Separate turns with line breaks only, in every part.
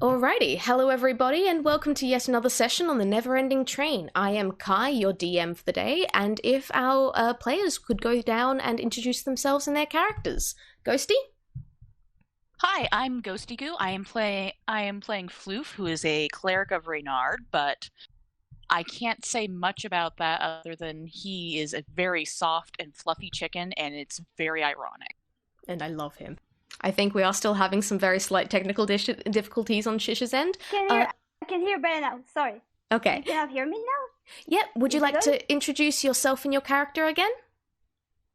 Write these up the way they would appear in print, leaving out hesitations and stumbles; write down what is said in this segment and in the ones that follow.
Alrighty, hello everybody, and welcome to yet another session on the Neverending Train. I am Kai, your DM for the day, and if our players could go down and introduce themselves and their characters. Ghosty?
Hi, I'm Ghosty Goo. I am playing Floof, who is a cleric of Reynard, but I can't say much about that other than he is a very soft and fluffy chicken, and it's very ironic.
And I love him. I think we are still having some very slight technical difficulties on Shish's end.
I can hear better now. Sorry.
Okay.
You cannot hear me now?
Yep, would you
Is it
like
good?
to introduce yourself and your character again?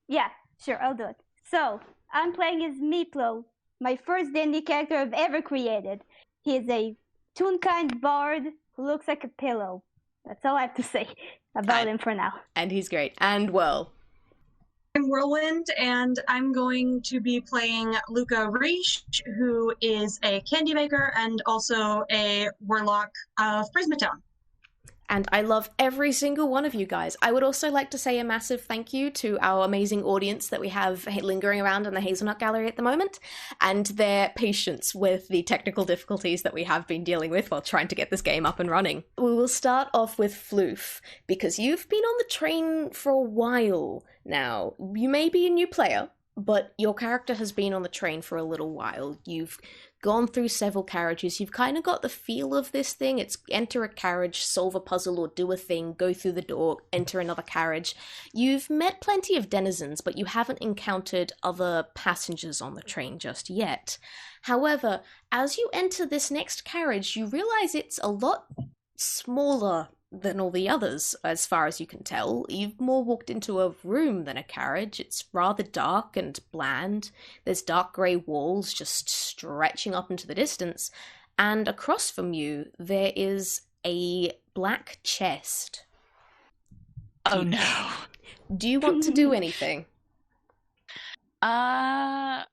Yeah, sure, I'll do it. So, I'm playing as Meepllow, my first D&D character I've ever created. He is a toon-kind bard who looks like a pillow. That's all I have to say about him for now.
And he's great. And Whirl.
I'm Whirlwind, and I'm going to be playing Luka, who is a candy maker and also a warlock of Prismatone.
And I love every single one of you guys. I would also like to say a massive thank you to our amazing audience that we have lingering around in the Hazelnut Gallery at the moment, and their patience with the technical difficulties that we have been dealing with while trying to get this game up and running. We will start off with Floof, because you've been on the train for a while now. You may be a new player, but your character has been on the train for a little while. You've gone through several carriages. You've kind of got the feel of this thing. It's enter a carriage, solve a puzzle, or do a thing, go through the door, enter another carriage. You've met plenty of denizens, but you haven't encountered other passengers on the train just yet. However, as you enter this next carriage, you realize it's a lot smaller than all the others, as far as you can tell. You've more walked into a room than a carriage. It's rather dark and bland. There's dark grey walls just stretching up into the distance, and across from you there is a black chest.
Oh no.
Do you want to do anything?
I'm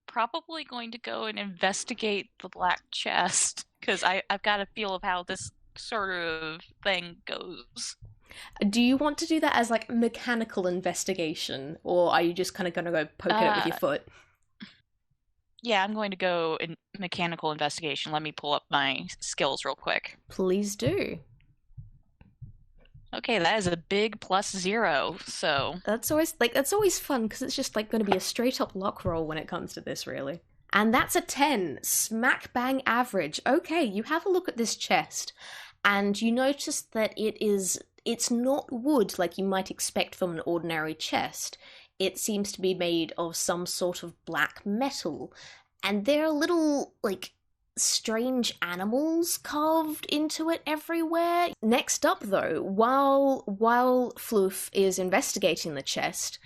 probably going to go and investigate the black chest, because I've got a feel of how this sort of thing goes.
Do you want to do that as like mechanical investigation, or are you just kind of going to go poke it with your foot?
Yeah, I'm going to go in mechanical investigation. Let me pull up my skills real quick.
Please do.
Okay, that is a big +0, so...
That's always fun, because it's just like going to be a straight up lock roll when it comes to this, really. And that's a 10, smack bang average. Okay, you have a look at this chest, and you notice that it's not wood like you might expect from an ordinary chest. It seems to be made of some sort of black metal, and there are little, like, strange animals carved into it everywhere. Next up, though, while Floof is investigating the chest,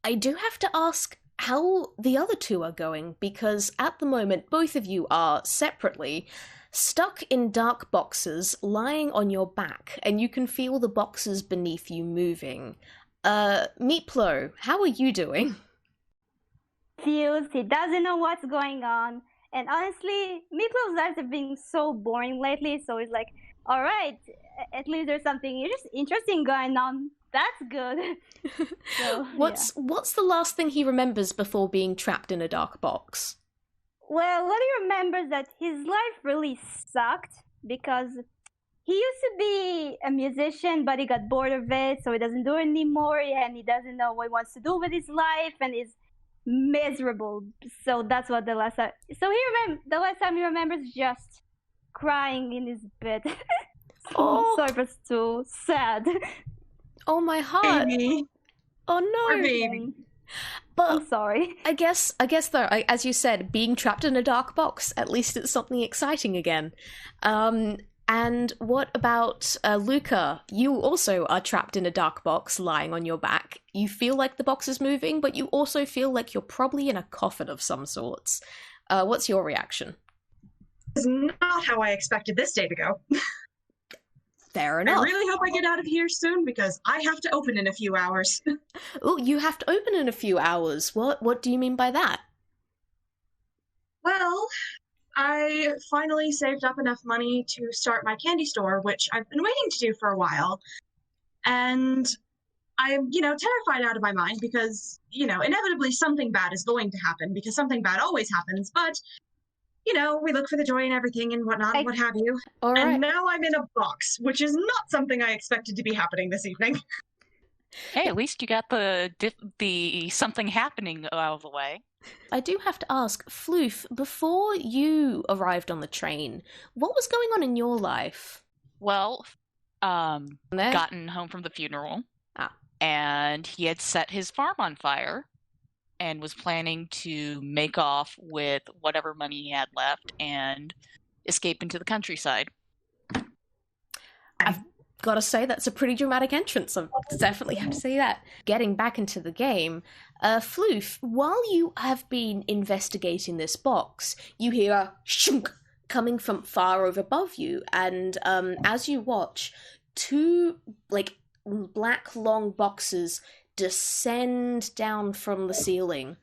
I do have to ask how the other two are going, because at the moment both of you are separately stuck in dark boxes lying on your back, and you can feel the boxes beneath you moving. Meepllow, how are you doing?
Feels he doesn't know what's going on. And honestly, Meeplow's lives have been so boring lately, so he's like, alright, at least there's something interesting going on. That's good. So,
What's the last thing he remembers before being trapped in a dark box?
Well, what he remembers that his life really sucked, because he used to be a musician, but he got bored of it, so he doesn't do it anymore, and he doesn't know what he wants to do with his life, and is miserable. So that's what the last time. So the last time he remembers just crying in his bed. So it was too sad.
Oh, my heart.
Baby.
Oh no.
Poor baby.
But
I'm sorry.
I guess though, as you said, being trapped in a dark box, at least it's something exciting again. And what about Luka? You also are trapped in a dark box lying on your back. You feel like the box is moving, but you also feel like you're probably in a coffin of some sorts. What's your reaction?
This is not how I expected this day to go.
Fair enough.
I really hope I get out of here soon, because I have to open in a few hours.
Oh, you have to open in a few hours. What do you mean by that?
Well, I finally saved up enough money to start my candy store, which I've been waiting to do for a while. And I'm, terrified out of my mind because, inevitably something bad is going to happen, because something bad always happens. But we look for the joy and everything and whatnot, what have you.
All right.
And now I'm in a box, which is not something I expected to be happening this evening.
Hey, at least you got the something happening out of the way.
I do have to ask, Floof, before you arrived on the train, what was going on in your life?
Well, gotten home from the funeral, and he had set his farm on fire, and was planning to make off with whatever money he had left and escape into the countryside.
I've got to say, that's a pretty dramatic entrance. I definitely have to say that. Getting back into the game, Floof, while you have been investigating this box, you hear a shunk coming from far over above you, and as you watch, two, black long boxes descend down from the ceiling,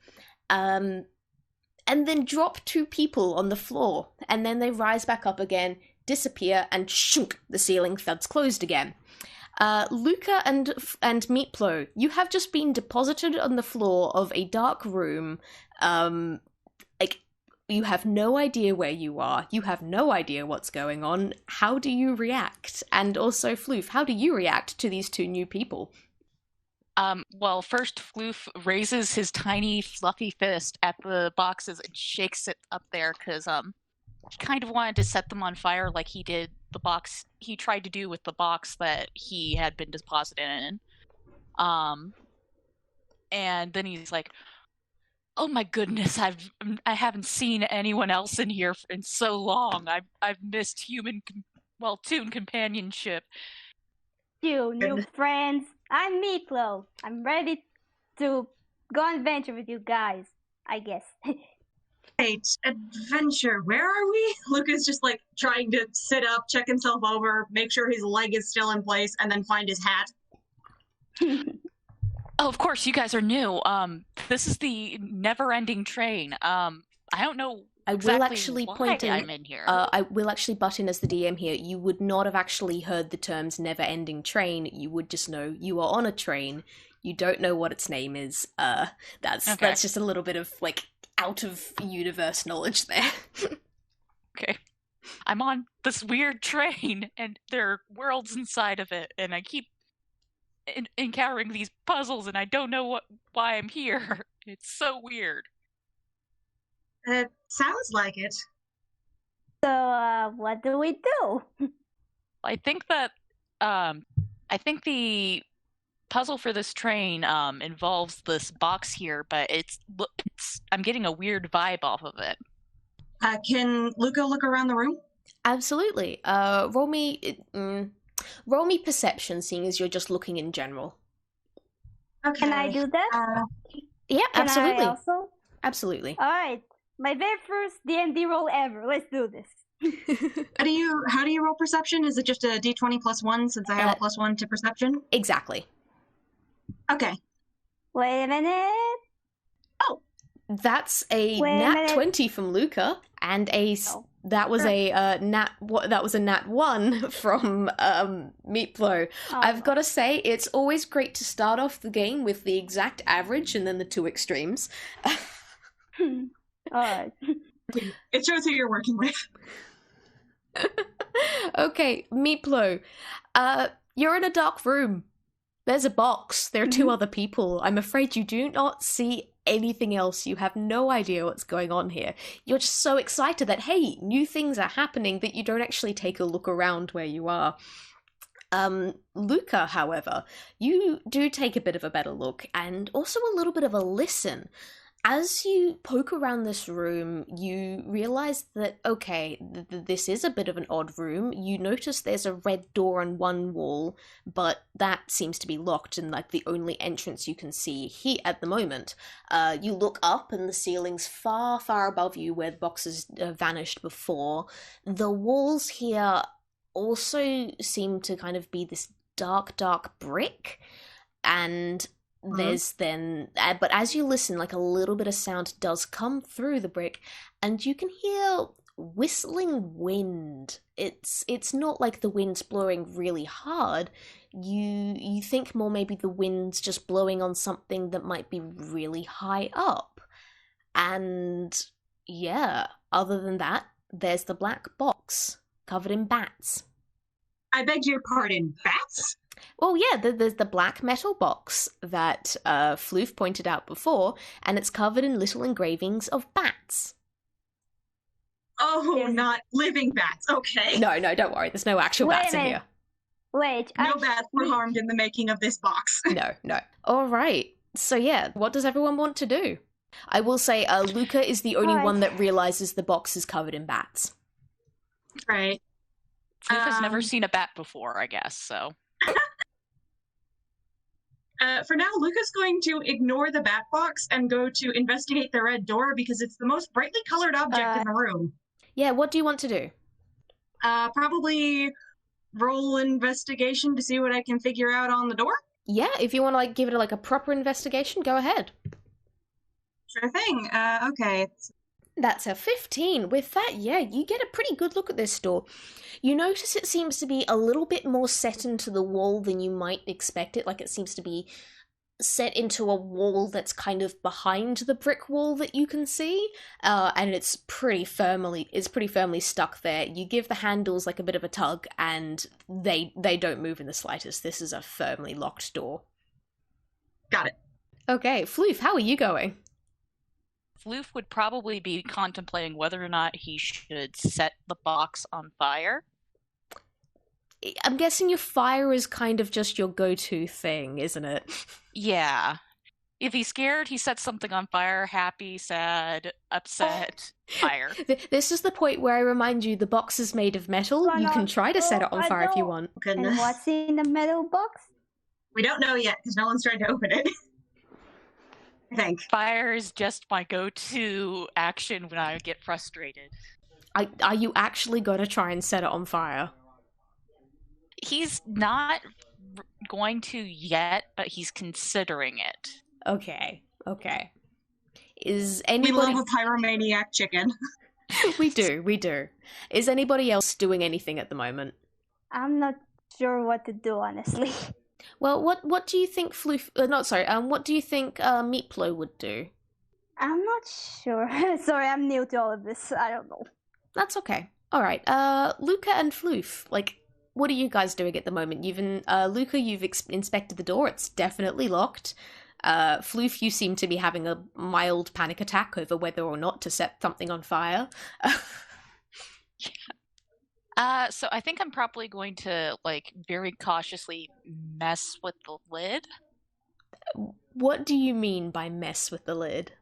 and then drop two people on the floor, and then they rise back up again, disappear, and shunk, the ceiling thuds closed again. Luka and Meepllow, you have just been deposited on the floor of a dark room. You have no idea where you are. You have no idea what's going on. How do you react? And also, Floof, how do you react to these two new people?
Well, first, Floof raises his tiny, fluffy fist at the boxes and shakes it up there, because he kind of wanted to set them on fire like he did the box he tried to do with the box that he had been deposited in. And then he's like, "Oh my goodness, I haven't seen anyone else in here in so long. I've missed human companionship."
You new friends. I'm Meepllow. I'm ready to go on adventure with you guys, I guess.
Right, adventure. Where are we? Luka's just trying to sit up, check himself over, make sure his leg is still in place, and then find his hat.
Oh, of course, you guys are new. This is the Neverending train. I don't know.
I will actually point in.
I'm in here.
I will actually butt in as the DM here. You would not have actually heard the terms never-ending train. You would just know you are on a train. You don't know what its name is. That's just a little bit of out of universe knowledge there.
Okay. I'm on this weird train, and there are worlds inside of it, and I keep encountering these puzzles, and I don't know why I'm here. It's so weird.
It sounds like it.
So, what do we do?
I think that, I think the puzzle for this train involves this box here, but I'm getting a weird vibe off of it.
Can Luka look around the room?
Absolutely. Roll me perception, seeing as you're just looking in general.
Okay.
Can I do that?
Yeah, absolutely.
Can I also?
Absolutely.
All right. My very first D&D roll ever. Let's do this.
How do you roll perception? Is it just a D20 plus 1 since I have a plus 1 to perception?
Exactly.
Okay.
Wait a minute.
Oh.
That's a nat 20 from Luka, and that was a nat 1 from Meepllow. I've got to say, it's always great to start off the game with the exact average and then the two extremes.
Alright.
It shows who you're working with.
Okay, Meepllow. You're in a dark room. There's a box. There are two other people. I'm afraid you do not see anything else. You have no idea what's going on here. You're just so excited that, hey, new things are happening, that you don't actually take a look around where you are. Luka, however, you do take a bit of a better look, and also a little bit of a listen. As you poke around this room, you realize that, okay, this is a bit of an odd room. You notice there's a red door on one wall, but that seems to be locked and the only entrance you can see here at the moment. You look up and the ceiling's far, far above you where the boxes vanished before. The walls here also seem to kind of be this dark, dark brick, and there's then, but as you listen, a little bit of sound does come through the brick, and you can hear whistling wind. It's not like the wind's blowing really hard. You think more maybe the wind's just blowing on something that might be really high up, and Yeah, other than that, there's the black box covered in bats.
I beg your pardon, bats?
Well, yeah, there's the black metal box that Floof pointed out before, and it's covered in little engravings of bats.
Oh, not living bats. Okay.
No, don't worry. There's no actual bats in here.
Wait.
No bats were harmed in the making of this box.
No. All right. So yeah, what does everyone want to do? I will say Luka is the only one that realizes the box is covered in bats.
Right.
Floof has never seen a bat before, I guess, so.
For now, Luka's going to ignore the bat box and go to investigate the red door because it's the most brightly colored object in the room.
Yeah, what do you want to do?
Probably roll investigation to see what I can figure out on the door.
Yeah, if you want to give it a proper investigation, go ahead.
Sure thing. Okay.
That's a 15. With that, yeah, you get a pretty good look at this door. You notice it seems to be a little bit more set into the wall than you might expect it. It seems to be set into a wall that's kind of behind the brick wall that you can see, and it's pretty firmly stuck there. You give the handles a bit of a tug, and they don't move in the slightest. This is a firmly locked door.
Got it.
Okay, Floof, how are you going?
Floof would probably be contemplating whether or not he should set the box on fire.
I'm guessing your fire is kind of just your go-to thing, isn't it?
Yeah. If he's scared, he sets something on fire. Happy, sad, upset, fire.
This is the point where I remind you the box is made of metal. You can try to set it on fire if you want.
Goodness.
And what's in the metal box?
We don't know yet because no one's tried to open it. I think.
Fire is just my go-to action when I get frustrated.
Are you actually going to try and set it on fire?
He's not going to yet, but he's considering it.
Okay. Is anybody...
We love a pyromaniac chicken.
We do. Is anybody else doing anything at the moment?
I'm not sure what to do, honestly.
Well, what do you think Floof... what do you think Meepllow would do?
I'm not sure. Sorry, I'm new to all of this. I don't know.
That's okay. All right. Luka and Floof, what are you guys doing at the moment? Luka, you've inspected the door. It's definitely locked. Floof, you seem to be having a mild panic attack over whether or not to set something on fire.
So I think I'm probably going to, very cautiously mess with the lid.
What do you mean by mess with the lid?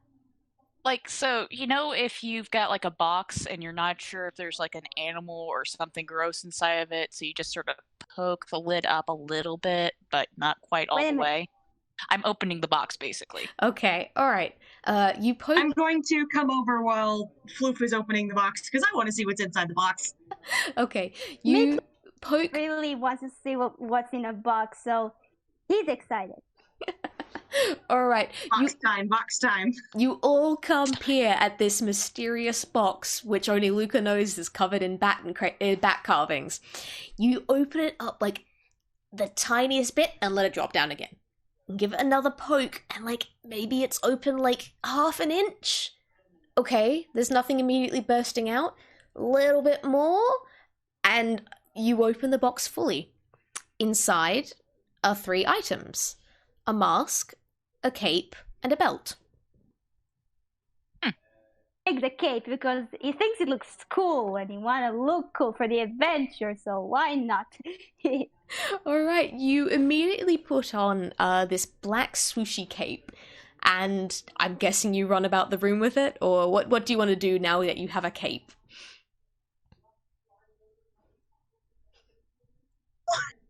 So, if you've got, a box and you're not sure if there's, an animal or something gross inside of it, so you just sort of poke the lid up a little bit, but not quite all the way. I'm opening the box, basically.
Okay, all right. You poke...
I'm going to come over while Floof is opening the box, because I want to see what's inside the box.
Okay, you poke...
Really wants to see what's in a box, so he's excited.
All right.
Box time.
You all come peer at this mysterious box, which only Luka knows is covered in bat carvings. You open it up the tiniest bit and let it drop down again. And give it another poke, and maybe it's open half an inch. Okay, there's nothing immediately bursting out. A little bit more, and you open the box fully. Inside are 3 items: a mask, a cape, and a belt.
Take the cape because he thinks it looks cool and he want to look cool for the adventure, so why not?
All right, you immediately put on this black swooshy cape, and I'm guessing you run about the room with it, or what do you want to do now that you have a cape?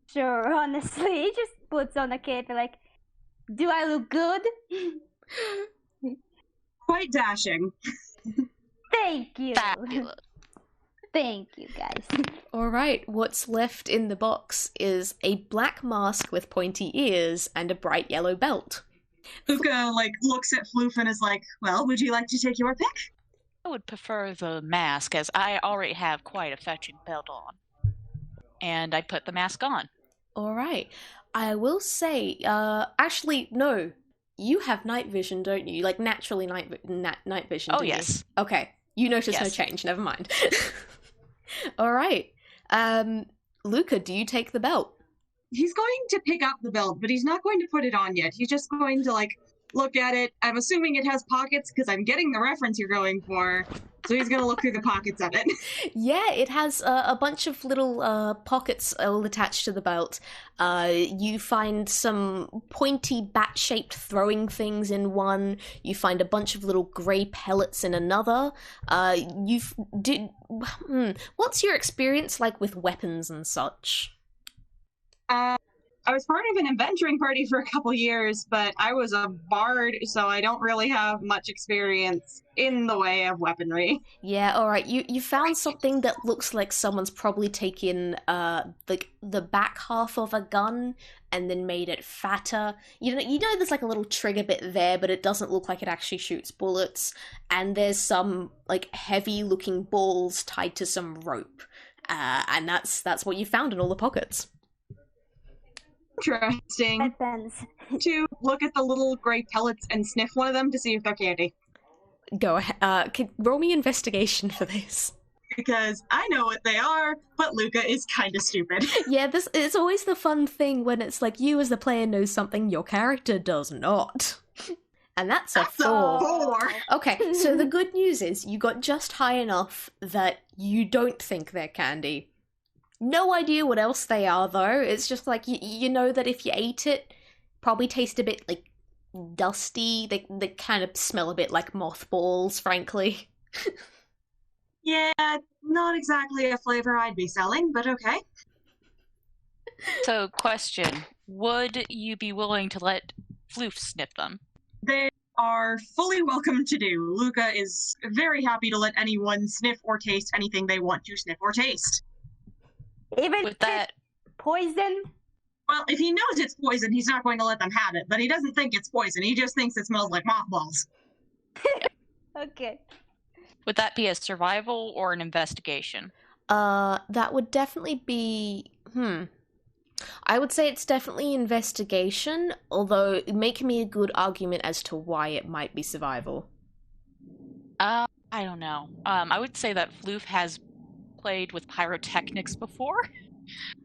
Sure, honestly, he just puts on a cape and do I look good?
Quite dashing.
Thank you.
Fabulous.
Thank you, guys.
All right, what's left in the box is a black mask with pointy ears and a bright yellow belt.
Luka, looks at Floof and is well, would you like to take your pick?
I would prefer the mask, as I already have quite a fetching belt on. And I put the mask on.
All right. I will say, actually, no. You have night vision, don't you? Naturally night vision.
Oh,
do you?
yes.
Okay. You notice no
Yes.
change, never mind. All right. Luka, do you take the belt?
He's going to pick up the belt, but he's not going to put it on yet. He's just going to, like, look at it. I'm assuming it has pockets because I'm getting the reference you're going for. So he's going to look through the pockets of it.
Yeah, it has a bunch of little pockets all attached to the belt. You find some pointy bat-shaped throwing things in one. You find a bunch of little grey pellets in another. What's your experience like with weapons and such?
I was part of an adventuring party for a couple years, but I was a bard, so I don't really have much experience in the way of weaponry.
Yeah, alright. You found something that looks like someone's probably taken the back half of a gun and then made it fatter. You know there's like a little trigger bit there, but it doesn't look like it actually shoots bullets. And there's some like heavy looking balls tied to some rope. And that's what you found in all the pockets.
Interesting.
Weapons.
To look at the little gray pellets and sniff one of them to see if they're candy.
Go ahead. Roll me investigation for this.
Because I know what they are, but Luka is kind of stupid.
Yeah, it's always the fun thing when it's like you as the player knows something your character does not. And that's a 4. Okay, so the good news is you got just high enough that you don't think they're candy. No idea what else they are, though. It's just like, you know that if you ate it, probably taste a bit, like, dusty. They kind of smell a bit like mothballs, frankly.
Yeah, not exactly a flavor I'd be selling, but okay.
So, question. Would you be willing to let Floof sniff them?
They are fully welcome to do. Luka is very happy to let anyone sniff or taste anything they want to sniff or taste.
Even
With that,
poison?
Well, if he knows it's poison, he's not going to let them have it, but he doesn't think it's poison. He just thinks it smells like mothballs.
Okay.
would that be a survival or an investigation?
That would definitely be... I would say it's definitely investigation, although make me a good argument as to why it might be survival.
I don't know. I would say that Floof has played with pyrotechnics before,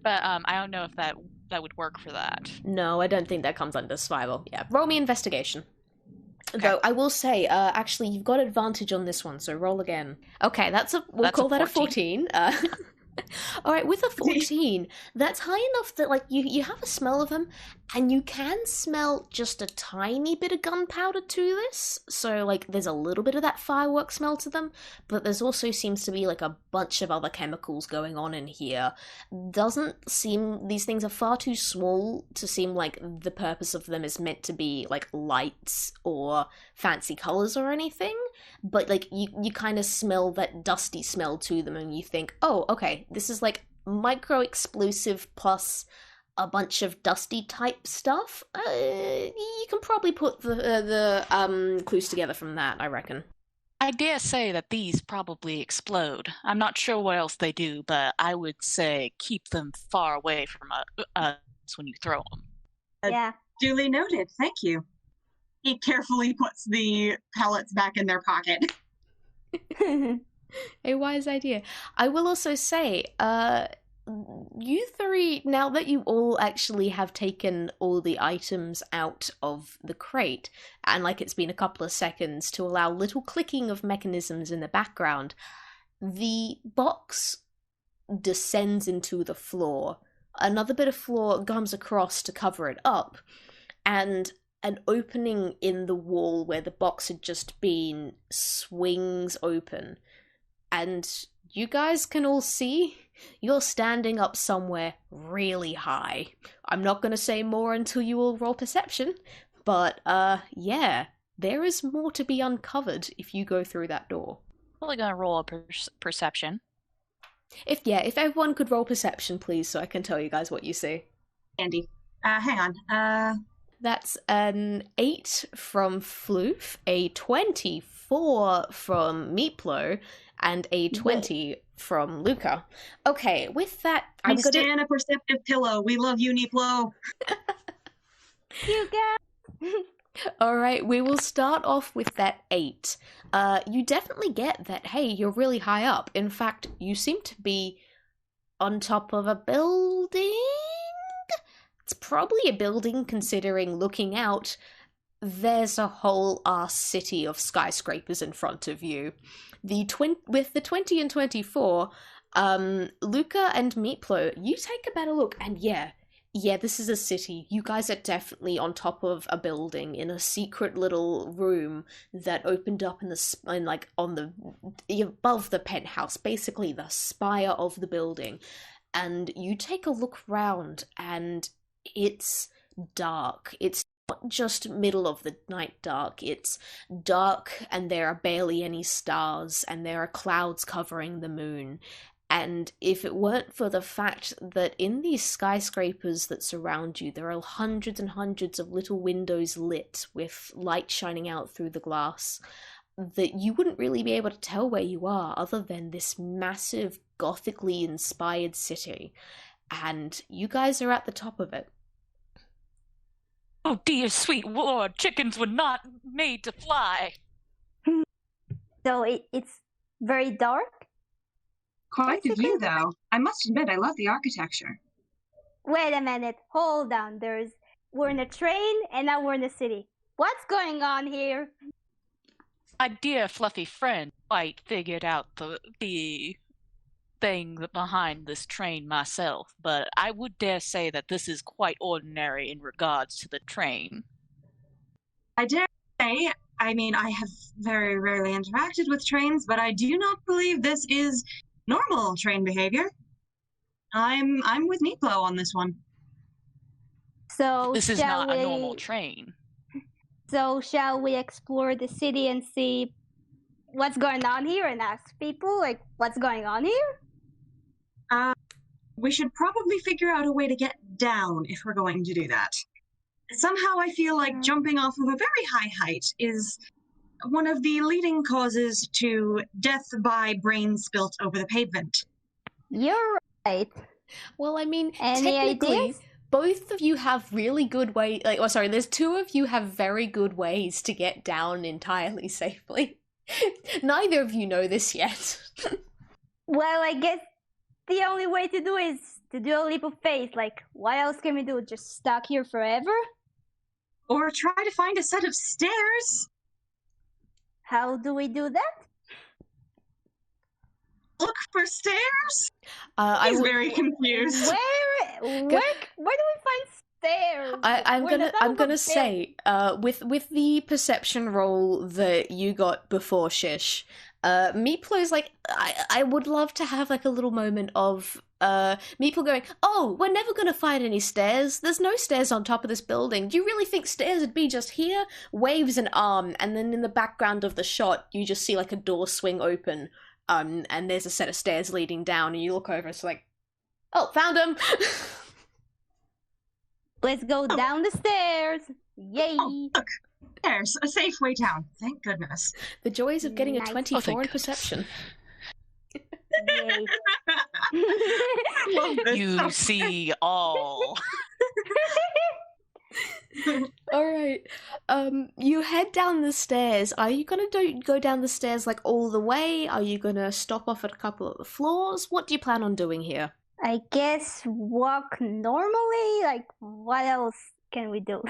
but I don't know if that would work for that.
No, I don't think that comes under survival. Yeah, roll me investigation.
Okay.
Though I will say, actually, you've got advantage on this one, so roll again. Okay, we'll
That's
call
a
that a
14.
14. All right, with a 14, that's high enough that like you have a smell of them, and you can smell just a tiny bit of gunpowder to this. So like there's a little bit of that firework smell to them, but there's also seems to be like a bunch of other chemicals going on in here. Doesn't seem these things are far too small to seem like the purpose of them is meant to be like lights or fancy colors or anything. But like you kind of smell that dusty smell to them, and you think, oh, okay, this is like micro explosive plus a bunch of dusty type stuff. You can probably put the clues together from that, I reckon.
I dare say that these probably explode. I'm not sure what else they do, but I would say keep them far away from us when you throw them.
Yeah.
Duly noted. Thank you. He carefully puts the pellets back in their pocket.
A wise idea. I will also say, you three, now that you all actually have taken all the items out of the crate, and like it's been a couple of seconds to allow little clicking of mechanisms in the background, the box descends into the floor. Another bit of floor comes across to cover it up, and an opening in the wall where the box had just been swings open. And you guys can all see you're standing up somewhere really high. I'm not going to say more until you all roll perception, but yeah, there is more to be uncovered if you go through that door.
Probably gonna roll a perception.
If everyone could roll perception, please, so I can tell you guys what you see.
Andy. Hang on.
That's an 8 from Floof, a 24 from Meepllow, and a 20 from Luka. Okay, with that,
We stand a perceptive pillow. We love you, Meepllow.
You guys.
All right, we will start off with that 8. You definitely get that, hey, you're really high up. In fact, you seem to be on top of a building? It's probably a building, considering looking out, there's a whole ass city of skyscrapers in front of you. With the 20 and 24, Luka and Meepllow, you take a better look, and yeah, this is a city. You guys are definitely on top of a building in a secret little room that opened up above the penthouse, basically the spire of the building. And you take a look round, and it's dark. It's not just middle of the night dark. It's dark, and there are barely any stars, and there are clouds covering the moon. And if it weren't for the fact that in these skyscrapers that surround you, there are hundreds and hundreds of little windows lit with light shining out through the glass, that you wouldn't really be able to tell where you are other than this massive gothically inspired city. And you guys are at the top of it.
Oh dear sweet lord, chickens were not made to fly.
So it's very dark?
Quite the view, though. I must admit, I love the architecture.
Wait a minute. Hold on. We're in a train, and now we're in the city. What's going on here?
My dear fluffy friend quite figured out the thing behind this train myself, but I would dare say that this is quite ordinary in regards to the train.
I dare say, I mean, I have very rarely interacted with trains, but I do not believe this is normal train behavior. I'm with Meepllow on this one.
So
this is not a normal train.
So shall we explore the city and see what's going on here and ask people, like, what's going on here?
We should probably figure out a way to get down if we're going to do that. Somehow I feel like jumping off of a very high height is one of the leading causes to death by brains spilt over the pavement.
You're right.
Well, I mean,
Any
technically,
ideas?
both of you have really good ways. There's 2 of you have very good ways to get down entirely safely. Neither of you know this yet.
Well, I guess the only way to do is to do a leap of faith. Like, what else can we do? Just stuck here forever?
Or try to find a set of stairs.
How do we do that?
Look for stairs?
I'm
very confused.
Where do we find stairs?
I'm gonna say, with the perception roll that you got before Shish, Meeplow's like, I would love to have like a little moment of Meeple going, oh, we're never gonna find any stairs. There's no stairs on top of this building. Do you really think stairs would be just here? Waves an arm, and then in the background of the shot, you just see like a door swing open, and there's a set of stairs leading down, and you look over, it's like, oh, found them.
Let's go down the stairs. Yay!
Oh, look, there's a safe way down. Thank goodness.
The joys of getting
Nice.
a 24 in perception.
Yay.
Love this.
You see all.
Alright, you head down the stairs. Are you gonna go down the stairs like all the way? Are you gonna stop off at a couple of the floors? What do you plan on doing here?
I guess walk normally? Like, what else can we do?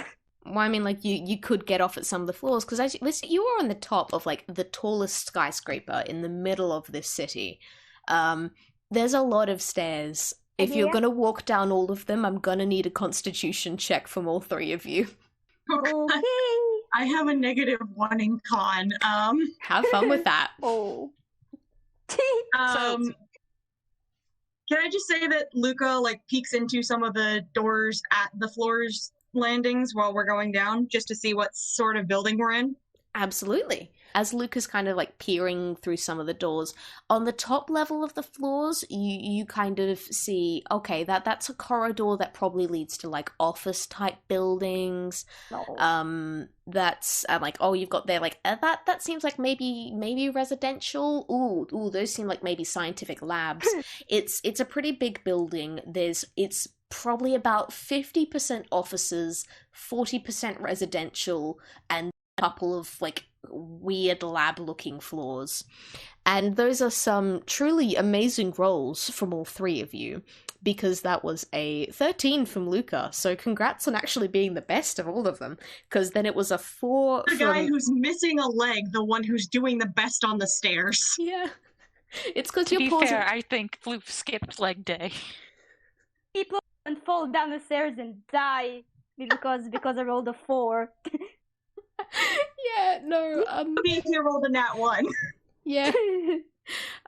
Well, I mean, like, you could get off at some of the floors, because you are on the top of, like, the tallest skyscraper in the middle of this city. There's a lot of stairs. If you're gonna walk down all of them, I'm gonna need a constitution check from all 3 of you.
Okay.
I have a -1 in con.
Have fun with that.
Oh.
Can I just say that Luka, like, peeks into some of the doors at the floors landings while we're going down, just to see what sort of building we're in?
Absolutely. As Luke is kind of like peering through some of the doors, on the top level of the floors, you kind of see, okay, that's a corridor that probably leads to like office type buildings.
No.
That's like, oh, you've got there like that seems like maybe residential. Ooh, those seem like maybe scientific labs. It's a pretty big building. It's probably about 50% offices, 40% residential, and a couple of like weird lab-looking floors. And those are some truly amazing rolls from all three of you, because that was a 13 from Luka. So congrats on actually being the best of all of them, because then it was a 4
The
from...
guy who's missing a leg, the one who's doing the best on the stairs.
Yeah. It's because
To
you're
be
pausing...
fair, I think Floof skipped leg day.
People don't fall down the stairs and die because I rolled a 4.
Yeah, no,
Me, you rolled a nat 1.
yeah.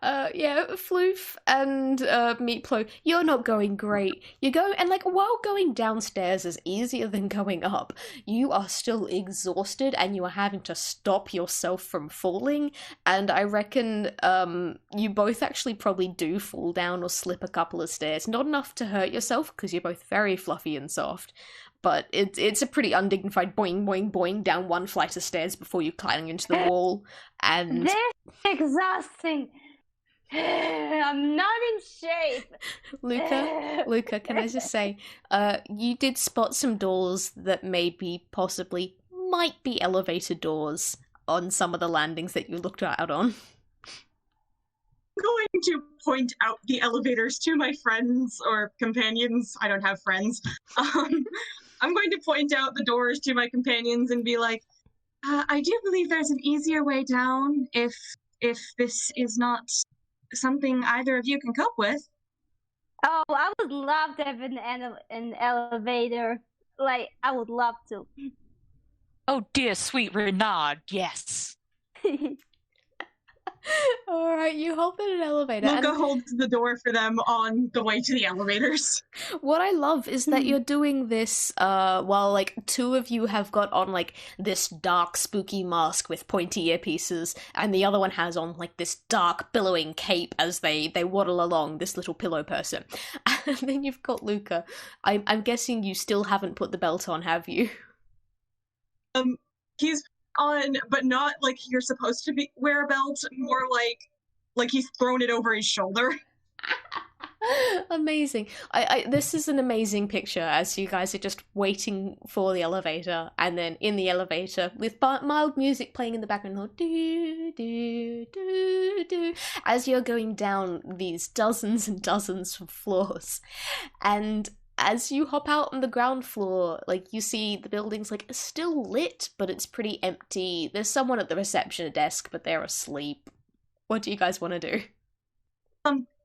Yeah, Floof and Meepllow, you're not going great. You go, and like, while going downstairs is easier than going up, you are still exhausted and you are having to stop yourself from falling, and I reckon you both actually probably do fall down or slip a couple of stairs. Not enough to hurt yourself, because you're both very fluffy and soft, but it's a pretty undignified boing, boing, boing down one flight of stairs before you climb into the wall, and...
This is exhausting. I'm not in shape.
Luka, can I just say, you did spot some doors that maybe, possibly, might be elevator doors on some of the landings that you looked out on.
I'm going to point out the elevators to my friends or companions. I don't have friends. I'm going to point out the doors to my companions and be like, I do believe there's an easier way down if this is not something either of you can cope with.
Oh, I would love to have an elevator. Like, I would love to.
Oh dear sweet Renard, yes.
Alright, you hop in an elevator.
Luka holds the door for them on the way to the elevators.
What I love is that you're doing this while like two of you have got on like this dark spooky mask with pointy earpieces, and the other one has on like this dark billowing cape as they waddle along, this little pillow person. And then you've got Luka. I'm guessing you still haven't put the belt on, have you?
He's on, but not like you're supposed to wear a belt, more like he's thrown it over his shoulder.
Amazing. This is an amazing picture as you guys are just waiting for the elevator, and then in the elevator with mild music playing in the background, do do do do, as you're going down these dozens and dozens of floors. And as you hop out on the ground floor, like, you see the building's like still lit, but it's pretty empty. There's someone at the reception desk, but they're asleep. What do you guys want to do?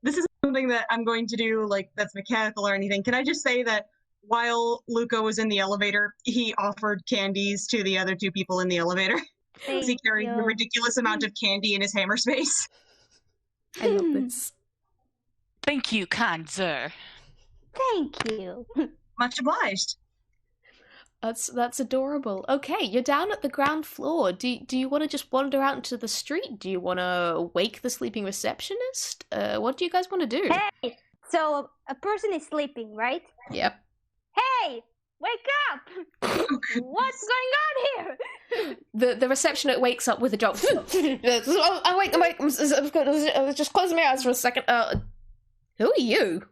This isn't something that I'm going to do, like, that's mechanical or anything. Can I just say that while Luka was in the elevator, he offered candies to the other two people in the elevator? Because he carried a ridiculous amount of candy in his hammer space.
I love this.
Thank you, kind sir.
Thank you.
Much obliged.
That's adorable. Okay, you're down at the ground floor. Do you want to just wander out into the street? Do you want to wake the sleeping receptionist? What do you guys want to do?
Hey, so a person is sleeping, right?
Yep.
Hey, wake up! What's going on here?
The receptionist wakes up with a jolt. I'm awake. I was just closing my eyes for a second. Who are you?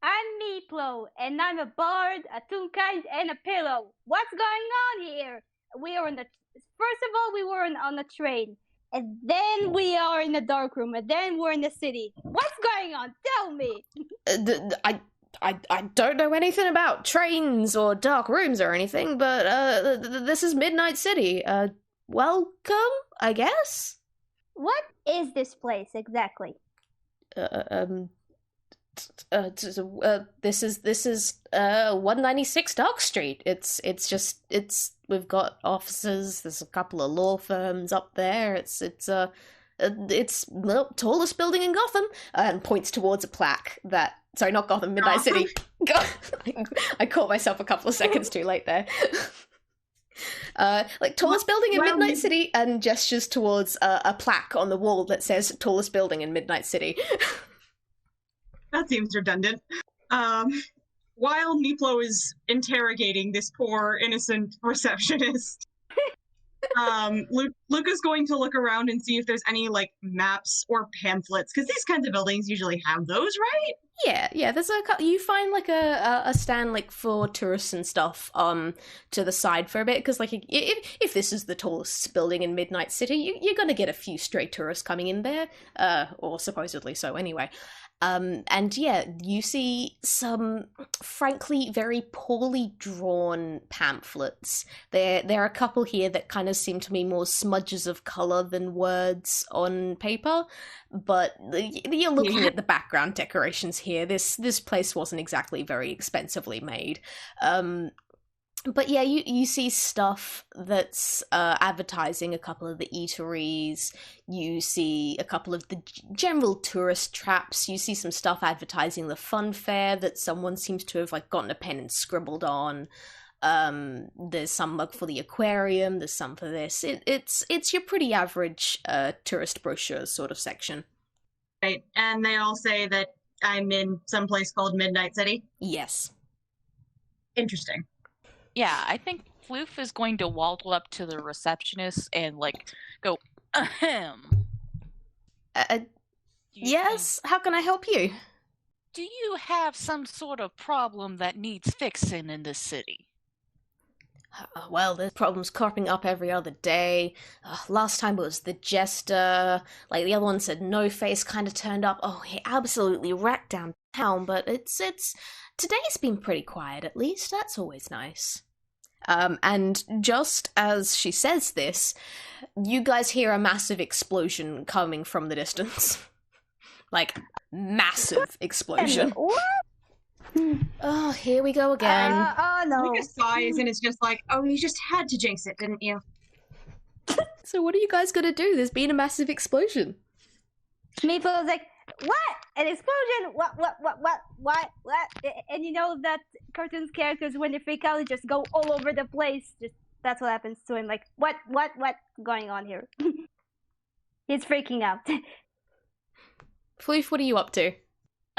I'm Meepllow, and I'm a bard, a toonkind, and a pillow. What's going on here? We are first of all, we were on a train, and then we are in a dark room, and then we're in the city. What's going on? Tell me.
I don't know anything about trains or dark rooms or anything, but this is Midnight City. Welcome, I guess.
What is this place exactly?
This is 196 Dark Street. It's we've got offices. There's a couple of law firms up there. It's the tallest building in Gotham, and points towards a plaque that. Sorry, not Gotham, Midnight City. I caught myself a couple of seconds too late there. Like tallest building in Midnight City, and gestures towards a plaque on the wall that says tallest building in Midnight City.
That seems redundant. While Meepllow is interrogating this poor, innocent receptionist, Luka's going to look around and see if there's any, like, maps or pamphlets, because these kinds of buildings usually have those, right?
Yeah, there's you find like a stand like for tourists and stuff to the side for a bit, because like if this is the tallest building in Midnight City, you're gonna get a few stray tourists coming in there, or supposedly so anyway. And yeah, you see some, frankly, very poorly drawn pamphlets. There are a couple here that kind of seem to me more smudges of color than words on paper. But you're looking at the background decorations here. This place wasn't exactly very expensively made. But yeah, you see stuff that's advertising a couple of the eateries. You see a couple of the general tourist traps. You see some stuff advertising the fun fair that someone seems to have like gotten a pen and scribbled on. There's some like for the aquarium. There's some for this. It's your pretty average tourist brochure sort of section.
Right, and they all say that I'm in some place called Midnight City.
Yes.
Interesting.
Yeah, I think Floof is going to waddle up to the receptionist and, like, go, ahem.
Yes, how can I help you?
Do you have some sort of problem that needs fixing in this city?
Well, there's problems cropping up every other day. Last time it was the jester. Like, the other one said No Face kind of turned up. Oh, he absolutely wrecked downtown, but it's today's been pretty quiet, at least. That's always nice. And just as she says this, you guys hear a massive explosion coming from the distance. Like, massive explosion.
What?
Oh, here we go again.
Oh no.
Luka sighs and it's just like, oh, you just had to jinx it, didn't you?
So what are you guys gonna do? There's been a massive explosion.
Meeplow's like, what? An explosion? What? And you know that cartoons characters, when they freak out, they just go all over the place. Just that's what happens to him. Like, what's going on here? He's freaking out.
Floof, what are you up to?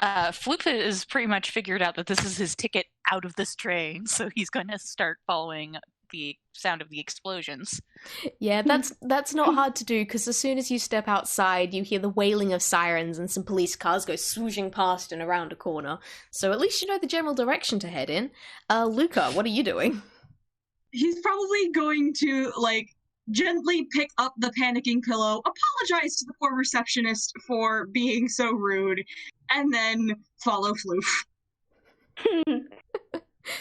Floof has pretty much figured out that this is his ticket out of this train, so he's going to start following the sound of the explosions.
Yeah, that's not hard to do, because as soon as you step outside, you hear the wailing of sirens and some police cars go swooshing past and around a corner. So at least you know the general direction to head in. Luka, what are you doing?
He's probably going to, like, gently pick up the panicking pillow, apologize to the poor receptionist for being so rude, and then follow Floof.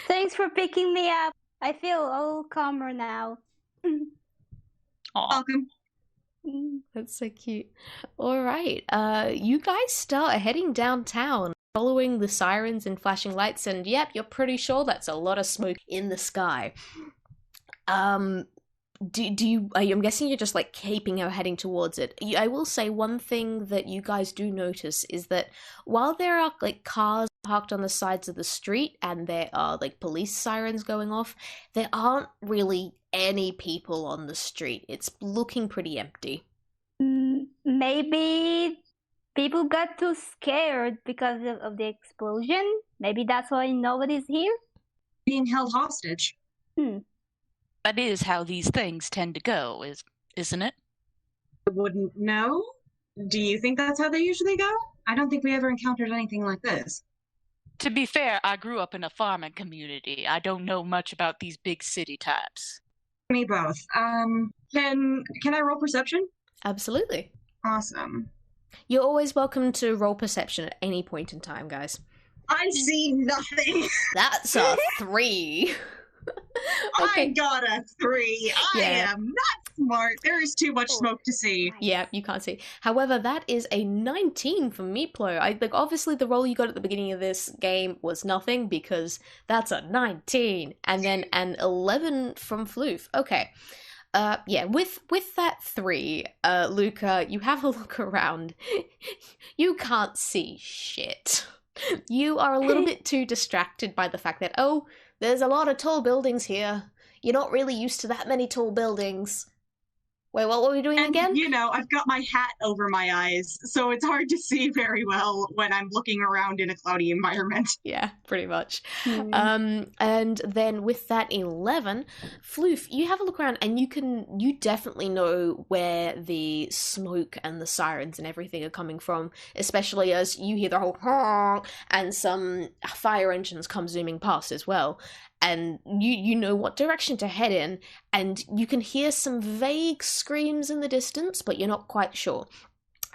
Thanks for picking me up. I feel all calmer now.
Welcome.
That's so cute. All right, you guys start heading downtown, following the sirens and flashing lights, and yep, you're pretty sure that's a lot of smoke in the sky. Do you? I'm guessing you're just like keeping her heading towards it. I will say one thing that you guys do notice is that while there are like cars parked on the sides of the street and there are like police sirens going off, there aren't really any people on the street. It's looking pretty empty.
Maybe people got too scared because of the explosion. Maybe that's why nobody's here.
Being held hostage.
That is how these things tend to go, isn't it?
I wouldn't know. Do you think that's how they usually go? I don't think we ever encountered anything like this.
To be fair, I grew up in a farming community. I don't know much about these big city types.
Me both. Can I roll perception?
Absolutely.
Awesome.
You're always welcome to roll perception at any point in time, guys.
I see nothing.
That's a 3.
Okay. I got a 3. I am not smart. There is too much smoke to see.
Yeah, you can't see. However, that is a 19 from Meepllow. Obviously the roll you got at the beginning of this game was nothing, because that's a 19. And then an 11 from Floof. Okay. Yeah, with that 3, Luka, you have a look around. You can't see shit. You are a little bit too distracted by the fact that, oh, there's a lot of tall buildings here. You're not really used to that many tall buildings. Wait, what were we doing
And,
again?
you know, I've got my hat over my eyes, so it's hard to see very well when I'm looking around in a cloudy environment.
Yeah, pretty much.
Hmm.
And then with that 11, Floof, you have a look around and you definitely know where the smoke and the sirens and everything are coming from, especially as you hear the whole honk and some fire engines come zooming past as well. And you know what direction to head in, and you can hear some vague screams in the distance, but you're not quite sure.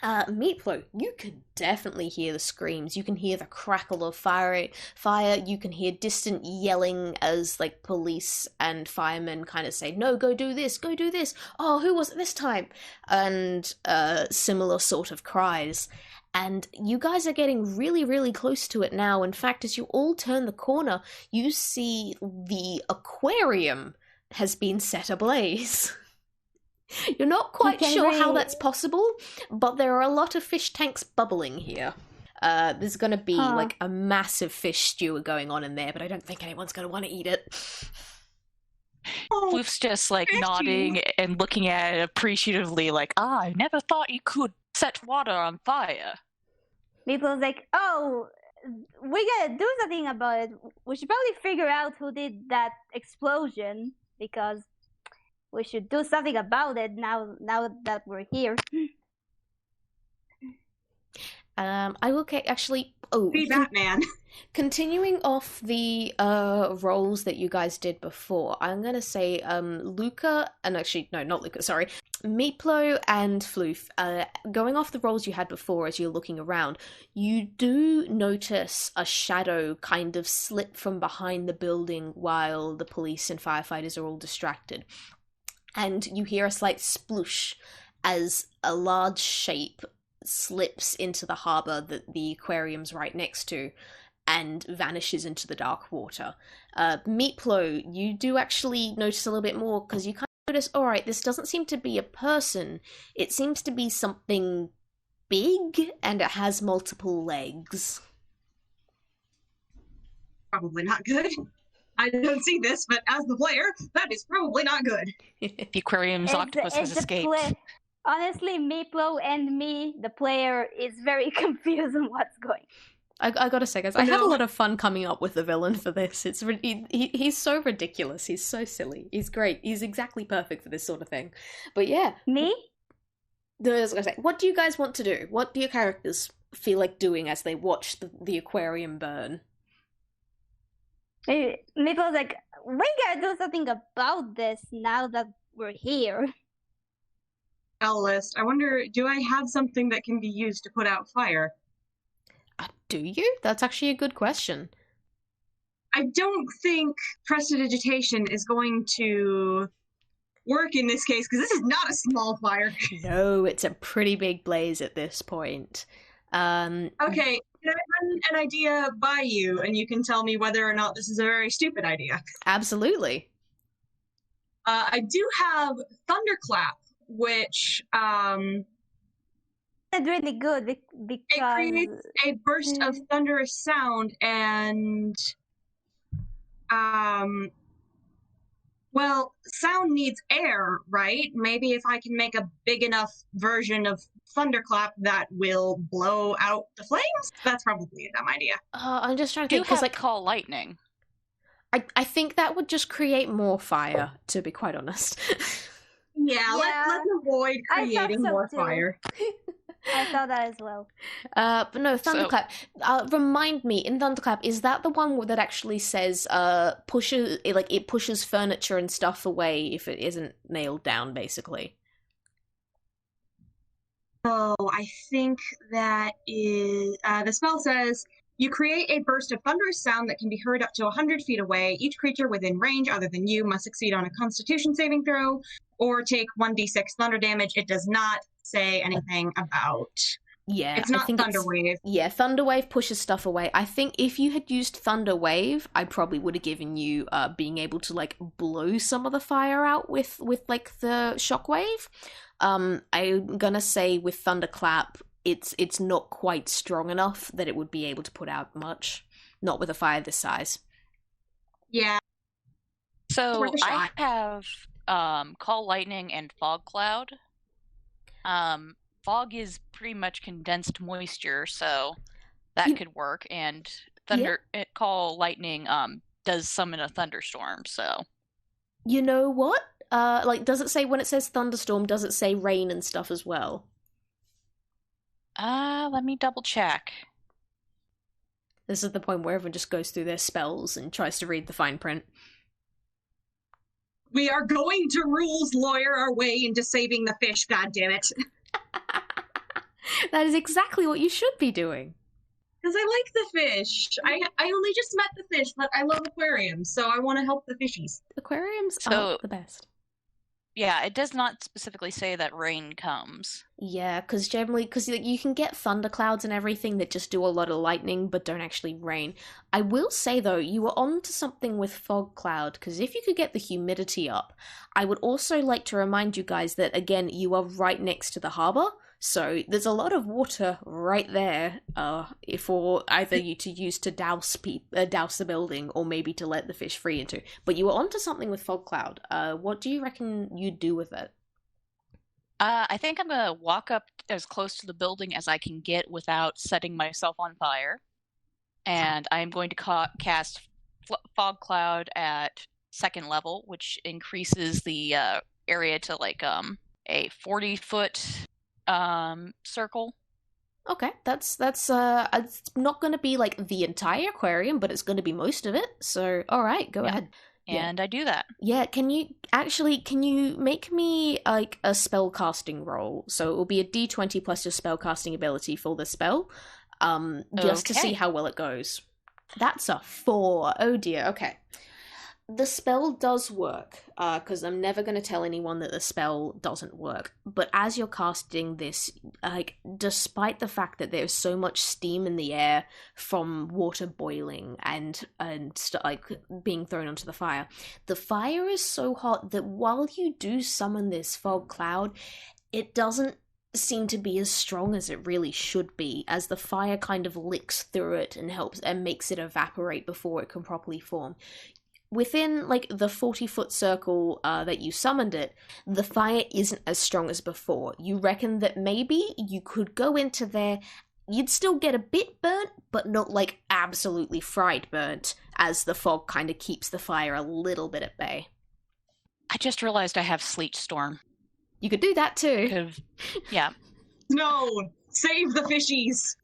Meepllow, you can definitely hear the screams. You can hear the crackle of fire. You can hear distant yelling as like police and firemen kind of say, "No, go do this, go do this." Oh, who was it this time? And similar sort of cries. And you guys are getting really, really close to it now. In fact, as you all turn the corner, you see the aquarium has been set ablaze. You're not quite sure how that's possible, but there are a lot of fish tanks bubbling here. There's going to be like a massive fish stew going on in there, but I don't think anyone's going to want to eat it.
Floof's just like nodding and looking at it appreciatively, like, I never thought you could set water on fire.
Meeplow's like, oh, we gotta do something about it. We should probably figure out who did that explosion, because we should do something about it now that we're here.
I will actually. Oh,
Be Batman.
Continuing off the roles that you guys did before, I'm gonna say Luka, and actually no, not Luka. Sorry, Meepllow and Floof. Going off the roles you had before, as you're looking around, you do notice a shadow kind of slip from behind the building while the police and firefighters are all distracted, and you hear a slight sploosh as a large shape slips into the harbour that the aquarium's right next to and vanishes into the dark water. Meepllow, you do actually notice a little bit more, because you kind of notice, alright, this doesn't seem to be a person. It seems to be something big, and it has multiple legs.
Probably not good. I don't see this, but as the player, that is probably not good.
The aquarium's octopus has escaped.
Honestly, Meepllow and me, the player, is very confused on what's going on.
I gotta say, guys, I had a lot of fun coming up with the villain for this. It's he's so ridiculous. He's so silly. He's great. He's exactly perfect for this sort of thing. But yeah.
Me?
I was gonna say, what do you guys want to do? What do your characters feel like doing as they watch the aquarium burn?
Meeplow's like, we gotta do something about this now that we're here.
List. I wonder, do I have something that can be used to put out fire?
Do you? That's actually a good question.
I don't think prestidigitation is going to work in this case, because this is not a small fire.
No, it's a pretty big blaze at this point.
Okay, can I run an idea by you, and you can tell me whether or not this is a very stupid idea?
Absolutely.
I do have Thunderclap, which
It's really good because
it creates a burst of thunderous sound, and well, sound needs air, right? Maybe if I can make a big enough version of Thunderclap that will blow out the flames, that's probably a dumb idea.
I'm just trying to think,
because call lightning.
I think that would just create more fire, to be quite honest.
Yeah, let's avoid creating more fire.
I thought that as well.
But no, Thunderclap. Remind me, in Thunderclap, is that the one that actually says it pushes furniture and stuff away if it isn't nailed down, basically?
Oh, I think that is the spell says you create a burst of thunderous sound that can be heard up to 100 feet away. Each creature within range other than you must succeed on a Constitution saving throw or take 1d6 thunder damage. It does not say anything about.
Yeah,
it's not Thunderwave.
Yeah, Thunderwave pushes stuff away. I think if you had used Thunderwave, I probably would have given you being able to like blow some of the fire out with like the shockwave. I'm gonna say with Thunderclap, it's not quite strong enough that it would be able to put out much. Not with a fire this size.
Yeah.
So I have Call Lightning and Fog Cloud. Fog is pretty much condensed moisture, so that could work. And Call Lightning does summon a thunderstorm, so.
You know what? Does it say, when it says thunderstorm, does it say rain and stuff as well?
Let me double check.
This is the point where everyone just goes through their spells and tries to read the fine print.
We are going to rules lawyer our way into saving the fish, goddammit.
That is exactly what you should be doing.
Because I like the fish. I only just met the fish, but I love aquariums, so I want to help the fishies.
Aquariums are the best.
Yeah, it does not specifically say that rain comes.
Yeah, because you can get thunderclouds and everything that just do a lot of lightning but don't actually rain. I will say, though, you were on to something with fog cloud, because if you could get the humidity up, I would also like to remind you guys that, again, you are right next to the harbour, so there's a lot of water right there for either you to use to douse the building or maybe to let the fish free into. But you were onto something with fog cloud. What do you reckon you'd do with it?
I think I'm going to walk up as close to the building as I can get without setting myself on fire. And I'm going to cast Fog Cloud at 2nd level, which increases the area to like a 40-foot circle.
Okay, that's it's not going to be like the entire aquarium, but it's going to be most of it. So, all right, go ahead.
And I do that.
Yeah, can you make me like a spell casting roll? So it will be a d20 plus your spell casting ability for the spell, just to see how well it goes. That's a 4. Oh dear. Okay. The spell does work, because I'm never going to tell anyone that the spell doesn't work. But as you're casting this, like, despite the fact that there's so much steam in the air from water boiling and being thrown onto the fire is so hot that while you do summon this fog cloud, it doesn't seem to be as strong as it really should be, as the fire kind of licks through it and helps and makes it evaporate before it can properly form. Within, like, the 40-foot circle that you summoned it, the fire isn't as strong as before. You reckon that maybe you could go into there, you'd still get a bit burnt, but not, like, absolutely fried burnt, as the fog kind of keeps the fire a little bit at bay.
I just realized I have Sleet Storm.
You could do that, too.
Yeah.
No! Save the fishies!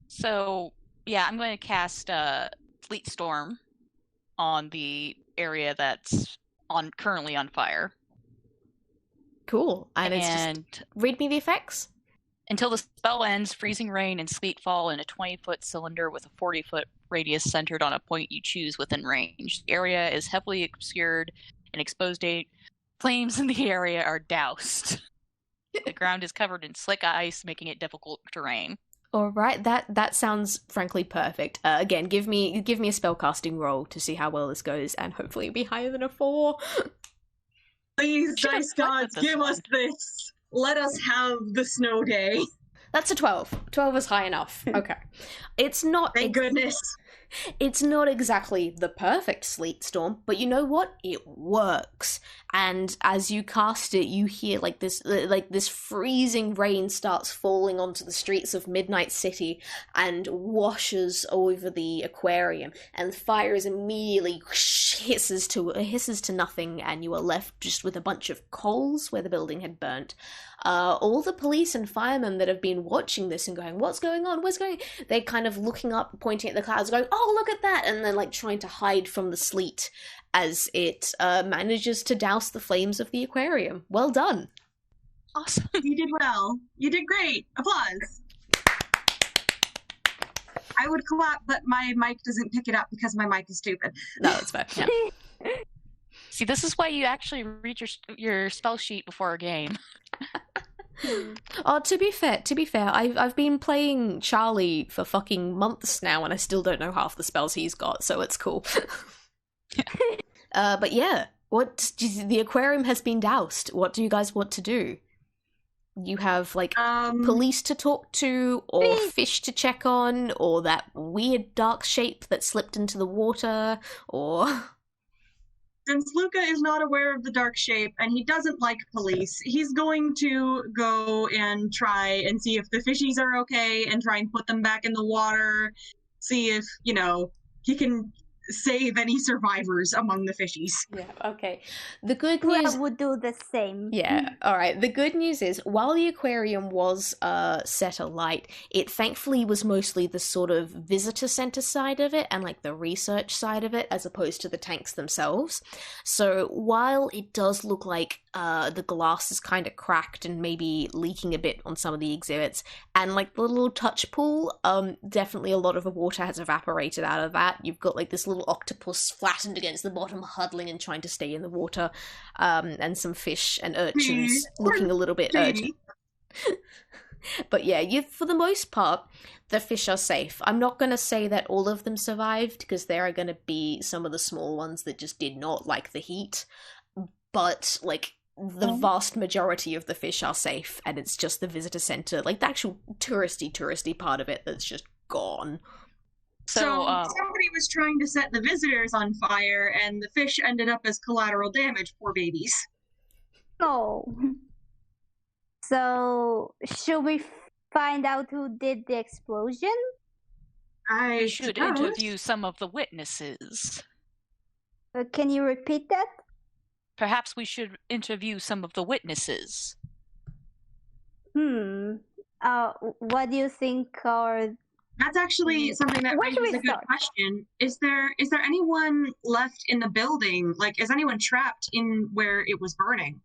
So, yeah, I'm going to cast Sleet Storm on the area that's currently on fire.
Cool. And it's just... Read me the effects.
Until the spell ends, freezing rain and sleet fall in a 20-foot cylinder with a 40-foot radius centered on a point you choose within range. The area is heavily obscured and exposed flames in the area are doused. The ground is covered in slick ice, making it difficult terrain.
All right, that sounds frankly perfect. Again, give me a spellcasting roll to see how well this goes, and hopefully it'll be higher than a 4.
Please, dice gods, give us this. Let us have the snow day.
That's a 12. 12 is high enough. Okay. It's not...
Thank goodness.
It's not exactly the perfect sleet storm, but you know what? It works. And as you cast it, you hear this freezing rain starts falling onto the streets of Midnight City and washes over the aquarium, and the fire is immediately hisses to nothing, and you are left just with a bunch of coals where the building had burnt. All the police and firemen that have been watching this and going, what's going on? They're kind of looking up, pointing at the clouds, going, oh, look at that! And then, like, trying to hide from the sleet as it manages to douse the flames of the aquarium. Well done.
Awesome.
You did well. You did great. Applause. I would clap, but my mic doesn't pick it up because my mic is stupid.
No, that's fair. Yeah.
See, this is why you actually read your spell sheet before a game.
Oh, to be fair, I've been playing Charlie for fucking months now, and I still don't know half the spells he's got, so it's cool. But yeah, the aquarium has been doused. What do you guys want to do? You have, like, police to talk to, or fish to check on, or that weird dark shape that slipped into the water, or...
Since Luka is not aware of the dark shape and he doesn't like police, he's going to go and try and see if the fishies are okay and try and put them back in the water, see if, he can save any survivors among the fishies.
Yeah, okay. The good news...
I would do the same.
Yeah, alright. The good news is, while the aquarium was set alight, it thankfully was mostly the sort of visitor center side of it and like the research side of it as opposed to the tanks themselves. So while it does look like the glass is kind of cracked and maybe leaking a bit on some of the exhibits, and like the little touch pool, definitely a lot of the water has evaporated out of that. You've got like this little octopus flattened against the bottom, huddling and trying to stay in the water, and some fish and urchins looking a little bit urgent. But yeah, for the most part, the fish are safe. I'm not going to say that all of them survived, because there are going to be some of the small ones that just did not like the heat, but like the vast majority of the fish are safe, and it's just the visitor center, like the actual touristy part of it, that's just gone.
So somebody was trying to set the visitors on fire, and the fish ended up as collateral damage. Poor babies.
Oh. So, should we find out who did the explosion?
I should interview some of the witnesses.
Can you repeat that?
Perhaps we should interview some of the witnesses.
What do you think are...
That's actually something that raises a good question. Is there anyone left in the building? Like, is anyone trapped in where it was burning?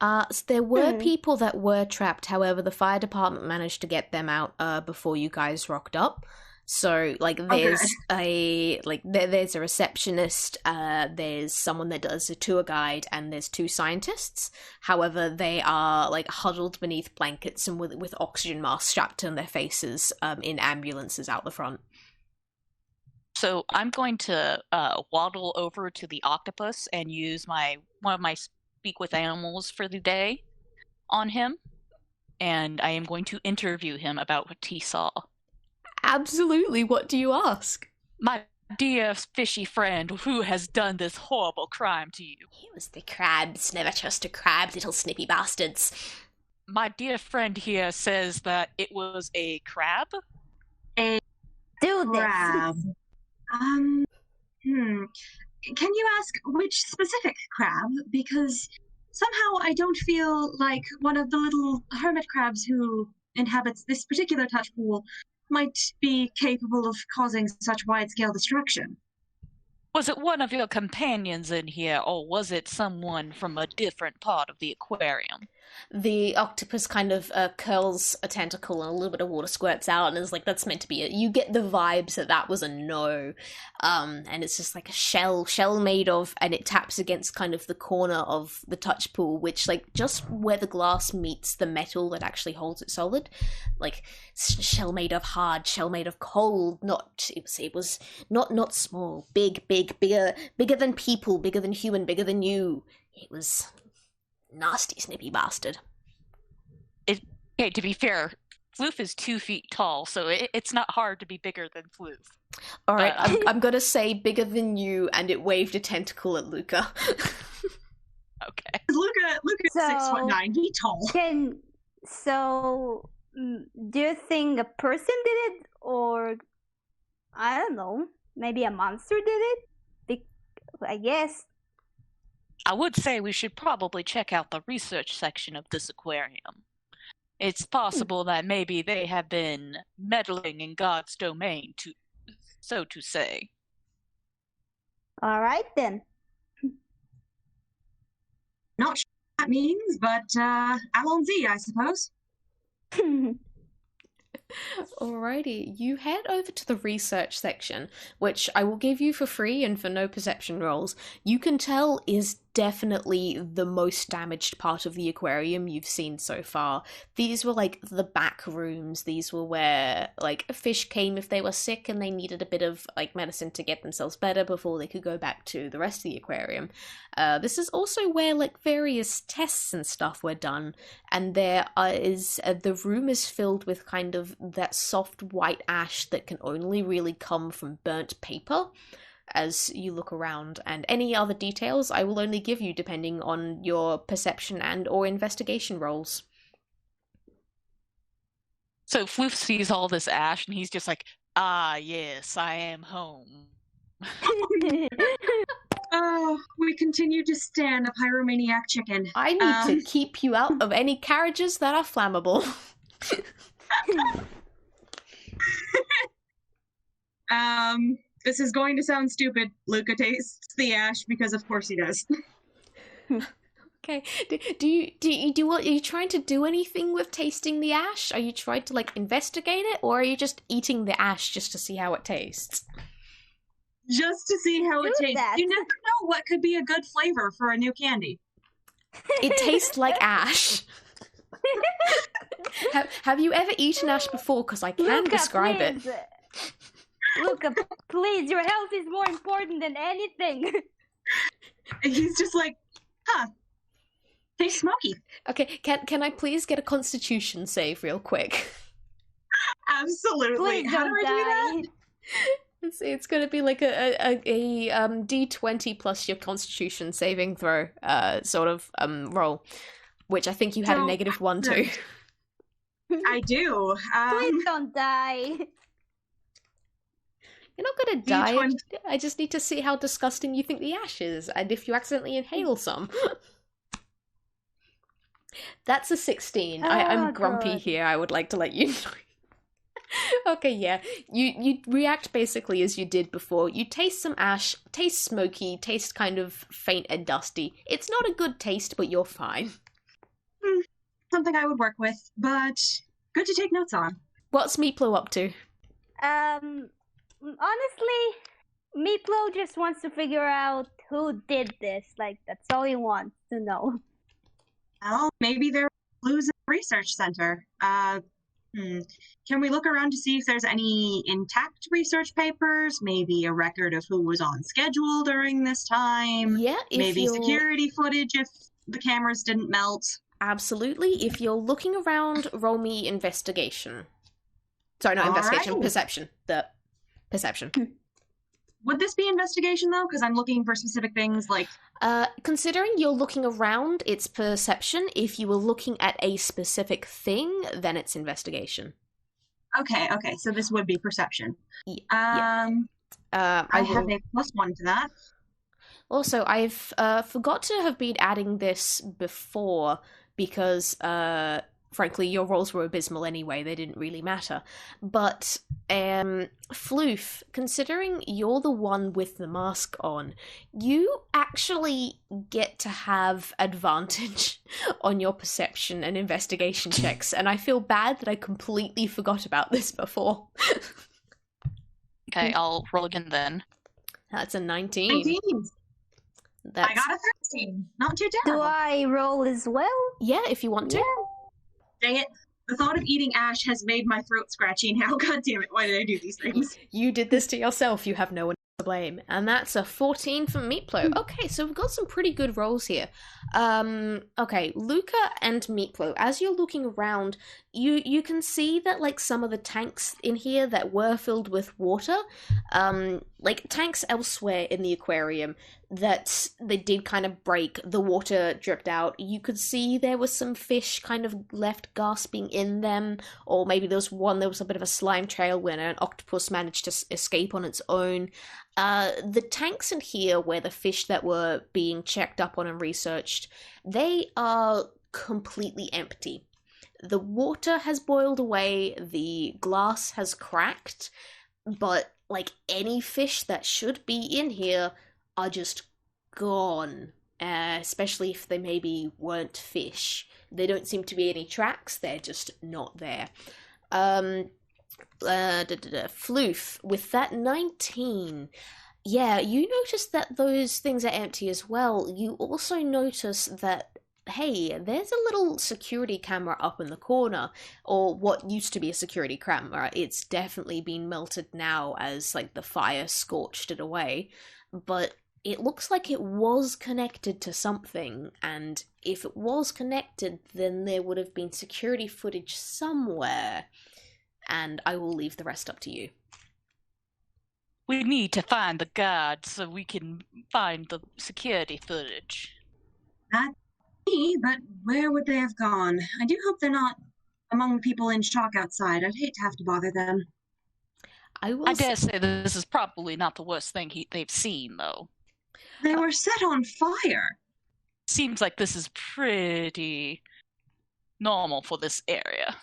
So there were people that were trapped. However, the fire department managed to get them out before you guys rocked up. So, like, there's there's a receptionist, there's someone that does a tour guide, and there's 2 scientists. However, they are, like, huddled beneath blankets and with oxygen masks strapped on their faces in ambulances out the front.
So I'm going to waddle over to the octopus and use one of my speak with animals for the day on him, and I am going to interview him about what he saw.
Absolutely. What do you ask?
My dear fishy friend, who has done this horrible crime to you?
It was the crabs. Never trust a crab, little snippy bastards.
My dear friend here says that it was a crab?
Do
crab. Can you ask which specific crab? Because somehow I don't feel like one of the little hermit crabs who inhabits this particular touch pool might be capable of causing such wide-scale destruction.
Was it one of your companions in here, or was it someone from a different part of the aquarium?
The octopus kind of curls a tentacle and a little bit of water squirts out, and is like, that's meant to be it. You get the vibes that was a no. And it's just like a shell made of, and it taps against kind of the corner of the touch pool, which, like, just where the glass meets the metal that actually holds it solid. Like, shell made of hard, shell made of cold, it was not small, bigger than people, bigger than human, bigger than you. It was... nasty snippy bastard.
Okay, to be fair, Floof is 2 feet tall, so it's not hard to be bigger than Floof.
Alright, I'm gonna say bigger than you, and it waved a tentacle at Luka.
Okay.
Luka's 6'9", he's tall.
Do you think a person did it, or I don't know, maybe a monster did it? I guess.
I would say we should probably check out the research section of this aquarium. It's possible that maybe they have been meddling in God's domain, so to say.
All right, then.
Not sure what that means, but allons-y, I suppose.
Alrighty, you head over to the research section, which I will give you for free and for no perception rolls. You can tell is definitely the most damaged part of the aquarium you've seen so far. These were like the back rooms. These were where like fish came if they were sick and they needed a bit of like medicine to get themselves better before they could go back to the rest of the aquarium. This is also where like various tests and stuff were done, and there is the room is filled with kind of that soft white ash that can only really come from burnt paper. as you look around, and any other details I will only give you depending on your perception and or investigation rolls.
So Floof sees all this ash, and he's just like, "Ah, yes, I am home."
Oh, we continue to stand a pyromaniac chicken.
I need to keep you out of any carriages that are flammable.
This is going to sound stupid. Luka tastes the ash because of course he does.
Okay. Are you trying to do anything with tasting the ash? Are you trying to like investigate it, or are you just eating the ash just to see how it tastes?
Just to see how it tastes.
that.
You never know what could be a good flavor for a new candy.
It tastes like ash. Have you ever eaten ash before? Because I can
Luka,
describe
please.
it.
Luka, please, your health is more important than anything.
And he's just like, huh, tastes smoky.
Okay, can I please get a Constitution save real quick?
Absolutely.
Please
How do
don't
I do
die.
It's going to be like a D20 plus your Constitution saving throw sort of roll, which I think you had a
So-
-1 to.
that? I do.
Please don't die.
You're not going to die.
D20.
I just need to see how disgusting you think the ash is, and if you accidentally inhale some. That's a 16. I'm
Oh,
grumpy
God.
here, I would like to let you know. Okay, yeah. You react basically as you did before. You taste some ash, taste smoky, taste kind of faint and dusty. It's not a good taste, but you're fine.
Something I would work with, but good to take notes on.
What's Meepllow up to?
Honestly, Meepllow just wants to figure out who did this. Like, that's all he wants to know.
Well, maybe there are clues in the research center. Can we look around to see if there's any intact research papers? Maybe a record of who was on schedule during this time?
Yeah, if
Maybe
you're...
security footage if the cameras didn't melt?
Absolutely. If you're looking around, roll me investigation. Sorry, not
All
investigation,
right.
perception. The perception.
Would this be investigation, though? Because I'm looking for specific things like...
Considering you're looking around, it's perception. If you were looking at a specific thing, then it's investigation.
Okay, so this would be perception.
Yeah.
I have a +1 to that.
Also, I've forgot to have been adding this before because, frankly, your rolls were abysmal anyway. They didn't really matter. But, Floof, considering you're the one with the mask on, you actually get to have advantage on your perception and investigation checks, and I feel bad that I completely forgot about this before.
Okay, I'll roll again then.
That's a 19.
19.
That's...
I got a 13. Not too
Do
terrible.
I roll as well?
Yeah, if you want to.
Dang it. The thought of eating ash has made my throat scratchy now. God damn it, why did I do these things?
You did this to yourself, you have no one to blame. And that's a 14 for Meepllow. Okay, so we've got some pretty good rolls here. Okay, Luka and Meepllow, as you're looking around, you can see that, like, some of the tanks in here that were filled with water, like, tanks elsewhere in the aquarium, that they did kind of break, the water dripped out. You could see there was some fish kind of left gasping in them, or maybe there was a bit of a slime trail when an octopus managed to escape on its own. The tanks in here where the fish that were being checked up on and researched, they are completely empty. The water has boiled away, the glass has cracked, but like any fish that should be in here are just gone, especially if they maybe weren't fish. There don't seem to be any tracks, they're just not there. Floof, with that 19, yeah, you notice that those things are empty as well. You also notice that, hey, there's a little security camera up in the corner, or what used to be a security camera. It's definitely been melted now as, like, the fire scorched it away, but it looks like it was connected to something, and if it was connected, then there would have been security footage somewhere, and I will leave the rest up to you.
We need to find the guard so we can find the security footage.
Not me, but where would they have gone? I do hope they're not among people in shock outside. I'd hate to have to bother them.
I dare say this is probably not the worst thing they've seen, though.
They were set on fire.
Seems like this is pretty normal for this area.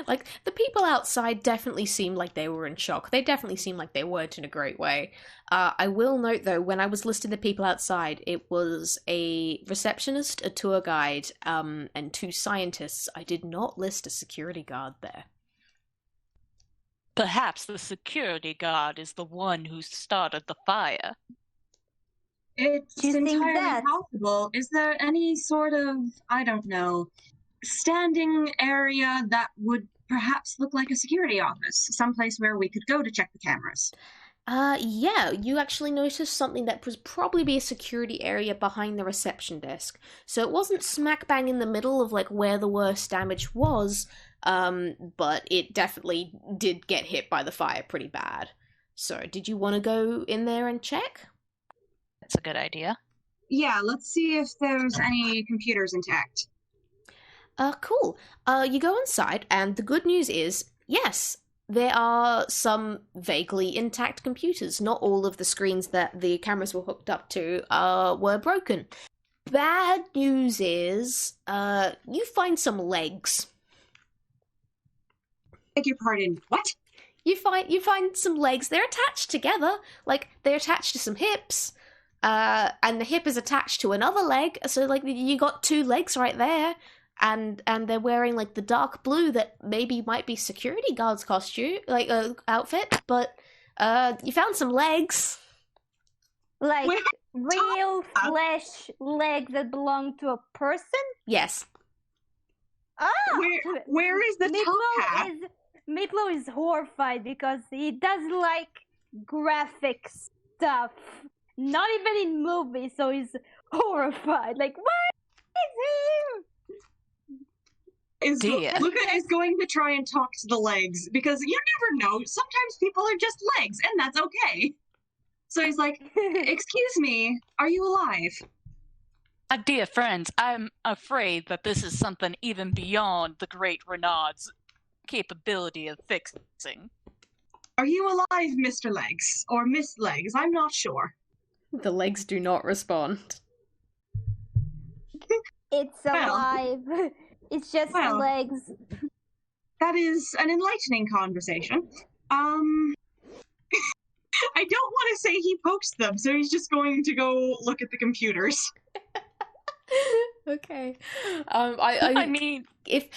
Like, the people outside definitely seemed like they were in shock. They definitely seemed like they weren't in a great way. I will note, though, when I was listing the people outside, it was a receptionist, a tour guide, and 2 scientists. I did not list a security guard there.
Perhaps the security guard is the one who started the fire.
It's
You think
entirely
that?
possible. Is there any sort of, I don't know, standing area that would perhaps look like a security office? Someplace where we could go to check the cameras?
Yeah, you actually noticed something that was probably be a security area behind the reception desk. So it wasn't smack bang in the middle of, like, where the worst damage was, but it definitely did get hit by the fire pretty bad. So, did you want to go in there and check?
That's a good idea.
Yeah, let's see if there's any computers intact.
Cool. You go inside, and the good news is, yes, there are some vaguely intact computers. Not all of the screens that the cameras were hooked up to were broken. Bad news is, you find some legs.
Beg your pardon, what?
You find some legs. They're attached together. Like, they're attached to some hips. And the hip is attached to another leg. So, like, you got 2 legs right there. And they're wearing, like, the dark blue that maybe might be security guard's costume, like, outfit. But, you found some legs.
Like
Where-
real flesh legs that belong to a person?
Yes.
Ah!
Where is the toe cap?
Meepllow is horrified because he doesn't like graphic stuff. Not even in movies, so he's horrified. Like, what is him?
Dear.
Luka is going to try and talk to the legs because you never know. Sometimes people are just legs, and that's okay. So he's like, "Excuse me, are you alive?"
My dear friends, I'm afraid that this is something even beyond the great Renaud's capability of fixing.
Are you alive, Mr. Legs or Miss Legs? I'm not sure.
The legs do not respond.
It's
Well.
alive. It's just
Well.
legs.
That is an enlightening conversation. I don't want to say he pokes them, so he's just going to go look at the computers.
Okay.
I mean,
if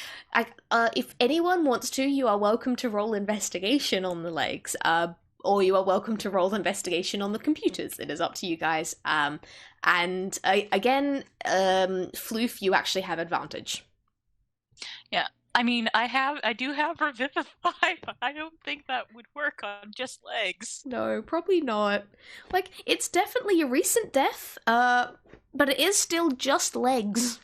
anyone wants to, you are welcome to roll investigation on the legs. Or you are welcome to roll investigation on the computers. It is up to you guys. And again, Floof, you actually have advantage.
I mean, I do have Revivify, but I don't think that would work on just legs.
No, probably not. Like, it's definitely a recent death, but it is still just legs.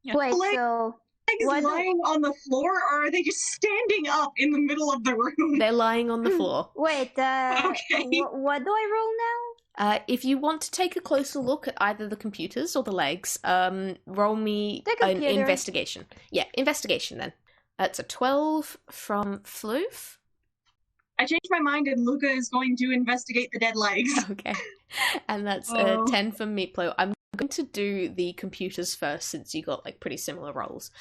Yeah.
Wait,
Legs-
so
Legs
What do-
lying on the floor, or are they just standing up in the middle of the room?
They're lying on the floor.
wait,
Okay.
what do I roll now?
If you want to take a closer look at either the computers or the legs, roll me
The
an
computer.
investigation. Yeah, investigation then. That's a 12 from Floof.
I changed my mind, and Luka is going to investigate the dead legs.
Okay. And that's
Oh.
10 from Meepllow. I'm going to do the computers first since you got, like, pretty similar rolls.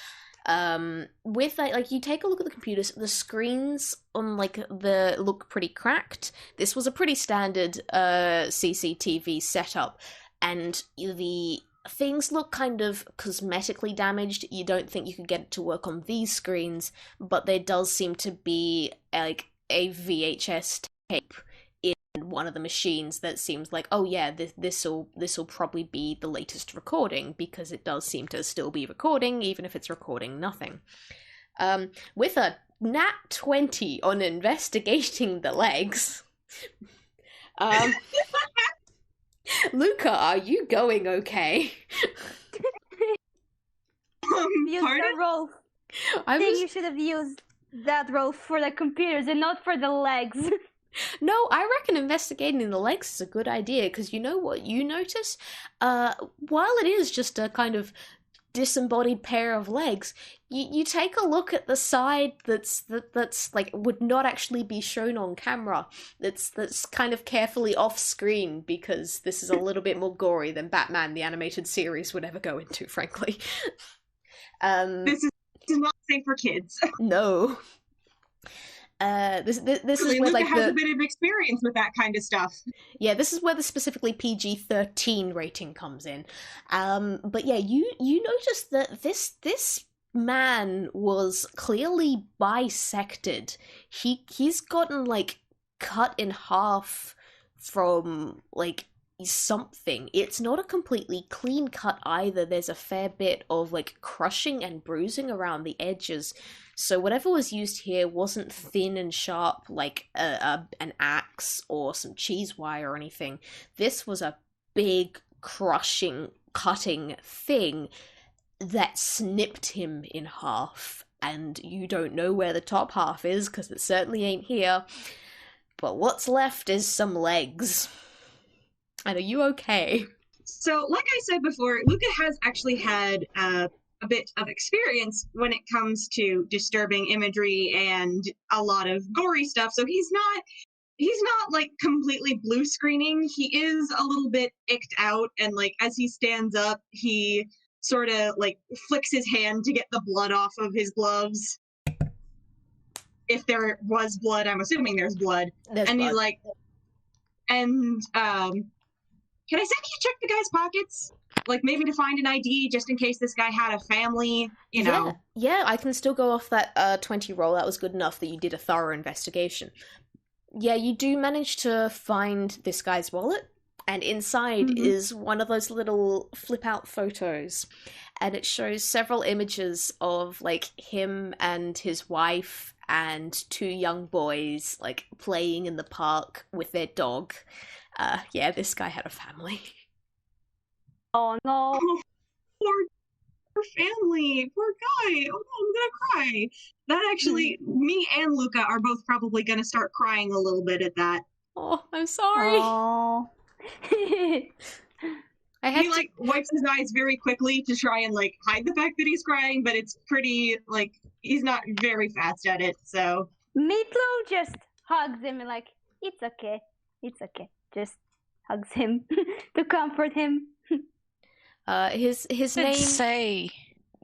With that, like, you take a look at the computers, the screens on, like, look pretty cracked. This was a pretty standard CCTV setup, and the things look kind of cosmetically damaged. You don't think you could get it to work on these screens, but there does seem to be, like, a VHS tape in one of the machines that seems like, oh yeah, this'll probably be the latest recording, because it does seem to still be recording, even if it's recording nothing. With a nat 20 on investigating the legs, Luka, are you going okay?
Use
Pardon?
the roll.
I
I think
was
you should have used that roll for the computers and not for the legs.
No, I reckon investigating the legs is a good idea, because you know what you notice? While it is just a kind of disembodied pair of legs, you take a look at the side that's like would not actually be shown on camera. That's kind of carefully off screen, because this is a little bit more gory than Batman the animated series would ever go into, frankly.
This is not safe for kids.
No. This
Really,
is where
Luka
like
has a bit of experience with that kind of stuff.
Yeah, this is where the specifically PG-13 rating comes in. But yeah, you notice that this man was clearly bisected. He's gotten like cut in half from like something. It's not a completely clean cut either. There's a fair bit of like crushing and bruising around the edges. So whatever was used here wasn't thin and sharp like an axe or some cheese wire or anything. This was a big, crushing, cutting thing that snipped him in half. And you don't know where the top half is, because it certainly ain't here. But what's left is some legs. And are you okay?
So, like I said before, Luka has actually had a bit of experience when it comes to disturbing imagery and a lot of gory stuff. So he's not like completely blue screening. He is a little bit icked out, and like as he stands up, he sort of like flicks his hand to get the blood off of his gloves. If there was blood, I'm assuming there's blood.
There's
and
blood.
he's like, can I send you check the guy's pockets? Like, maybe to find an ID, just in case this guy had a family, you know?
Yeah, I can still go off that 20 roll. That was good enough that you did a thorough investigation. Yeah, you do manage to find this guy's wallet, and inside is one of those little flip-out photos. And it shows several images of, like, him and his wife and two young boys, like, playing in the park with their dog. Yeah, this guy had a family.
Oh no.
Oh, poor family, poor guy. Oh, I'm gonna cry. That actually, me and Luka are both probably gonna start crying a little bit at that.
Oh, I'm sorry.
Oh.
I had
He like wipes his eyes very quickly to try and like hide the fact that he's crying, but it's pretty like he's not very fast at it. So
Meepllow just hugs him and like, it's okay. Just hugs him to comfort him.
his
I'd
name.
say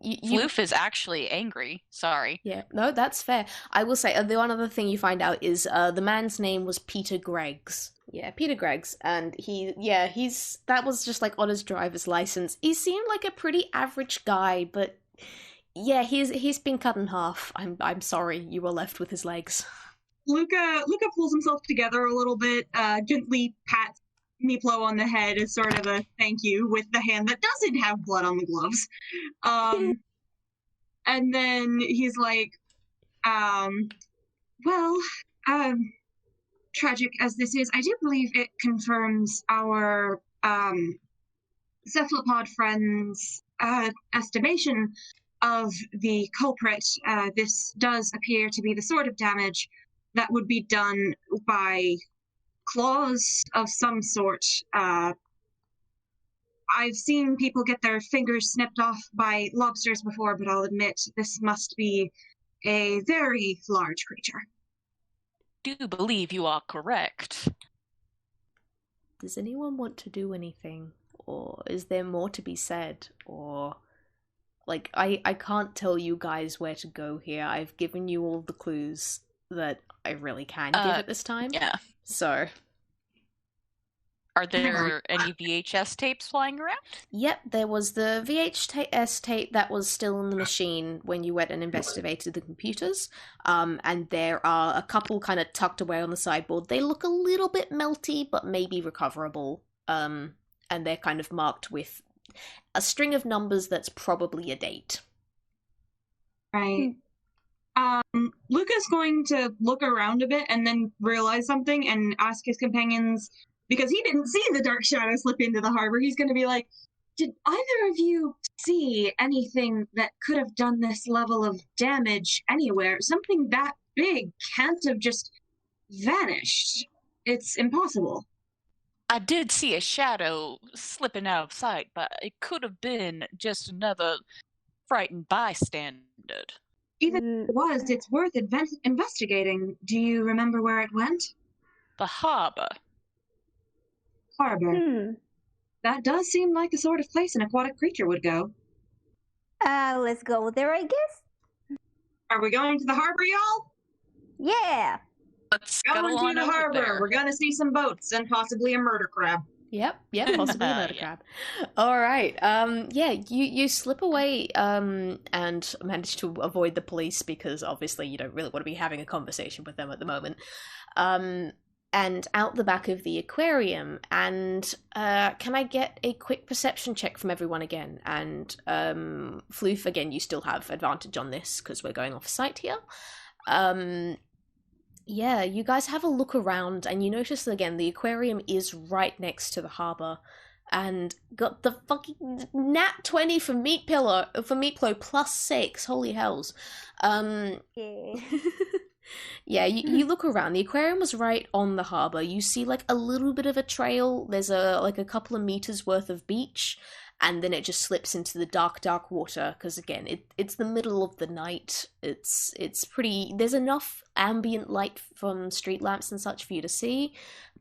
Floof is actually angry. Sorry.
Yeah, no, that's fair. I will say the one other thing you find out is the man's name was Peter Greggs. Yeah, Peter Greggs, and that was just like on his driver's license. He seemed like a pretty average guy, but yeah, he's been cut in half. I'm sorry, you were left with his legs.
Luka pulls himself together a little bit, gently pats Meepllow on the head as sort of a thank you with the hand that doesn't have blood on the gloves. And then he's like, tragic as this is, I do believe it confirms our cephalopod friend's estimation of the culprit. This does appear to be the sort of damage that would be done by claws of some sort. I've seen people get their fingers snipped off by lobsters before, but I'll admit this must be a very large creature.
I do believe you are correct.
Does anyone want to do anything? Or is there more to be said? Or, like, I can't tell you guys where to go here. I've given you all the clues that I really can give at this time.
Yeah.
So.
Are there any VHS tapes flying around?
Yep, there was the VHS tape that was still in the machine when you went and investigated the computers. And there are a couple kind of tucked away on the sideboard. They look a little bit melty, but maybe recoverable. And they're kind of marked with a string of numbers that's probably a date.
Right. Luka's going to look around a bit and then realize something and ask his companions, because he didn't see the dark shadow slip into the harbor. He's going to be like, did either of you see anything that could have done this level of damage anywhere? Something that big can't have just
vanished. It's impossible.
I did see a shadow slipping out of sight, but it could have been just another frightened bystander.
Even if it was, it's worth investigating. Do you remember where it went?
The harbor.
Harbor. That does seem like the sort of place an aquatic creature would go.
Let's go there, I guess.
Are we going to the harbor, y'all?
Yeah.
Let's
Going
scuttle
to
on
the
over
harbor.
there.
We're gonna see some boats and possibly a murder crab.
Yep, possibly a murder
Yeah.
crab. All right, yeah, you slip away and manage to avoid the police because obviously you don't really want to be having a conversation with them at the moment. And out the back of the aquarium, and can I get a quick perception check from everyone again? And Floof, again, you still have advantage on this because we're going off site here. Yeah, you guys have a look around and you notice that, again, the aquarium is right next to the harbour and got the fucking nat 20 for Meepllow +6. Holy hells.
Yeah.
Yeah, you look around. The aquarium was right on the harbour. You see like a little bit of a trail. There's a couple of meters worth of beach, and then it just slips into the dark water because again, it's the middle of the night. It's pretty. There's enough ambient light from street lamps and such for you to see,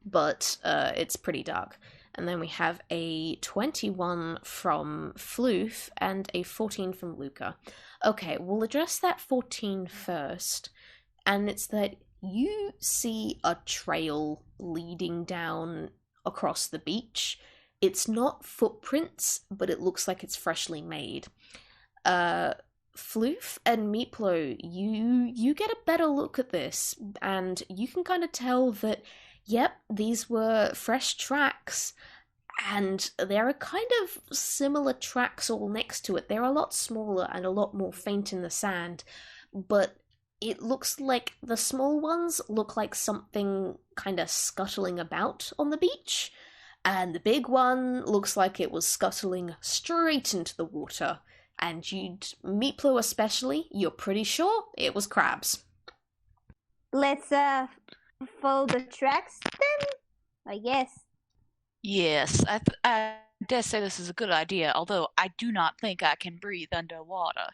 but it's pretty dark. And then we have a 21 from Floof and a 14 from Luka. Okay, we'll address that 14 first. And it's that you see a trail leading down across the beach. It's not footprints, but it looks like it's freshly made. Floof and Meepllow, you get a better look at this, and you can kind of tell that, yep, these were fresh tracks, and there are kind of similar tracks all next to it. They're a lot smaller and a lot more faint in the sand, but it looks like the small ones look like something kind of scuttling about on the beach, and the big one looks like it was scuttling straight into the water. And Meepllow especially, you're pretty sure it was crabs.
Let's follow the tracks then, I guess.
Yes, I dare say this is a good idea, although I do not think I can breathe underwater.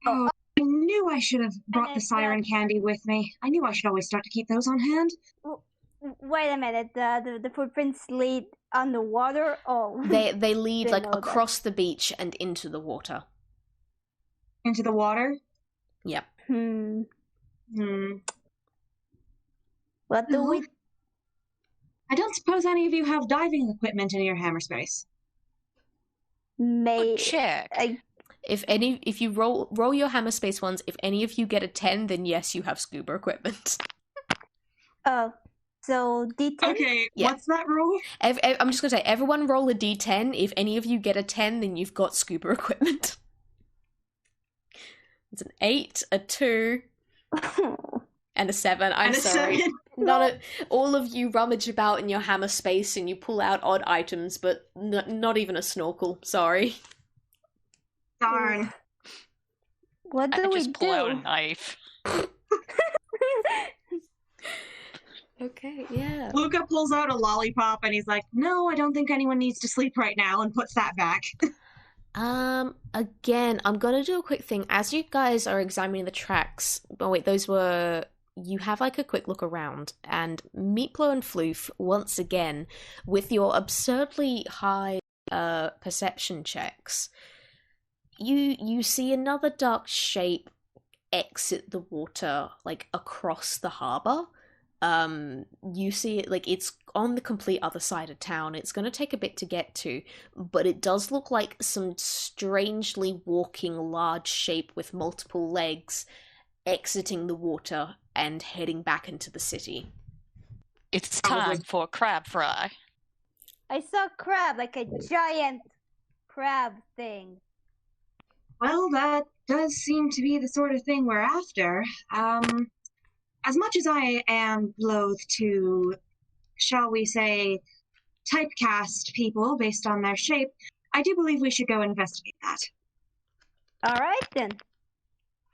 Oh, I knew I should have brought the siren candy with me. I knew I should always start to keep those on hand.
Wait a minute, the footprints lead underwater? Oh,
They lead like
know that.
across the beach and into the water.
Into the water?
Yep.
What do we...
I don't suppose any of you have diving equipment in your hammer space.
May...
Check.
If you roll your hammer space ones, if any of you get a 10, then yes, you have scuba equipment.
Oh, so D10?
Okay,
Yeah.
what's that rule?
I'm just gonna say, everyone roll a d10. If any of you get a 10, then you've got scuba equipment. It's an 8, a 2, and a 7. I'm
And a
sorry.
7.
All of you rummage about in your hammer space and you pull out odd items, but not even a snorkel. Sorry.
Darn.
What
I
do we
just pull out a
do?
knife.
Okay, yeah.
Luka pulls out a lollipop and he's like,
No, I don't think anyone needs to sleep right now.
and puts that back.
Again, I'm gonna do a quick thing. As you guys are examining the tracks, oh wait, you have like a quick look around, and Meepllow and Floof, once again, with your absurdly high perception checks, you see another dark shape exit the water, like across the harbour. You see it like it's on the complete other side of town. It's going to take a bit to get to, but it does look like some strangely walking large shape with multiple legs exiting the water and heading back into the city.
It's time for a crab fry.
I saw a crab, like a giant crab thing.
Well, that does seem to be the sort of thing we're after. As much as I am loath to, shall we say, typecast people based on their shape, I do believe we should go investigate that.
All right then.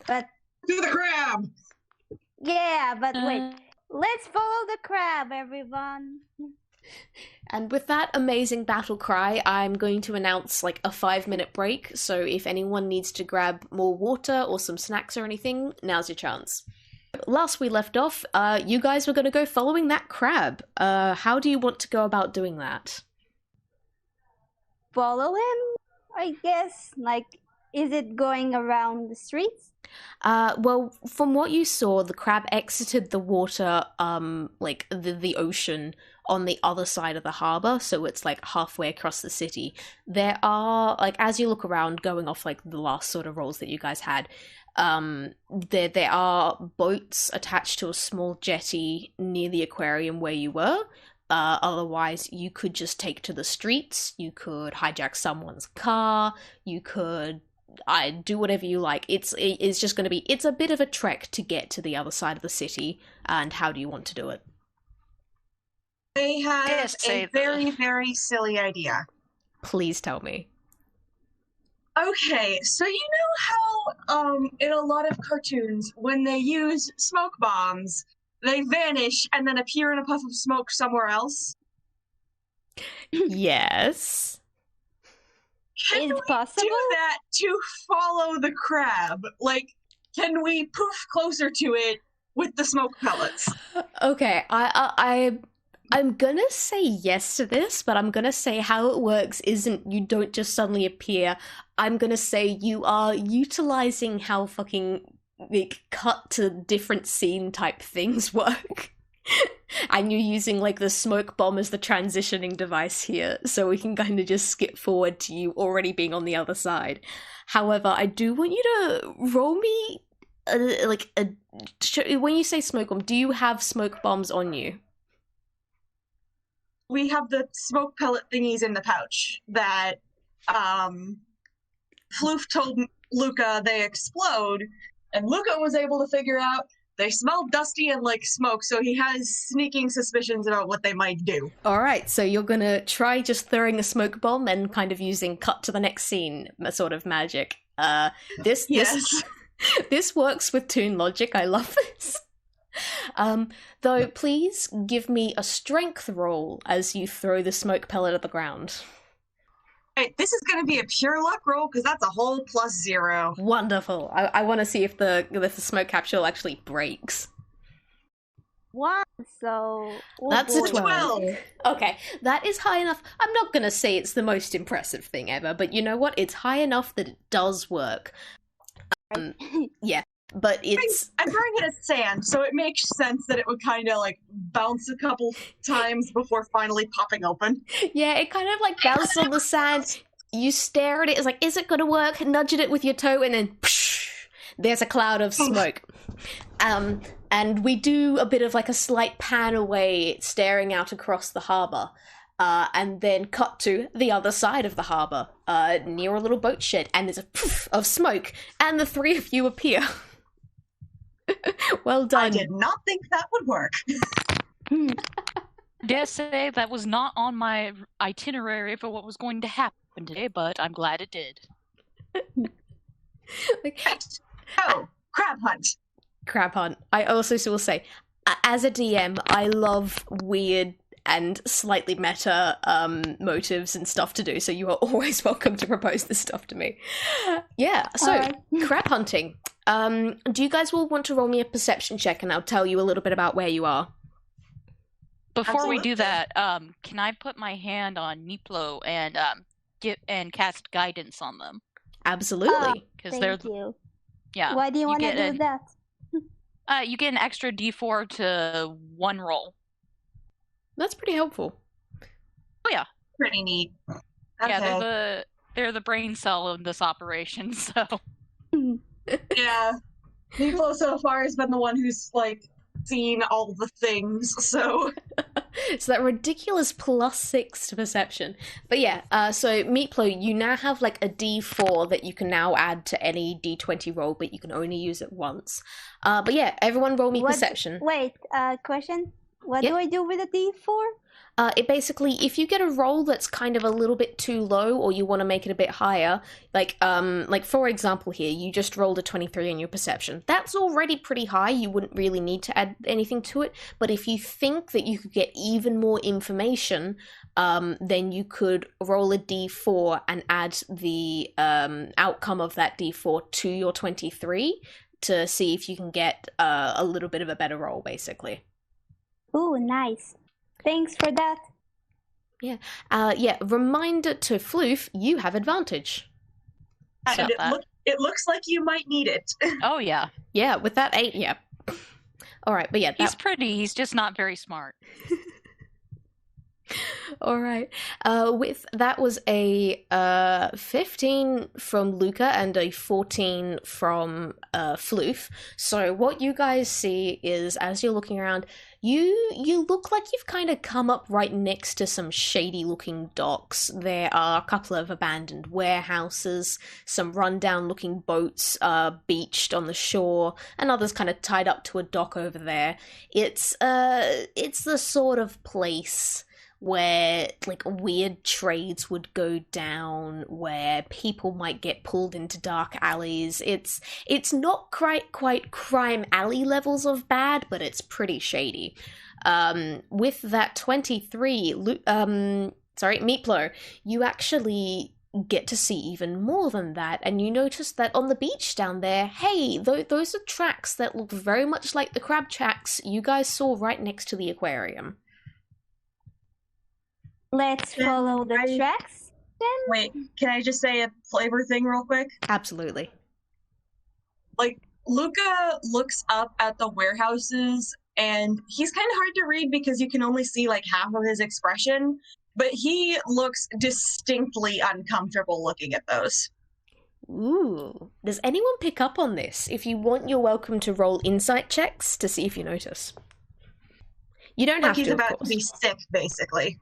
But
To the crab!
yeah, but wait. Let's follow the crab, everyone.
And with that amazing battle cry, I'm going to announce like a 5-minute break. So if anyone needs to grab more water or some snacks or anything, now's your chance. Last we left off, you guys were going to go following that crab. How do you want to go about doing that?
Follow him, I guess. Like, is it going around the streets?
Well, from what you saw, the crab exited the water, like the ocean on the other side of the harbor, so it's like halfway across the city. There are, like, as you look around, going off like the last sort of rolls that you guys had, there are boats attached to a small jetty near the aquarium where you were. Otherwise, you could just take to the streets, you could hijack someone's car, you could do whatever you like. It's just going to be, it's a bit of a trek to get to the other side of the city, and how do you want to do it?
I have a very, very silly idea.
Please tell me.
Okay, so you know how in a lot of cartoons, when they use smoke bombs, they vanish and then appear in a puff of smoke somewhere else?
Yes.
Can we
possible?
do that to follow the crab? Like, can we poof closer to it with the smoke pellets?
Okay, I'm gonna say yes to this, but I'm gonna say how it works isn't you don't just suddenly appear. I'm gonna say you are utilizing how fucking like cut to different scene type things work. And you're using like the smoke bomb as the transitioning device here, so we can kind of just skip forward to you already being on the other side. However, I do want you to roll me when you say smoke bomb, do you have smoke bombs on you?
We have the smoke pellet thingies in the pouch that Floof told Luka they explode, and Luka was able to figure out they smell dusty and like smoke, so he has sneaking suspicions about what they might do.
Alright, so you're gonna try just throwing a smoke bomb and kind of using cut to the next scene sort of magic. This works with Toon logic, I love this. Though please give me a strength roll as you throw the smoke pellet at the ground.
Right, this is going to be a pure luck roll, because that's a whole +0.
Wonderful. I want to see if the smoke capsule actually breaks.
One, so...
That's a
12.
Okay, that is high enough. I'm not going to say it's the most impressive thing ever, but you know what? It's high enough that it does work. Yeah, but it's...
I'm throwing it at sand, so it makes sense that it would kind of like bounce a couple times before finally popping open.
Yeah, it kind of like bounces on the sand. You stare at it, it's like, is it going to work? Nudge at it with your toe, and then psh, there's a cloud of smoke. And we do a bit of like a slight pan away, staring out across the harbour. And then cut to the other side of the harbour, near a little boat shed, and there's a poof of smoke, and the three of you appear. Well done.
I did not think that would work.
Dare say that was not on my itinerary for what was going to happen today, but I'm glad it did.
Oh, crab hunt.
Crab hunt. I also will say, as a DM, I love weird and slightly meta motives and stuff to do, so you are always welcome to propose this stuff to me. Yeah, so crab hunting. Do you guys all want to roll me a perception check, and I'll tell you a little bit about where you are?
Before we do that, can I put my hand on Meepllow and cast guidance on them?
Absolutely.
Thank you.
Yeah.
Why do you want to do that?
You get an extra D4 to one roll.
That's pretty helpful.
Oh yeah,
pretty neat. Okay.
Yeah, they're the brain cell of this operation. So
yeah, Meepllow so far has been the one who's like seen all the things. So
so that ridiculous +6 to perception. But yeah, so Meepllow, you now have like a D4 that you can now add to any D20 roll, but you can only use it once. But yeah, everyone roll me perception.
Wait, question. What
Yep.
do I do with a D4?
It basically, if you get a roll that's kind of a little bit too low, or you want to make it a bit higher, like for example here, you just rolled a 23 in your perception. That's already pretty high. You wouldn't really need to add anything to it. But if you think that you could get even more information, then you could roll a D4 and add the outcome of that D4 to your 23 to see if you can get a little bit of a better roll, basically.
Ooh, nice. Thanks for that.
Reminder to Floof, you have advantage.
So
And it looks like you might need it.
Oh yeah,
Yeah, with that 8, yeah. All right, but yeah,
he's pretty. He's just not very smart.
all right. With that was a 15 from Luka and a 14 from Floof. So what you guys see is, as you're looking around, you look like you've kind of come up right next to some shady looking docks. There are a couple of abandoned warehouses, some rundown looking boats beached on the shore, and others kind of tied up to a dock over there. It's the sort of place where like weird trades would go down, where people might get pulled into dark alleys. It's not quite crime alley levels of bad, but it's pretty shady. With that 23, Meepllow, you actually get to see even more than that, and you notice that on the beach down there, hey, those are tracks that look very much like the crab tracks you guys saw right next to the aquarium.
Let's follow the tracks then.
Wait, can I just say a flavor thing real quick?
Absolutely.
Like, Luka looks up at the warehouses, and he's kind of hard to read because you can only see like half of his expression, but he looks distinctly uncomfortable looking at those.
Ooh. Does anyone pick up on this? If you want, you're welcome to roll insight checks to see if you notice. You don't
Like
have
he's
to, of
about
course.
to be sick, basically.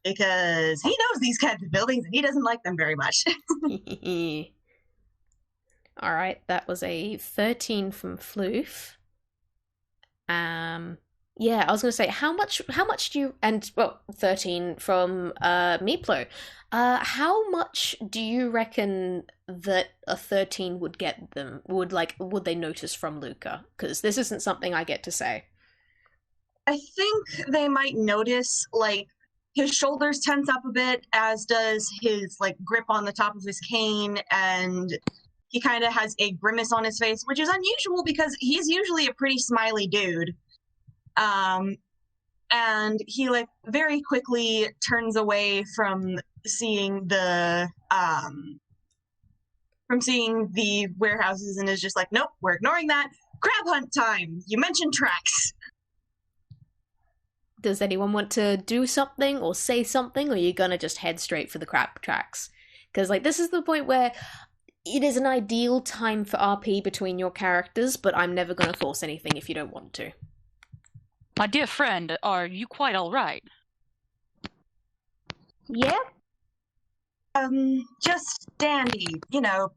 Because he knows these kinds of buildings and he doesn't like them very much.
All right, that was a 13 from Floof. Yeah, I was going to say, how much do you, and, well, 13 from Meepllow. How much do you reckon that a 13 would get them, would they notice from Luka? Because this isn't something I get to say.
I think they might notice, like, his shoulders tense up a bit, as does his, like, grip on the top of his cane, and he kind of has a grimace on his face, which is unusual because he's usually a pretty smiley dude. And he, like, very quickly turns away from seeing the warehouses and is just like, nope, we're ignoring that. Crab hunt time! You mentioned tracks.
Does anyone want to do something or say something, or are you gonna just head straight for the crab tracks? Because, like, this is the point where it is an ideal time for RP between your characters, but I'm never gonna force anything if you don't want to.
My dear friend, are you quite all right?
Yeah.
Just dandy, you know.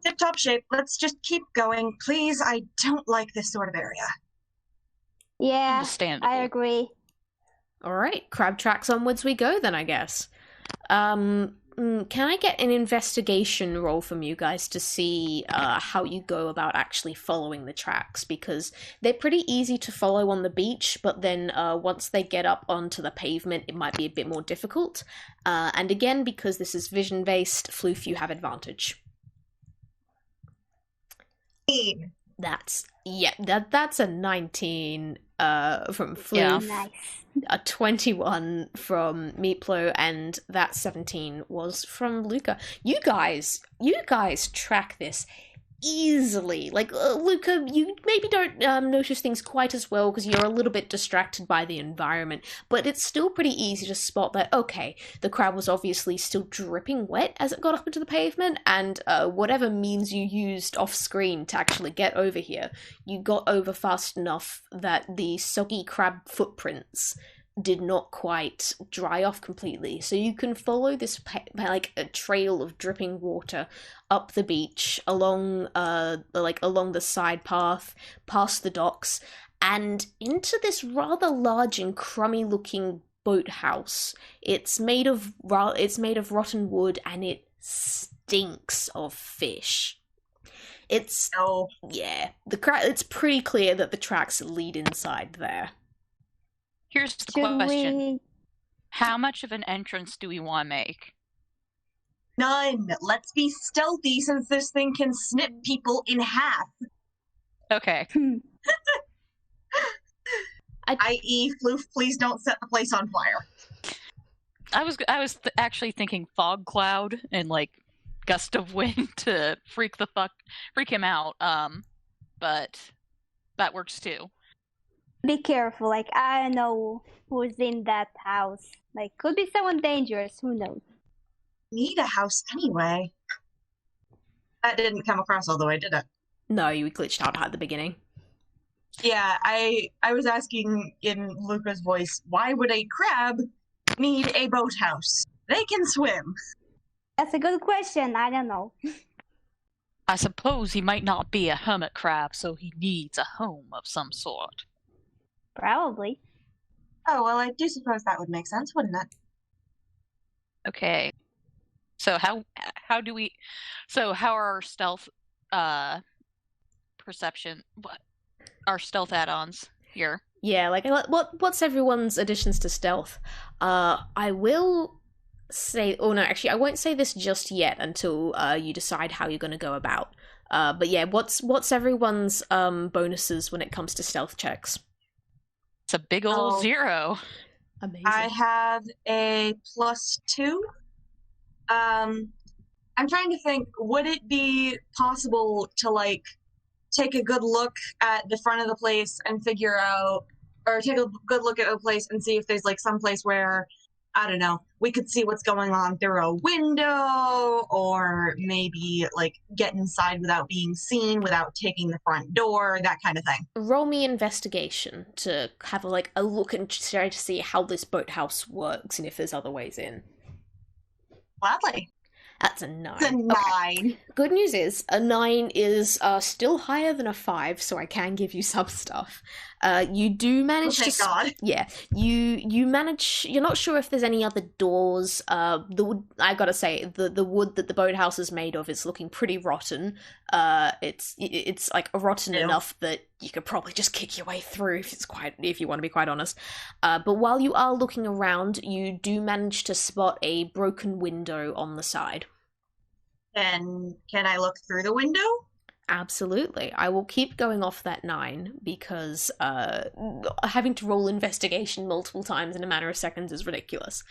Tip-top shape. Let's just keep going. Please, I don't like this sort of area.
Yeah,
Understandable.
I agree.
Alright, crab tracks onwards we go then, I guess. Can I get an investigation roll from you guys to see how you go about actually following the tracks? Because they're pretty easy to follow on the beach, but then once they get up onto the pavement, it might be a bit more difficult. And again, because this is vision-based, Floof, you have advantage. That's a 19 from Floof.
Yeah.
Nice.
A 21 from Meepllow, and that 17 was from Luka. You guys track this easily. Like, Luka, you maybe don't notice things quite as well because you're a little bit distracted by the environment, but it's still pretty easy to spot that, okay, the crab was obviously still dripping wet as it got up into the pavement, and whatever means you used off-screen to actually get over here, you got over fast enough that the soggy crab footprints did not quite dry off completely. So you can follow this like a trail of dripping water up the beach, along along the side path, past the docks, and into this rather large and crummy looking boathouse. It's made of rotten wood, and it stinks of fish. It's it's pretty clear that the tracks lead inside there.
Here's the question. How much of an entrance do we want to make?
None. Let's be stealthy since this thing can snip people in half.
Okay.
I.e., Floof, please don't set the place on fire.
I was actually thinking fog cloud and like gust of wind to freak him out. But that works too.
Be careful. Like, I don't know who's in that house. Like, could be someone dangerous. Who knows?
Need a house anyway. That didn't come across all the way, did it?
No, you glitched out at the beginning.
Yeah, I was asking in Luka's voice, why would a crab need a boathouse? They can swim.
That's a good question. I don't know.
I suppose he might not be a hermit crab, so he needs a home of some sort.
Probably.
Oh, well, I do suppose that would make sense, wouldn't it?
Okay. So how are our stealth perception, our stealth add-ons here?
Yeah, like what's everyone's additions to stealth? I will say, oh no, actually I won't say this just yet until you decide how you're going to go about. But yeah, what's everyone's bonuses when it comes to stealth checks?
It's a big old 0.
Amazing.
I have a +2. I'm trying to think, would it be possible to, like, take a good look at the front of the place and figure out, or take a good look at a place and see if there's, like, some place where, I don't know, we could see what's going on through a window, or maybe, like, get inside without being seen, without taking the front door, that kind of thing.
Roll me investigation to have, a look and try to see how this boathouse works and if there's other ways in.
Gladly.
That's a 9.
It's a 9.
Okay. Good news is, a 9 is still higher than a 5, so I can give you some stuff. You do manage
thank God.
Yeah, you manage. You're not sure if there's any other doors. The wood, I gotta say, the wood that the boathouse is made of is looking pretty rotten. It's like rotten enough that you could probably just kick your way through if you want to be quite honest. But while you are looking around, you do manage to spot a broken window on the side.
And can I look through the window?
Absolutely. I will keep going off that 9 because having to roll investigation multiple times in a matter of seconds is ridiculous.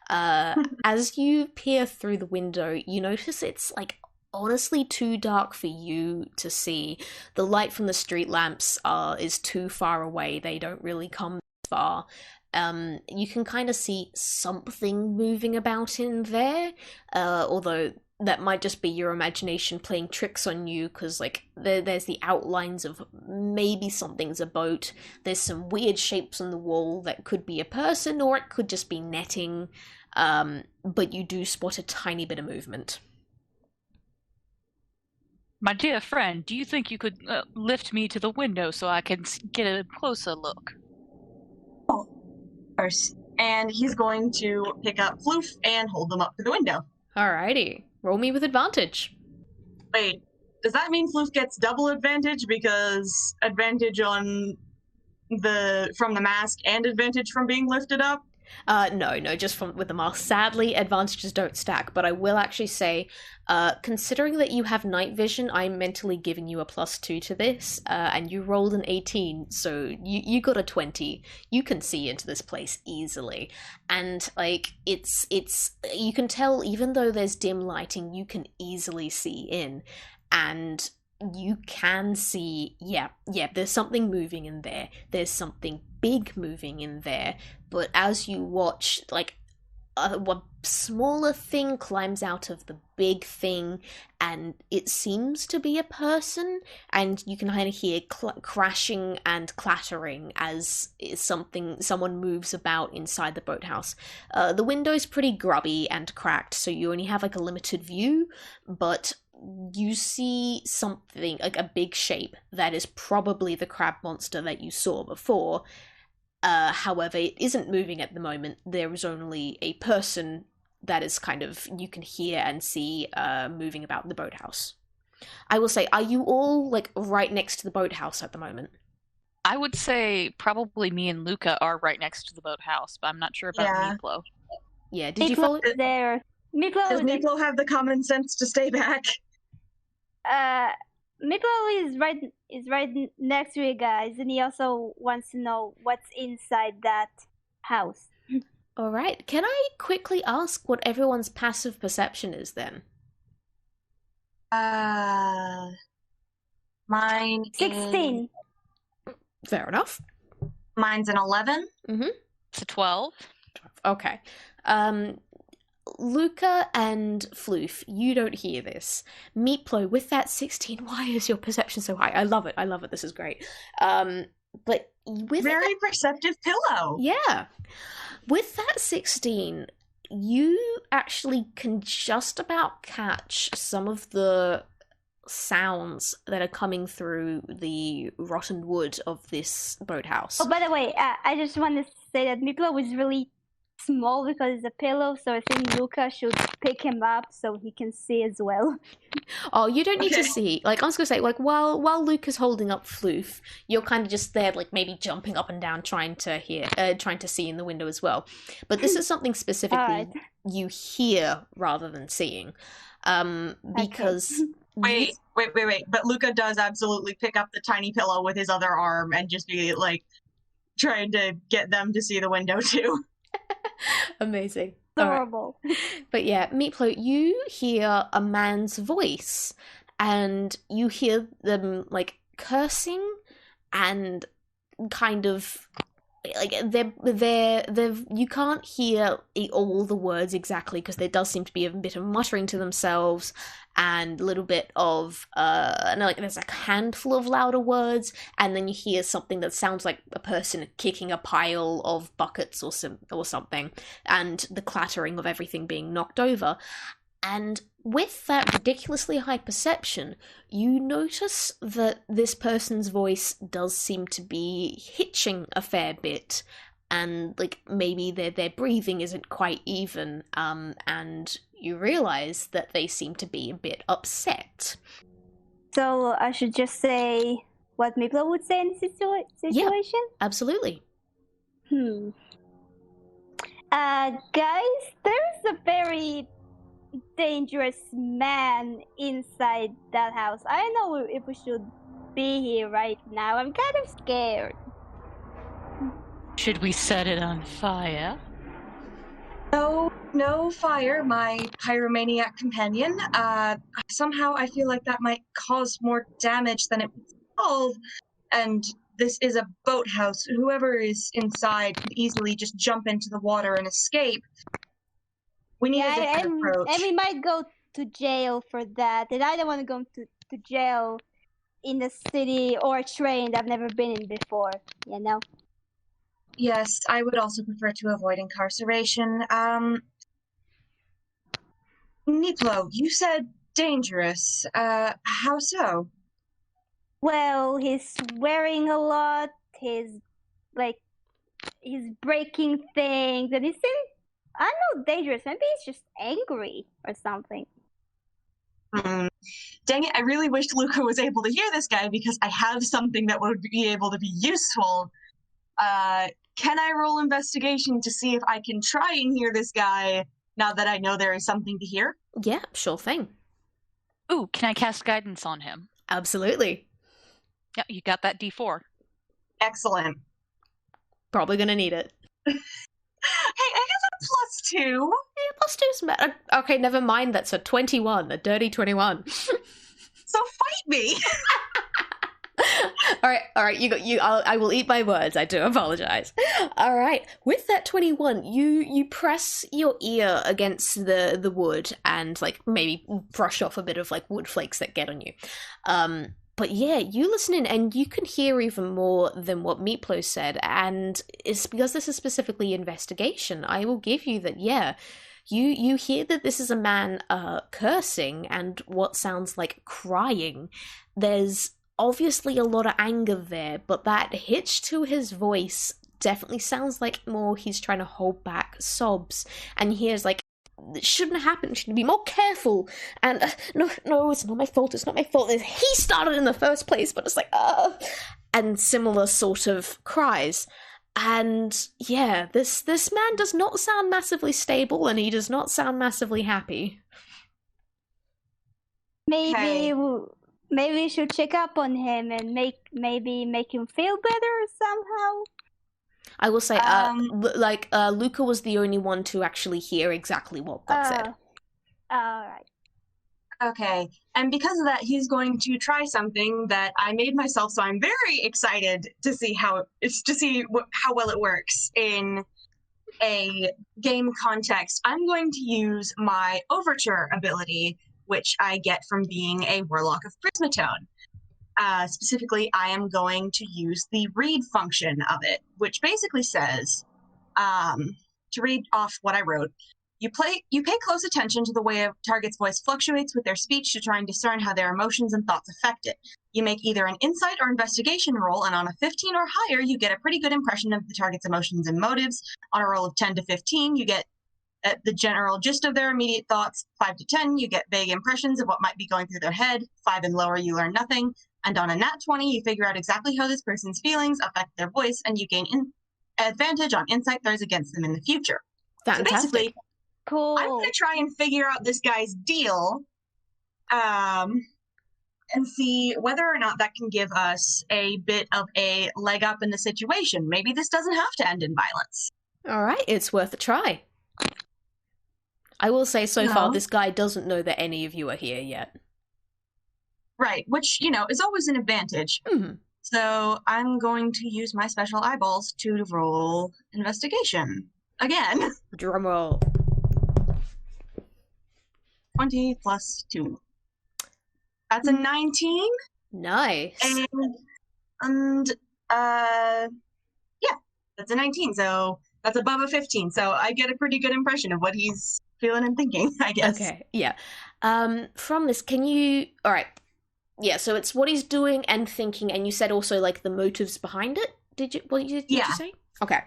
As you peer through the window, you notice it's like honestly too dark for you to see. The light from the street lamps is too far away. They don't really come this far. You can kind of see something moving about in there, although that might just be your imagination playing tricks on you, because like there's the outlines of maybe something's a boat. There's some weird shapes on the wall that could be a person, or it could just be netting. But you do spot a tiny bit of movement.
My dear friend, do you think you could lift me to the window so I can get a closer look?
Oh, of course. And he's going to pick up Floof and hold them up to the window.
Alrighty. Roll me with advantage.
Wait, does that mean Floof gets double advantage? Because advantage from the mask and advantage from being lifted up?
No, just with the mask. Sadly, advantages don't stack, but I will actually say, considering that you have night vision, I'm mentally giving you a +2 to this, and you rolled an 18, so you got a 20. You can see into this place easily, and like it's you can tell even though there's dim lighting, you can easily see in, and you can see, there's something moving in there. There's something big moving in there. But as you watch, like, one smaller thing climbs out of the big thing, and it seems to be a person, and you can kind of hear crashing and clattering as someone moves about inside the boathouse. The window's pretty grubby and cracked, so you only have like a limited view, but you see something, like a big shape that is probably the crab monster that you saw before. However, it isn't moving at the moment. There is only a person that is kind of, you can hear and see moving about the boathouse. I will say, are you all like right next to the boathouse at the moment?
I would say probably me and Luka are right next to the boathouse, but I'm not sure about Meepllow.
Yeah, did you follow?
There.
Does Meepllow have the common sense to stay back?
Meepllow is right next to you guys, and he also wants to know what's inside that house.
All right. Can I quickly ask what everyone's passive perception is then?
Mine
16.
Fair enough.
Mine's an 11.
Mm-hmm.
It's a 12.
Okay. Luka and Floof, you don't hear this. Meepllow, with that 16, why is your perception so high? I love it. This is great. But with
very perceptive pillow.
Yeah. With that 16, you actually can just about catch some of the sounds that are coming through the rotten wood of this boathouse.
Oh, by the way, I just want to say that Meepllow was really small because it's a pillow, so I think Luka should pick him up so he can see as well.
Oh, you don't need to see. Like, I was gonna say, like, while Luka's holding up Floof, you're kind of just there, like, maybe jumping up and down, trying to see in the window as well. But this is something specifically you hear rather than seeing, because
Wait. But Luka does absolutely pick up the tiny pillow with his other arm and just be, like, trying to get them to see the window, too.
Amazing.
Adorable.
Right. But yeah, Meepllow, you hear a man's voice, and you hear them, like, cursing and kind of like they're you can't hear all the words exactly because there does seem to be a bit of muttering to themselves and a little bit of like there's a handful of louder words, and then you hear something that sounds like a person kicking a pile of buckets or something, and the clattering of everything being knocked over. And with that ridiculously high perception, you notice that this person's voice does seem to be hitching a fair bit, and like maybe their breathing isn't quite even, and you realize that they seem to be a bit upset.
So I should just say what Meepllow would say in this situation?
Yeah, absolutely.
Guys, there's a very dangerous man inside that house. I don't know if we should be here right now. I'm kind of scared.
Should we set it on fire?
No fire, my pyromaniac companion. Somehow I feel like that might cause more damage than it would solve, and this is a boathouse. Whoever is inside could easily just jump into the water and escape. We need a different approach.
And we might go to jail for that. And I don't want to go to jail in the city or a train that I've never been in before, you know?
Yes, I would also prefer to avoid incarceration. Meepllow, you said dangerous. How so?
Well, he's swearing a lot. He's breaking things, and he seems, I don't know, dangerous. Maybe he's just angry or something.
Dang it, I really wished Luka was able to hear this guy because I have something that would be able to be useful. Can I roll investigation to see if I can try and hear this guy now that I know there is something to hear?
Yeah, sure thing.
Ooh, can I cast guidance on him?
Absolutely.
Yeah, you got that D4.
Excellent.
Probably gonna need it.
Hey, I guess a +2.
Yeah, +2's better. Okay, never mind. That's a 21, a dirty 21.
So fight me.
All right. I will eat my words. I do apologize. All right. With that 21, you press your ear against the wood and like maybe brush off a bit of like wood flakes that get on you. But yeah, you listen in and you can hear even more than what Meepllow said, and it's because this is specifically investigation. I will give you that. Yeah. You hear that this is a man cursing and what sounds like crying. There's obviously a lot of anger there, but that hitch to his voice definitely sounds like more he's trying to hold back sobs. And he hears like, it shouldn't happen, you should be more careful. And no, it's not my fault, he started in the first place, but it's like, and similar sort of cries. And yeah, this man does not sound massively stable, and he does not sound massively happy.
Maybe we should check up on him and maybe make him feel better somehow.
I will say, Luka was the only one to actually hear exactly what got said.
Alright.
Okay, and because of that, he's going to try something that I made myself, so I'm very excited to see how well it works in a game context. I'm going to use my Overture ability, which I get from being a Warlock of Prismatone. Specifically, I am going to use the read function of it, which basically says, to read off what I wrote, you pay close attention to the way a target's voice fluctuates with their speech to try and discern how their emotions and thoughts affect it. You make either an insight or investigation roll, and on a 15 or higher, you get a pretty good impression of the target's emotions and motives. On a roll of 10 to 15, you get the general gist of their immediate thoughts. 5 to 10, you get vague impressions of what might be going through their head. 5 and lower, you learn nothing. And on a nat 20, you figure out exactly how this person's feelings affect their voice, and you gain advantage on insight throws against them in the future.
Fantastic.
So basically,
Cool.
I'm going to try and figure out this guy's deal, and see whether or not that can give us a bit of a leg up in the situation. Maybe this doesn't have to end in violence.
All right, it's worth a try. I will say so far, this guy doesn't know that any of you are here yet.
Right, which, is always an advantage.
Mm-hmm.
So I'm going to use my special eyeballs to roll investigation. Again.
Drum roll.
20 plus 2. That's a 19.
Nice.
And yeah, that's a 19. So that's above a 15. So I get a pretty good impression of what he's feeling and thinking, I guess.
Okay, yeah. From this, can you... All right. Yeah, so it's what he's doing and thinking, and you said also, like, the motives behind it? Did you say? Okay.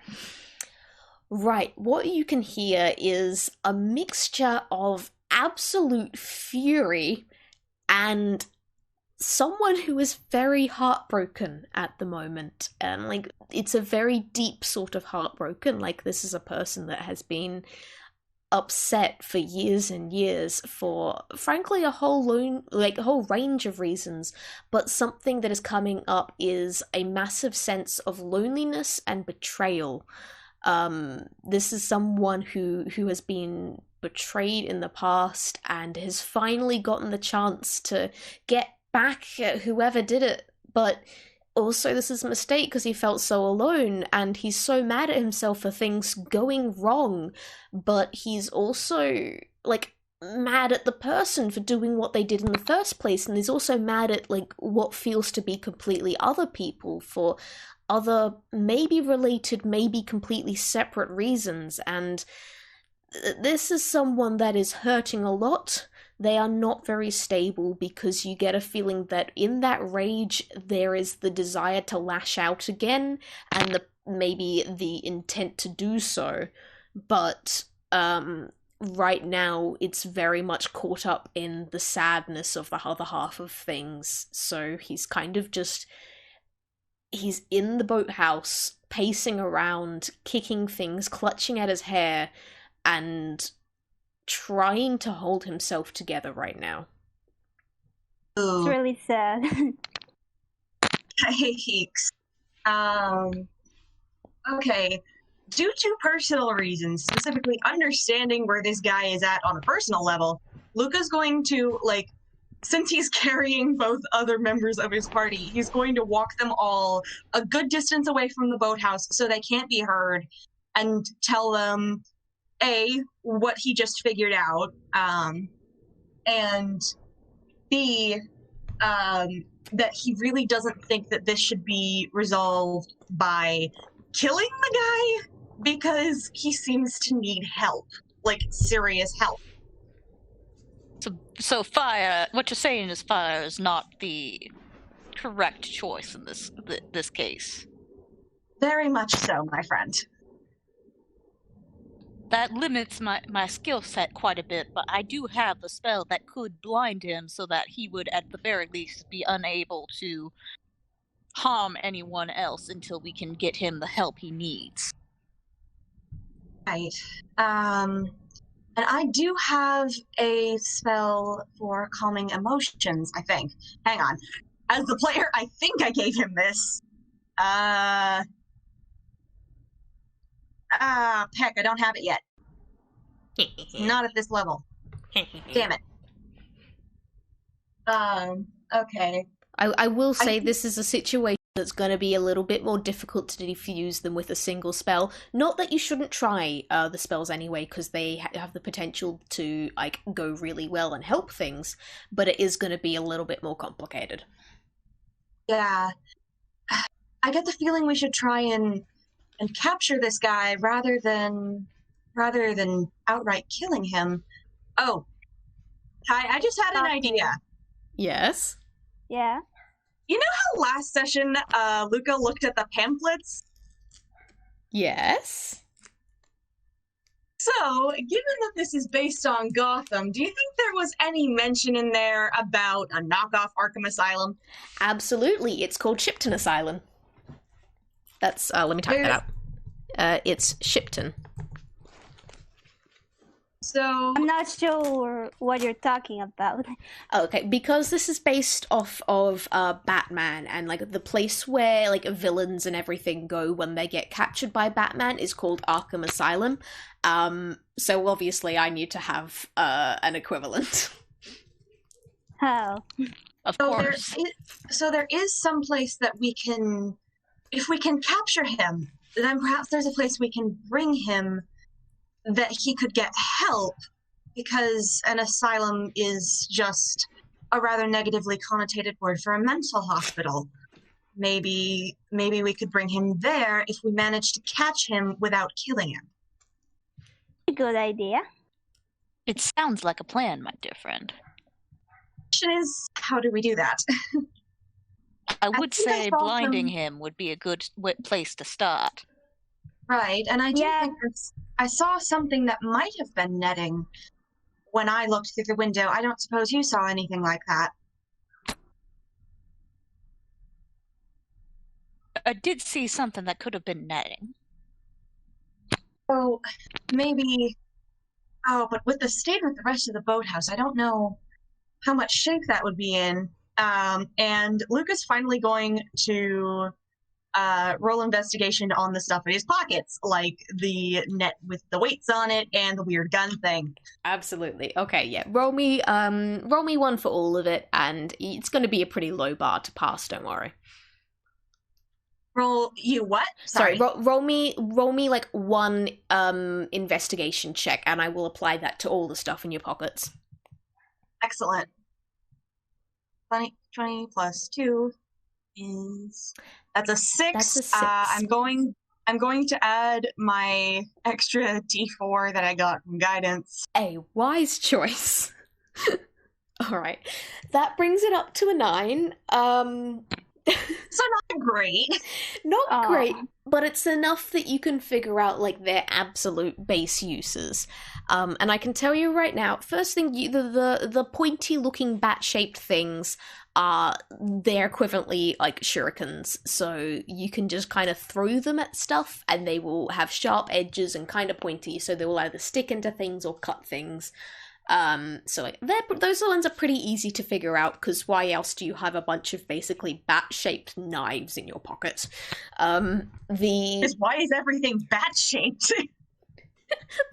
Right, what you can hear is a mixture of absolute fury and someone who is very heartbroken at the moment. And, like, it's a very deep sort of heartbroken. Like, this is a person that has been upset for years and years for, frankly, a whole range of reasons. But something that is coming up is a massive sense of loneliness and betrayal. This is someone who has been betrayed in the past and has finally gotten the chance to get back at whoever did it, but also this is a mistake because he felt so alone, and he's so mad at himself for things going wrong, but he's also, like, mad at the person for doing what they did in the first place, and he's also mad at, like, what feels to be completely other people for other, maybe related, maybe completely separate reasons. And this is someone that is hurting a lot. They are not very stable because you get a feeling that in that rage there is the desire to lash out again and maybe the intent to do so. But right now it's very much caught up in the sadness of the other half of things. So he's kind of just... He's in the boathouse, pacing around, kicking things, clutching at his hair, and trying to hold himself together right now.
It's really sad.
Yikes. Okay. Due to personal reasons, specifically understanding where this guy is at on a personal level, Luka's going to, like,
since he's carrying both other members of his party, he's going to walk them all a good distance away from the boathouse so they can't be heard, and tell them, A, what he just figured out, and B, that he really doesn't think that this should be resolved by killing the guy, because he seems to need help, like serious help.
So fire. What you're saying is fire is not the correct choice in this case.
Very much so, my friend.
That limits my skill set quite a bit, but I do have a spell that could blind him so that he would at the very least be unable to harm anyone else until we can get him the help he needs.
Right. And I do have a spell for calming emotions, I think. Hang on. As the player, I think I gave him this. Peck, I don't have it yet. Not at this level. Damn it. Okay.
I will say this is a situation that's going to be a little bit more difficult to defuse than with a single spell. Not that you shouldn't try the spells anyway, because they have the potential to like go really well and help things, but it is going to be a little bit more complicated.
Yeah. I get the feeling we should try and capture this guy rather than outright killing him. Oh. Hi, I just had an idea.
Yes?
Yeah.
You know how last session Luka looked at the pamphlets?
Yes.
So, given that this is based on Gotham, do you think there was any mention in there about a knockoff Arkham Asylum?
Absolutely. It's called Shipton Asylum. That's, let me type that out. It's Shipton.
So
I'm not sure what you're talking about.
Okay, because this is based off of Batman, and like the place where like villains and everything go when they get captured by Batman is called Arkham Asylum. So obviously I need to have an equivalent.
Oh.
Of course.
So there is some place that we can, if we can capture him, then perhaps there's a place we can bring him that he could get help, because an asylum is just a rather negatively connotated word for a mental hospital. Maybe we could bring him there if we manage to catch him without killing him.
Good idea.
It sounds like a plan, my dear friend.
The question is, how do we do that?
I would
think I
say
saw
blinding
some-
him would be a good place to start.
Right, and I do
Yeah.
think I saw something that might have been netting when I looked through the window. I don't suppose you saw anything like that.
I did see something that could have been netting.
Oh, maybe. Oh, but with the state of the rest of the boathouse, I don't know how much shape that would be in. And Luka's finally going to roll investigation on the stuff in his pockets, like the net with the weights on it and the weird gun thing.
Absolutely. Okay, yeah. Roll me one for all of it, and it's going to be a pretty low bar to pass. Don't worry.
Roll you what?
Sorry. Roll me like one investigation check, and I will apply that to all the stuff in your pockets.
Excellent. 20 plus 2 is that's a 6.
That's a 6.
I'm going to add my extra D4 that I got from guidance.
A wise choice. All right, that brings it up to a 9.
So not great.
Not
Aw.
great, but it's enough that you can figure out like their absolute base uses. And I can tell you right now, first thing, the pointy-looking bat-shaped things are they're equivalently like shurikens, so you can just kind of throw them at stuff, and they will have sharp edges and kind of pointy, so they will either stick into things or cut things. So like those ones are pretty easy to figure out, because why else do you have a bunch of basically bat-shaped knives in your pocket?
Why is everything bat-shaped?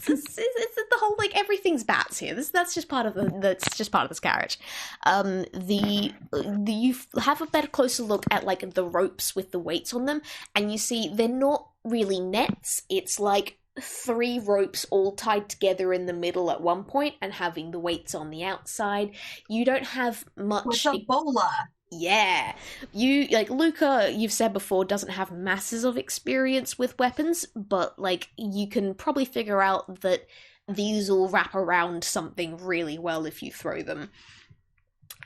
It's the whole like everything's bats here. That's just part of that's just part of this carriage. You have a better closer look at like the ropes with the weights on them, and you see they're not really nets. It's like 3 ropes all tied together in the middle at one point, and having the weights on the outside. You don't have much.
With a bola.
Yeah. You, like, Luka, you've said before, doesn't have masses of experience with weapons, but, like, you can probably figure out that these all wrap around something really well if you throw them.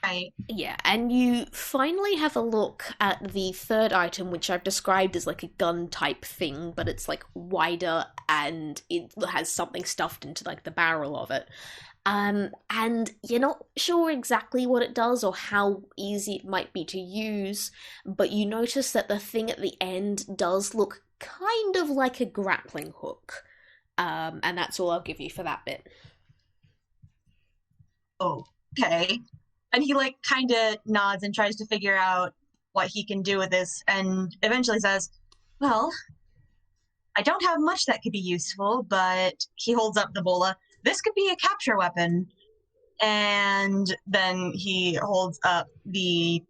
Right.
Yeah, and you finally have a look at the third item, which I've described as, like, a gun-type thing, but it's, like, wider, and it has something stuffed into, like, the barrel of it. And you're not sure exactly what it does or how easy it might be to use, but you notice that the thing at the end does look kind of like a grappling hook. And that's all I'll give you for that bit.
Oh, okay. And he, like, kind of nods and tries to figure out what he can do with this, and eventually says, well, I don't have much that could be useful, but he holds up the bola. This could be a capture weapon. And then he holds up the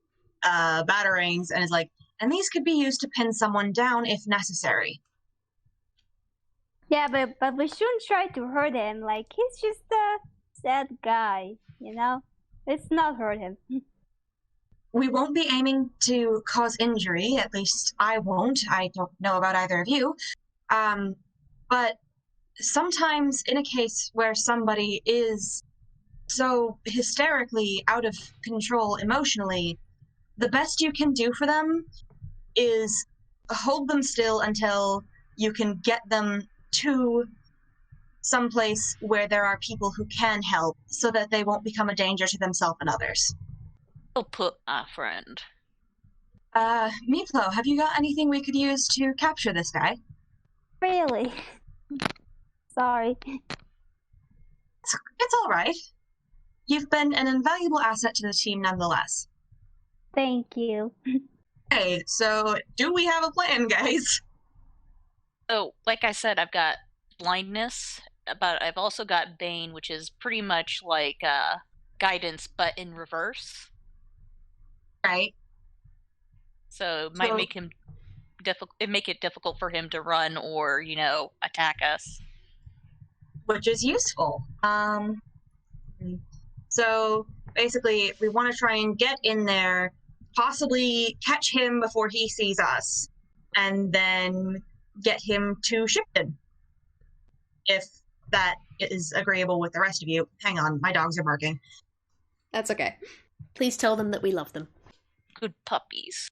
batarangs and is like, and these could be used to pin someone down if necessary.
Yeah, but we shouldn't try to hurt him. Like, he's just a sad guy, you know? Let's not hurt him.
We won't be aiming to cause injury, at least I won't. I don't know about either of you. But sometimes in a case where somebody is so hysterically out of control emotionally, the best you can do for them is hold them still until you can get them to someplace where there are people who can help so that they won't become a danger to themselves and others.
Well put, my friend.
Meepllow, have you got anything we could use to capture this guy?
Really? Sorry.
It's all right. You've been an invaluable asset to the team nonetheless.
Thank you.
Hey, so do we have a plan, guys?
So, like I said, I've got blindness, but I've also got Bane, which is pretty much like guidance, but in reverse.
Right.
So it might make him make it difficult for him to run or, attack us.
Which is useful. So basically, we want to try and get in there, possibly catch him before he sees us, and then get him to Shipton. If that is agreeable with the rest of you. Hang on, my dogs are barking.
That's okay. Please tell them that we love them.
Good puppies.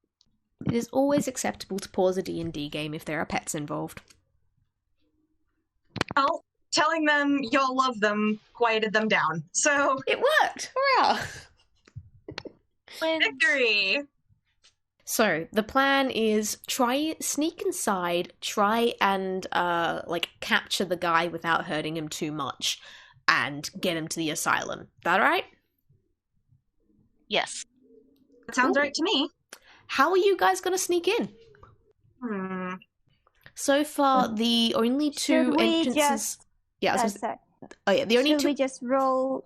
It is always acceptable to pause a D&D game if there are pets involved.
Well, telling them you'll love them quieted them down. So
it worked! Hurrah!
Victory!
So, the plan is sneak inside, try and, capture the guy without hurting him too much, and get him to the asylum. That right?
Yes.
That sounds right to me.
How are you guys gonna sneak in? So far, the only two entrances...
Sorry.
Oh yeah, the only
Should
two...
we just roll...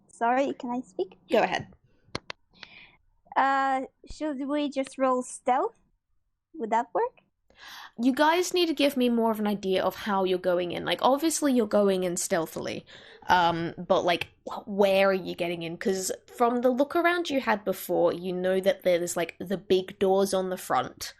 Sorry, can I speak?
Go ahead.
Should we just roll stealth? Would that work?
You guys need to give me more of an idea of how you're going in. Like, obviously you're going in stealthily, but, like, where are you getting in? Because from the look around you had before, you know that there's, like, the big doors on the front,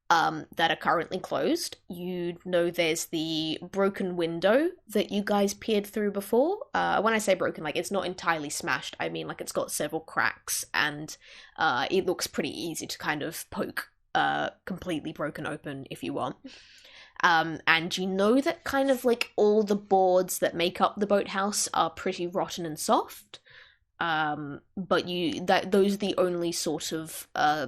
that are currently closed. You know there's the broken window that you guys peered through before. When I say broken, like, it's not entirely smashed. I mean, like, it's got several cracks, and it looks pretty easy to kind of poke completely broken open if you want. And you know that kind of, like, all the boards that make up the boathouse are pretty rotten and soft. But those are the only sort of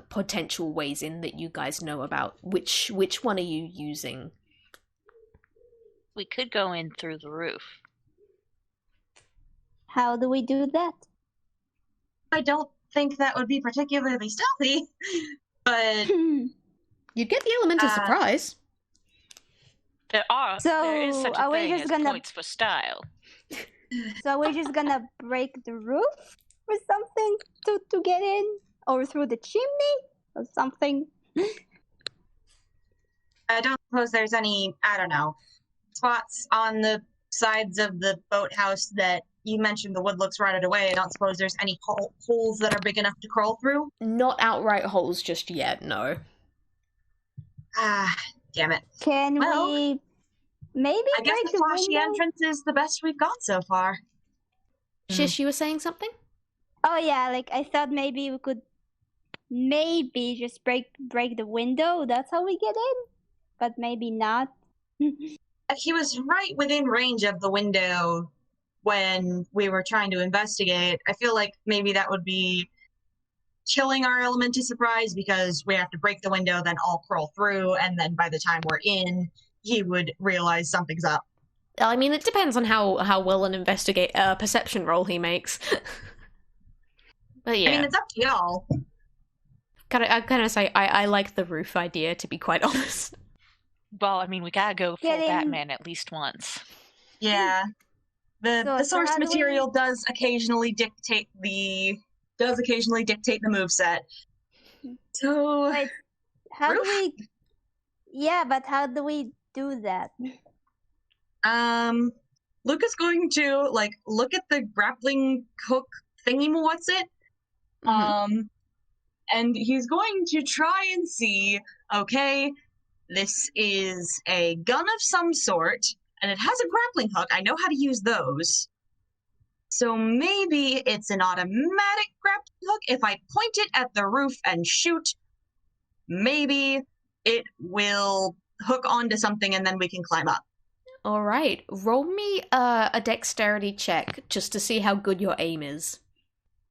potential ways in that you guys know about. Which one are you using?
We could go in through the roof.
How do we do that?
I don't think that would be particularly stealthy, but...
You'd get the element of surprise.
There is such a
are we
thing
just
as
gonna
points for style.
so we're just gonna break the roof or something to get in, or through the chimney or something?
I don't suppose there's any, I don't know, spots on the sides of the boathouse that you mentioned the wood looks rotted away. I don't suppose there's any holes that are big enough to crawl through?
Not outright holes just yet, no.
Ah, damn it.
Can
Well,
we maybe
I guess
break
the
the
flashy
window?
entrance is the best we've got so far.
Shish, you were saying something?
Oh yeah, like I thought maybe we could maybe just break the window. That's how we get in, but maybe not.
He was right within range of the window when we were trying to investigate. I feel like maybe that would be killing our element to surprise because we have to break the window, then all crawl through, and then by the time we're in, he would realize something's up.
I mean, it depends on how well an perception roll he makes. But yeah.
I mean, it's up to y'all.
I kind of say I like the roof idea, to be quite honest.
Well, I mean, we gotta go full
Getting-
Batman at least once.
Yeah. The
So
source
how do
material does occasionally dictate the moveset. So
Wait, how
Roof?
do we? Yeah, but how do we do that?
Luka's going to look at the grappling hook thingy what's it? And he's going to try and see, okay, this is a gun of some sort, and it has a grappling hook. I know how to use those. So maybe it's an automatic grappling hook. If I point it at the roof and shoot, maybe it will hook onto something and then we can climb up.
All right, roll me a dexterity check just to see how good your aim is.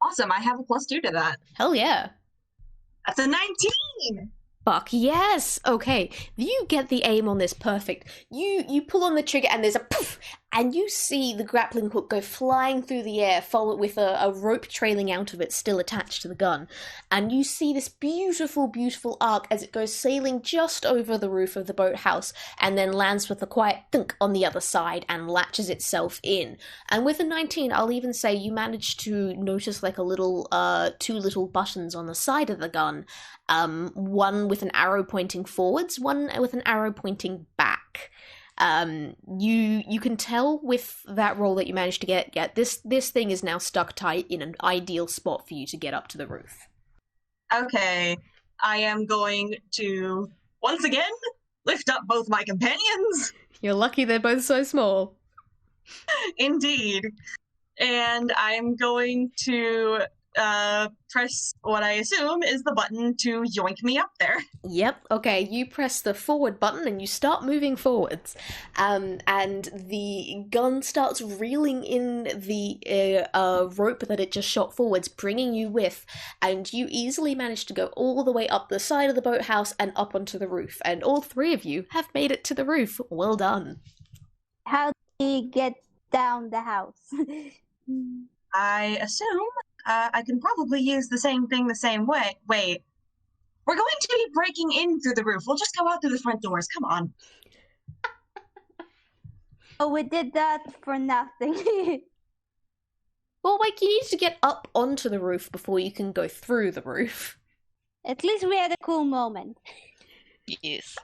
Awesome, I have a +2 to that.
Hell yeah.
That's a 19!
Fuck yes! Okay, you get the aim on this perfect. You pull on the trigger and there's a poof, and you see the grappling hook go flying through the air, followed with a rope trailing out of it, still attached to the gun. And you see this beautiful, beautiful arc as it goes sailing just over the roof of the boathouse, and then lands with a quiet thunk on the other side and latches itself in. And with a 19, I'll even say you managed to notice like a little, two little buttons on the side of the gun. One with an arrow pointing forwards, one with an arrow pointing back. You can tell with that roll that you managed to get this thing is now stuck tight in an ideal spot for you to get up to the roof.
Okay, I am going to, once again, lift up both my companions.
You're lucky they're both so small.
Indeed. And I'm going to press what I assume is the button to yoink me up there.
Yep, okay, you press the forward button and you start moving forwards. And the gun starts reeling in the rope that it just shot forwards, bringing you with, and you easily manage to go all the way up the side of the boathouse and up onto the roof. And all three of you have made it to the roof. Well done.
How do we get down the house?
I assume I can probably use the same thing the same way. Wait. We're going to be breaking in through the roof. We'll just go out through the front doors. Come on.
Oh, we did that for nothing.
Well, like, you need to get up onto the roof before you can go through the roof.
At least we had a cool moment.
Yes.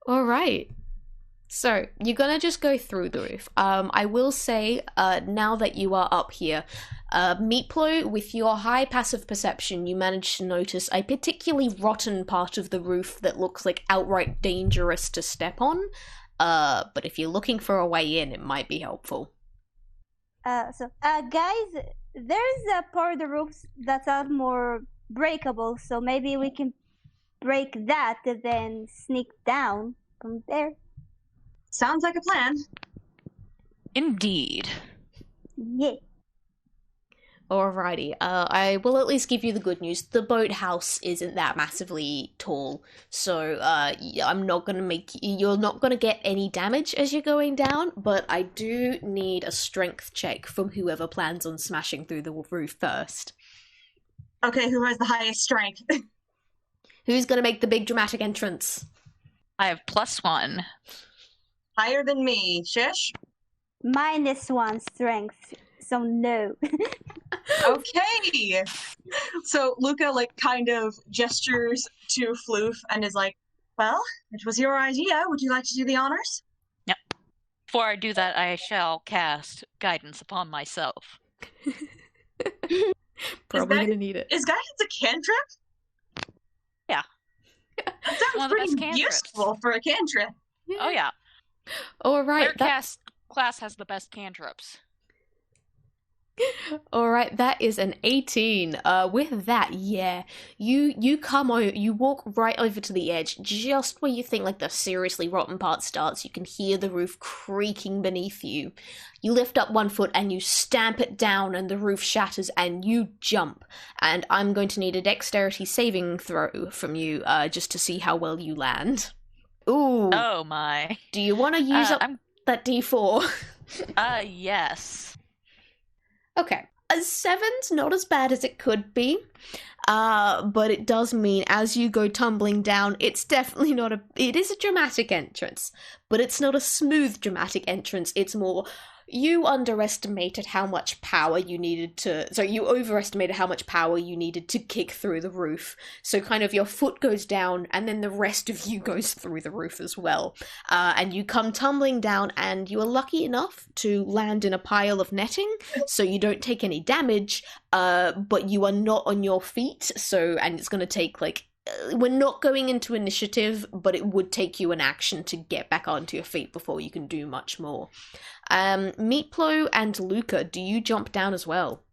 All right. So, you're gonna just go through the roof. I will say, now that you are up here, Meepllow, with your high passive perception, you managed to notice a particularly rotten part of the roof that looks like outright dangerous to step on. But if you're looking for a way in, it might be helpful.
Guys, there's a part of the roof that's out more breakable, so maybe we can break that and then sneak down from there.
Sounds like a plan.
Indeed.
Yeah.
Alrighty, I will at least give you the good news. The boathouse isn't that massively tall, so I'm not gonna you're not gonna get any damage as you're going down, but I do need a strength check from whoever plans on smashing through the roof first.
Okay, who has the highest strength?
Who's gonna make the big dramatic entrance?
I have +1.
Higher than me. Shish?
-1 strength, so no.
Okay. So Luka kind of gestures to Floof and is like, well, it was your idea. Would you like to do the honors?
Yep. Before I do that, I shall cast guidance upon myself.
Probably gonna need it.
Is guidance a cantrip?
Yeah.
That
One
sounds
of the best
pretty
cantrips.
useful for a cantrip.
Oh yeah.
All right.
Class has the best cantrips.
All right, that is an 18. With that, yeah, you come over, you walk right over to the edge, just where you think the seriously rotten part starts. You can hear the roof creaking beneath you. You lift up one foot and you stamp it down, and the roof shatters, and you jump. And I'm going to need a dexterity saving throw from you, just to see how well you land. Ooh.
Oh my.
Do you want to use up that D4?
Yes.
Okay, a 7's not as bad as it could be, but it does mean as you go tumbling down, it's definitely not it is a dramatic entrance, but it's not a smooth dramatic entrance. It's more, you overestimated how much power you needed to kick through the roof. So kind of your foot goes down and then the rest of you goes through the roof as well. And you come tumbling down and you are lucky enough to land in a pile of netting, so you don't take any damage, but you are not on your feet, and it's going to take we're not going into initiative, but it would take you an action to get back onto your feet before you can do much more. Meepllow and Luka, do you jump down as well?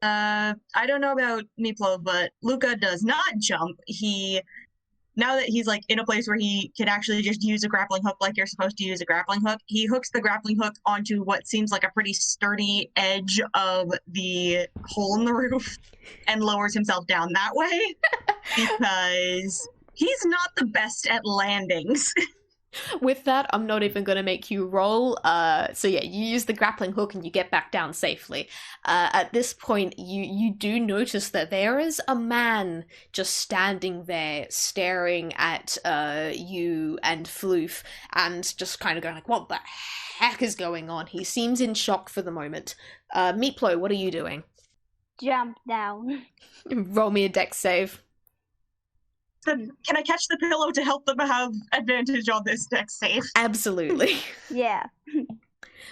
I don't know about Meepllow, but Luka does not jump. Now that he's in a place where he can actually just use a grappling hook like you're supposed to use a grappling hook, he hooks the grappling hook onto what seems like a pretty sturdy edge of the hole in the roof and lowers himself down that way because he's not the best at landings.
With that, I'm not even going to make you roll. So yeah, you use the grappling hook and you get back down safely. At this point, you do notice that there is a man just standing there staring at you and Floof and just kind of going what the heck is going on? He seems in shock for the moment. Meepllow, what are you doing?
Jump down.
Roll me a dex save.
Can I catch the pillow to help them have advantage on this dex save?
Absolutely.
Yeah.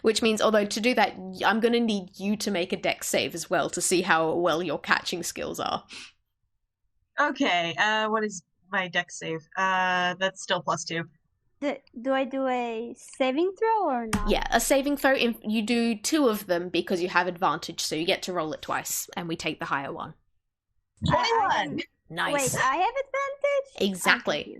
Which means, although to do that, I'm going to need you to make a dex save as well to see how well your catching skills are.
Okay, what is my dex save? That's still +2.
Do I do a saving throw or not?
Yeah, a saving throw. You do 2 of them because you have advantage, so you get to roll it twice, and we take the higher one.
21!
Nice.
Wait, I have advantage?
Exactly.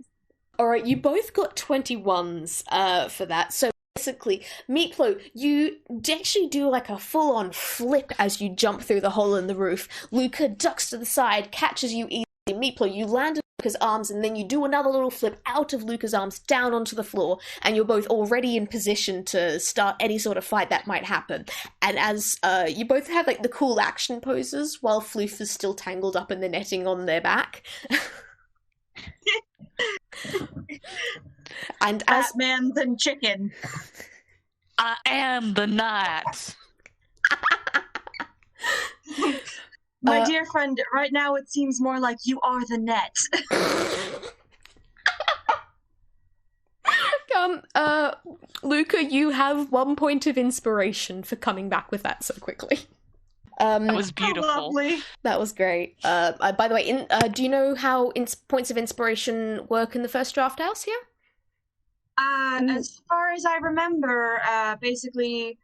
Alright, you both got 21s for that, so basically, Meepllow, you actually do a full-on flip as you jump through the hole in the roof. Luka ducks to the side, catches you easily. Meepllow, you land in Luka's arms, and then you do another little flip out of Luka's arms down onto the floor, and you're both already in position to start any sort of fight that might happen. And as you both have the cool action poses while Floof is still tangled up in the netting on their back. And as
Batman than chicken.
I am the knight.
My dear friend, right now it seems more like you are the net.
Luka, you have 1 point of inspiration for coming back with that so quickly.
That was beautiful.
Lovely.
That was great. By the way, do you know how points of inspiration work in the first draft house here?
As far as I remember, basically,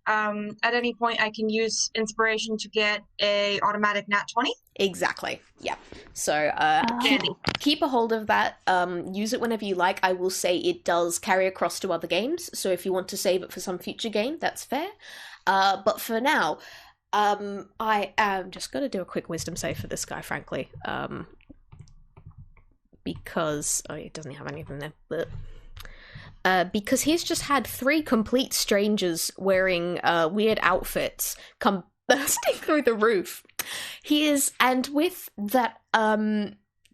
at any point I can use inspiration to get a automatic nat 20.
Exactly. Yeah. So keep a hold of that. Use it whenever you like. I will say it does carry across to other games, so if you want to save it for some future game, that's fair. But for now, I am just going to do a quick wisdom save for this guy, frankly. Because he doesn't have anything there. But because he's just had 3 complete strangers wearing weird outfits come bursting through the roof. And with that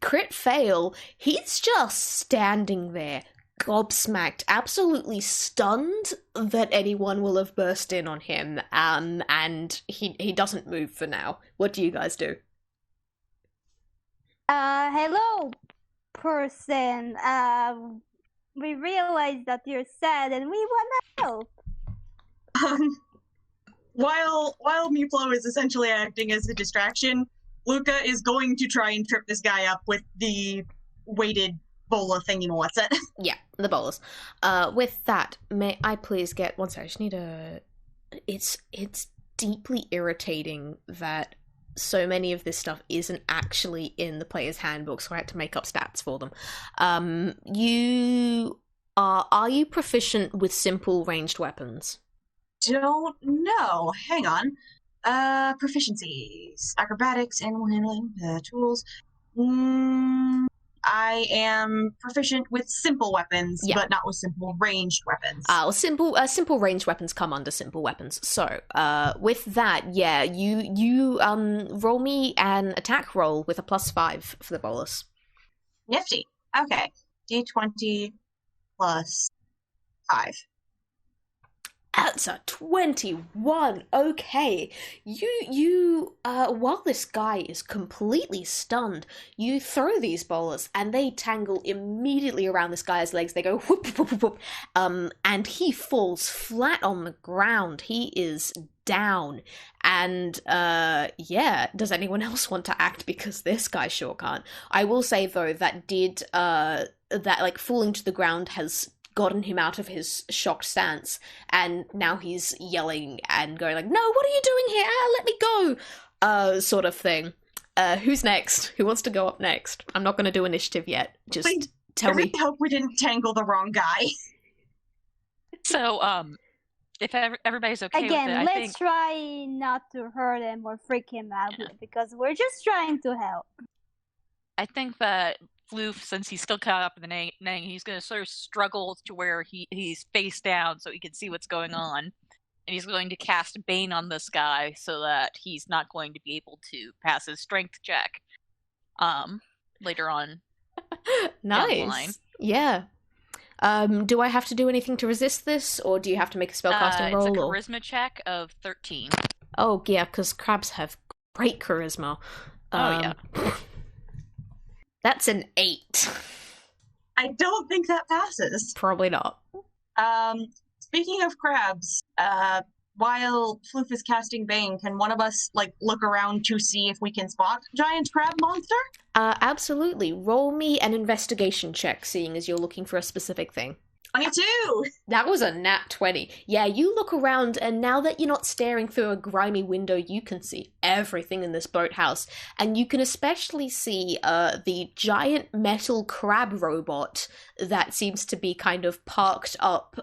crit fail, he's just standing there, gobsmacked, absolutely stunned that anyone will have burst in on him, and he doesn't move for now. What do you guys do?
Hello, person. We realize that you're sad and we want to help.
While Meepllow is essentially acting as a distraction, Luka is going to try and trip this guy up with the weighted bola thingy. What's it?
Yeah, the bolus. With that, may I please get one second? I just need a. It's deeply irritating that so many of this stuff isn't actually in the player's handbook, so I had to make up stats for them. Are you proficient with simple ranged weapons?
Don't know. Hang on. Proficiencies. Acrobatics, animal handling, tools. I am proficient with simple weapons, but not with simple ranged weapons.
Simple ranged weapons come under simple weapons. So, with that, yeah, you roll me an attack roll with a +5 for the bolus.
Nifty. Okay. D20 plus 5.
That's a 21. Okay. You while this guy is completely stunned, you throw these bolas and they tangle immediately around this guy's legs. They go whoop, whoop, whoop, whoop. And he falls flat on the ground. He is down. And yeah, does anyone else want to act? Because this guy sure can't. I will say though that like falling to the ground has gotten him out of his shocked stance, and now he's yelling and going like, "No, what are you doing here? Let me go!" Sort of thing. Who's next? Who wants to go up next? I'm not going to do initiative yet. Just tell me.
I hope we didn't tangle the wrong guy.
So, if everybody's okay
Again,
with it,
let's try not to hurt him or freak him out, because we're just trying to help.
I think that Floof, since he's still caught up in the nang, he's going to sort of struggle to where he's face down so he can see what's going on. And he's going to cast Bane on this guy so that he's not going to be able to pass his strength check later on.
Nice. Yeah. Do I have to do anything to resist this, or do you have to make a spellcasting roll?
It's a charisma check of 13.
Oh, yeah, because crabs have great charisma.
Oh, yeah.
That's an 8.
I don't think that passes.
Probably not.
Speaking of crabs, while Floof is casting Bane, can one of us look around to see if we can spot giant crab monster?
Absolutely. Roll me an investigation check, seeing as you're looking for a specific thing.
22!
That was a nat 20. Yeah, you look around, and now that you're not staring through a grimy window, you can see everything in this boathouse. And you can especially see the giant metal crab robot that seems to be kind of parked up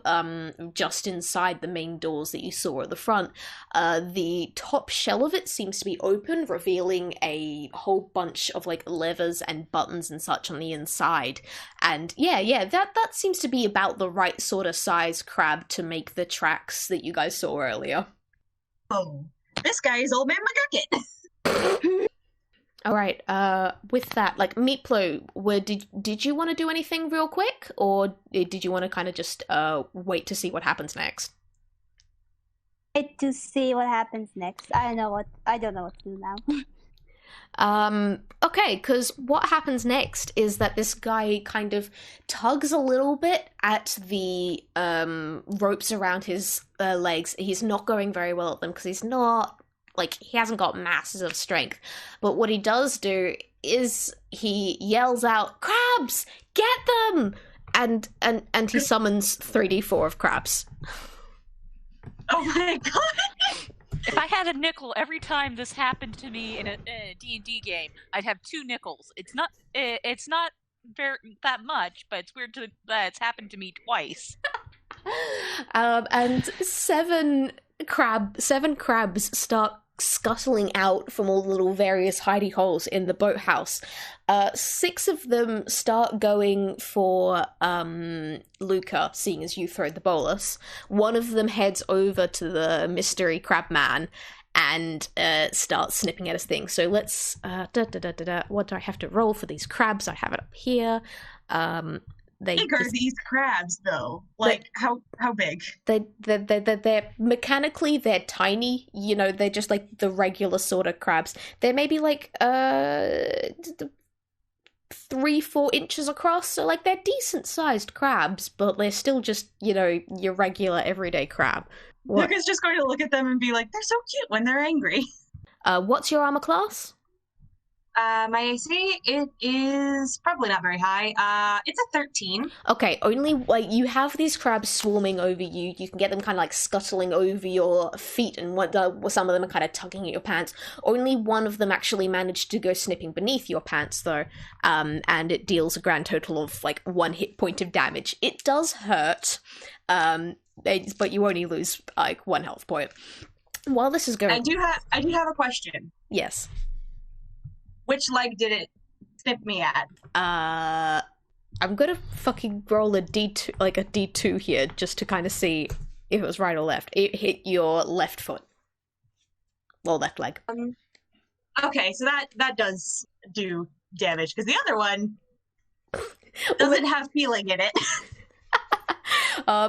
just inside the main doors that you saw at the front. The top shell of it seems to be open, revealing a whole bunch of levers and buttons and such on the inside. And yeah, that seems to be about the right sort of size crab to make the tracks that you guys saw earlier.
Oh, this guy is Old Man McGucket.
All right. With that, Meepllow, did you want to do anything real quick, or did you want to kind of just wait to see what happens next?
Wait to see what happens next. I don't know what to do now.
Okay, because what happens next is that this guy kind of tugs a little bit at the ropes around his legs. He's not going very well at them because he's not he hasn't got masses of strength. But what he does do is he yells out, "Crabs, get them!" and he summons 3d4 of crabs.
Oh my god!
If I had a nickel every time this happened to me in a D&D game, I'd have 2 nickels. It's not very that much, but it's weird that it's happened to me twice.
And 7 crabs start scuttling out from all the little various hidey holes in the boathouse. 6 of them start going for Luka, seeing as you throw the bolus. 1 of them heads over to the mystery crab man and starts snipping at his thing. So let's what do I have to roll for these crabs? I have it up here. they
big are
just,
these crabs, though? Like, how big?
they're mechanically they're tiny. You know, they're just like the regular sort of crabs. They're maybe like 3-4 inches across, so like they're decent sized crabs, but they're still just, you know, your regular everyday crab. What?
Luka's just going to look at them and be like, they're so cute when they're angry.
What's your armor class?
My AC, it is probably not very high. It's a 13.
Okay, only like you have these crabs swarming over you. You can get them kind of like scuttling over your feet, and some of them are kind of tugging at your pants. Only one of them actually managed to go snipping beneath your pants, though, and it deals a grand total of like 1 hit point of damage. It does hurt, but you only lose like 1 health point. While this is going,
I do have a question.
Yes.
Which leg did it snip me at?
I'm gonna fucking roll a D2, like a D2 here, just to kind of see if it was right or left. It hit your left foot. Well, left leg.
Okay, so that does do damage, because the other one doesn't have feeling in it.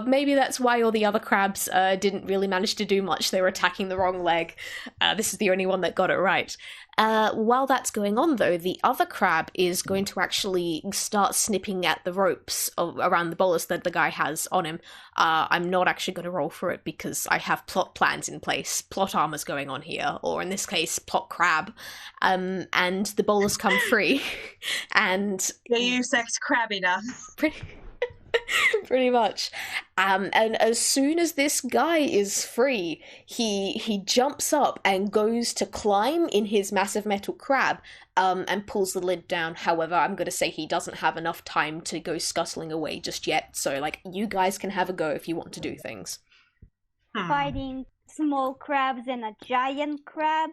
Maybe that's why all the other crabs didn't really manage to do much. They were attacking the wrong leg. This is the only one that got it right. While that's going on, though, the other crab is going to actually start snipping at the ropes around the bolus that the guy has on him. I'm not actually going to roll for it because I have plot plans in place. Plot armor's going on here, or in this case, plot crab. And the bolus come free. And
Deus Ex Crabina.
Pretty much. And as soon as this guy is free, he jumps up and goes to climb in his massive metal crab, and pulls the lid down. However, I'm going to say he doesn't have enough time to go scuttling away just yet, so, like, you guys can have a go if you want to do things.
Fighting small crabs and a giant crab.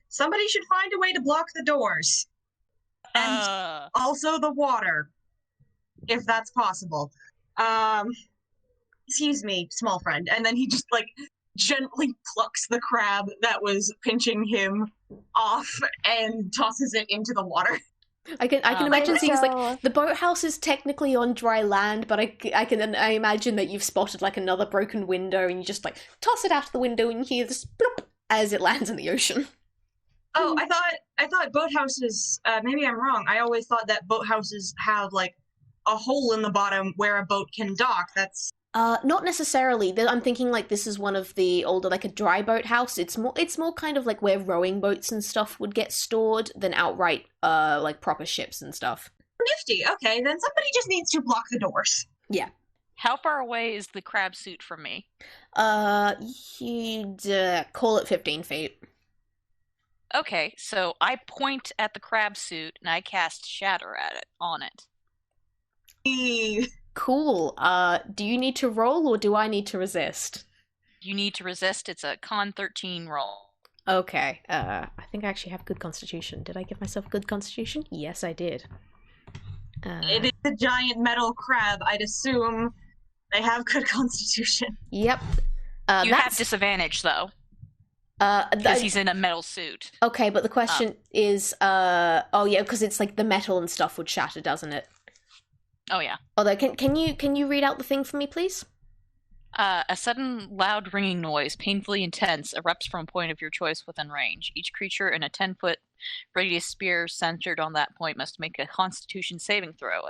Somebody should find a way to block the doors. And also the water, if that's possible. Excuse me, small friend. And then he just, like, gently plucks the crab that was pinching him off and tosses it into the water.
I can imagine seeing like the boathouse is technically on dry land, but I imagine that you've spotted like another broken window and you just like toss it out of the window and you hear this plop as it lands in the ocean.
Oh, I thought boathouses. Maybe I'm wrong. I always thought that boathouses have like a hole in the bottom where a boat can dock. That's
not necessarily. I'm thinking like this is one of the older, like a dry boat house. It's more kind of like where rowing boats and stuff would get stored than outright like proper ships and stuff.
Nifty. Okay, then somebody just needs to block the doors.
Yeah.
How far away is the crab suit from me?
You'd call it 15 feet.
Okay, so I point at the crab suit and I cast Shatter on it.
Cool. Do you need to roll or do I need to resist?
You need to resist. It's a con 13 roll.
Okay. I think I actually have good constitution. Did I give myself good constitution? Yes, I did.
It is a giant metal crab. I'd assume they have good constitution.
Yep.
You have disadvantage, though. Because he's in a metal suit.
Okay, but the question is, oh yeah, because it's like the metal and stuff would shatter, doesn't it?
Oh yeah.
Although, can you read out the thing for me, please?
A sudden, loud ringing noise, painfully intense, erupts from a point of your choice within range. Each creature in a 10-foot radius sphere centered on that point must make a Constitution saving throw.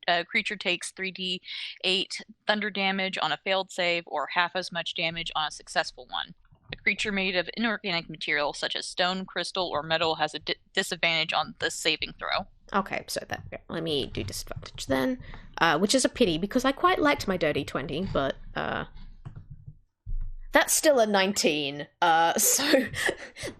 A creature takes 3d8 thunder damage on a failed save, or half as much damage on a successful one. A creature made of inorganic material, such as stone, crystal, or metal, has a disadvantage on the saving throw.
Okay, so let me do disadvantage then, which is a pity because I quite liked my dirty 20, but that's still a 19. So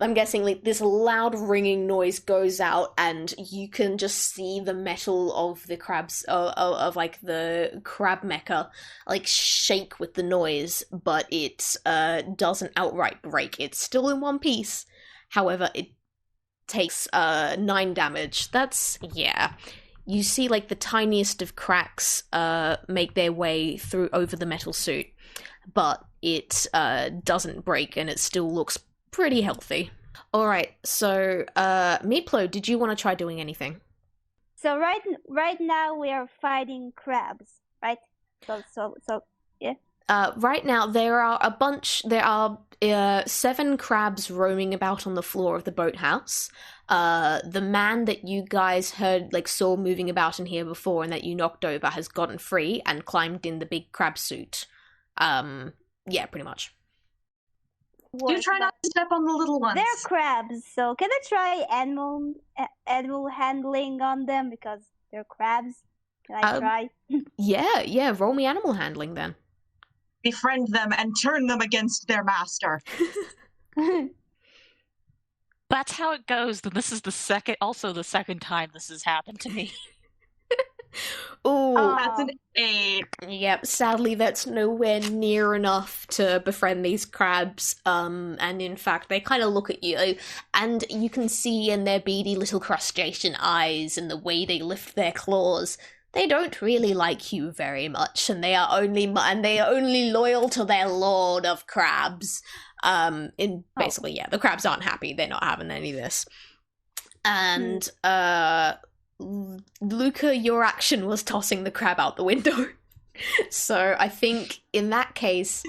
I'm guessing like this loud ringing noise goes out, and you can just see the metal of the crabs of like the crab mecha like shake with the noise, but it doesn't outright break. It's still in one piece. However, it takes 9 damage. That's, yeah. You see like the tiniest of cracks make their way through over the metal suit, but it doesn't break and it still looks pretty healthy. Alright, so Meepllow, did you want to try doing anything?
So right now we are fighting crabs, right? So yeah.
Right now, there are 7 crabs roaming about on the floor of the boathouse. The man that you guys saw moving about in here before and that you knocked over has gotten free and climbed in the big crab suit. Yeah, pretty much.
Do try not to step on the little ones.
They're crabs, so can I try animal handling on them because they're crabs? Can I try?
Yeah, roll me animal handling then.
Befriend them and turn them against their master.
That's how it goes. Then this is the second time this has happened to me.
Oh,
that's an 8.
Yep, sadly that's nowhere near enough to befriend these crabs, and in fact they kind of look at you, and you can see in their beady little crustacean eyes and the way they lift their claws, they don't really like you very much, and they are only loyal to their lord of crabs. Basically, the crabs aren't happy, they're not having any of this. And, Luka, your action was tossing the crab out the window. So I think in that case,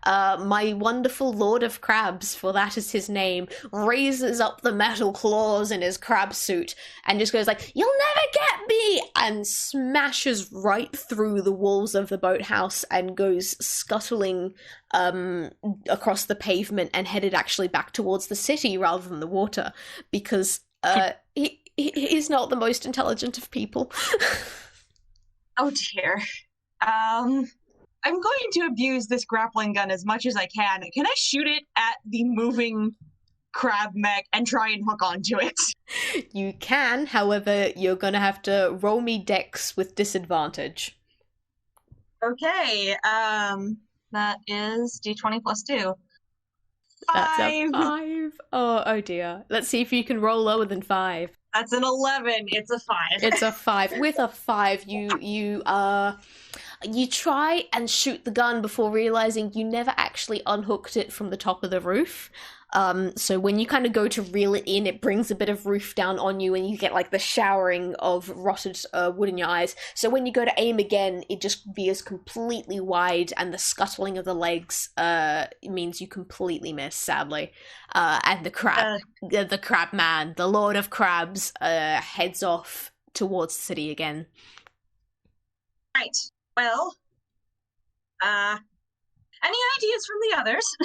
my wonderful Lord of Crabs, for that is his name, raises up the metal claws in his crab suit and just goes like, "You'll never get me!" and smashes right through the walls of the boathouse and goes scuttling across the pavement and headed actually back towards the city rather than the water, because he's not the most intelligent of people.
Oh dear. I'm going to abuse this grappling gun as much as I can. Can I shoot it at the moving crab mech and try and hook onto it?
You can, however, you're gonna have to roll me dex with disadvantage.
Okay, that is d20 plus 2. 5!
That's a 5. Oh dear. Let's see if you can roll lower than 5.
That's an 11. It's a 5.
It's a 5. With a 5, you try and shoot the gun before realizing you never actually unhooked it from the top of the roof. So when you kind of go to reel it in, it brings a bit of roof down on you and you get like the showering of rotted wood in your eyes. So when you go to aim again, it just veers completely wide and the scuttling of the legs means you completely miss, sadly. And the crab man, the Lord of Crabs, heads off towards the city again.
Right. Well, any ideas from the others?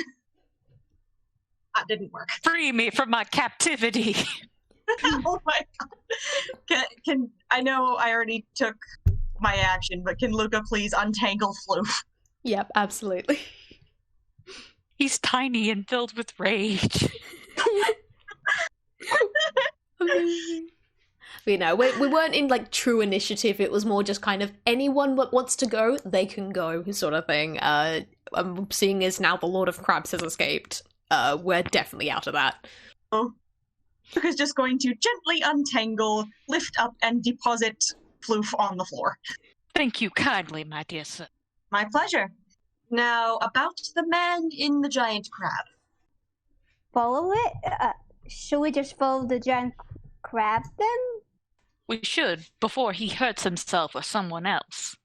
That didn't work.
Free me from my captivity.
Oh my god. Can I know I already took my action, but can Luka please untangle Floof?
Yep, absolutely.
He's tiny and filled with rage.
Amazing. You know, we weren't in like true initiative. It was more just kind of anyone that wants to go, they can go sort of thing. Seeing as now the Lord of Crabs has escaped, we're definitely out of that.
Oh, Luka's just going to gently untangle, lift up, and deposit Floof on the floor.
Thank you kindly, my dear sir.
My pleasure. Now, about the man in the giant crab.
Follow it? Should we just follow the giant crab then?
We should, before he hurts himself or someone else.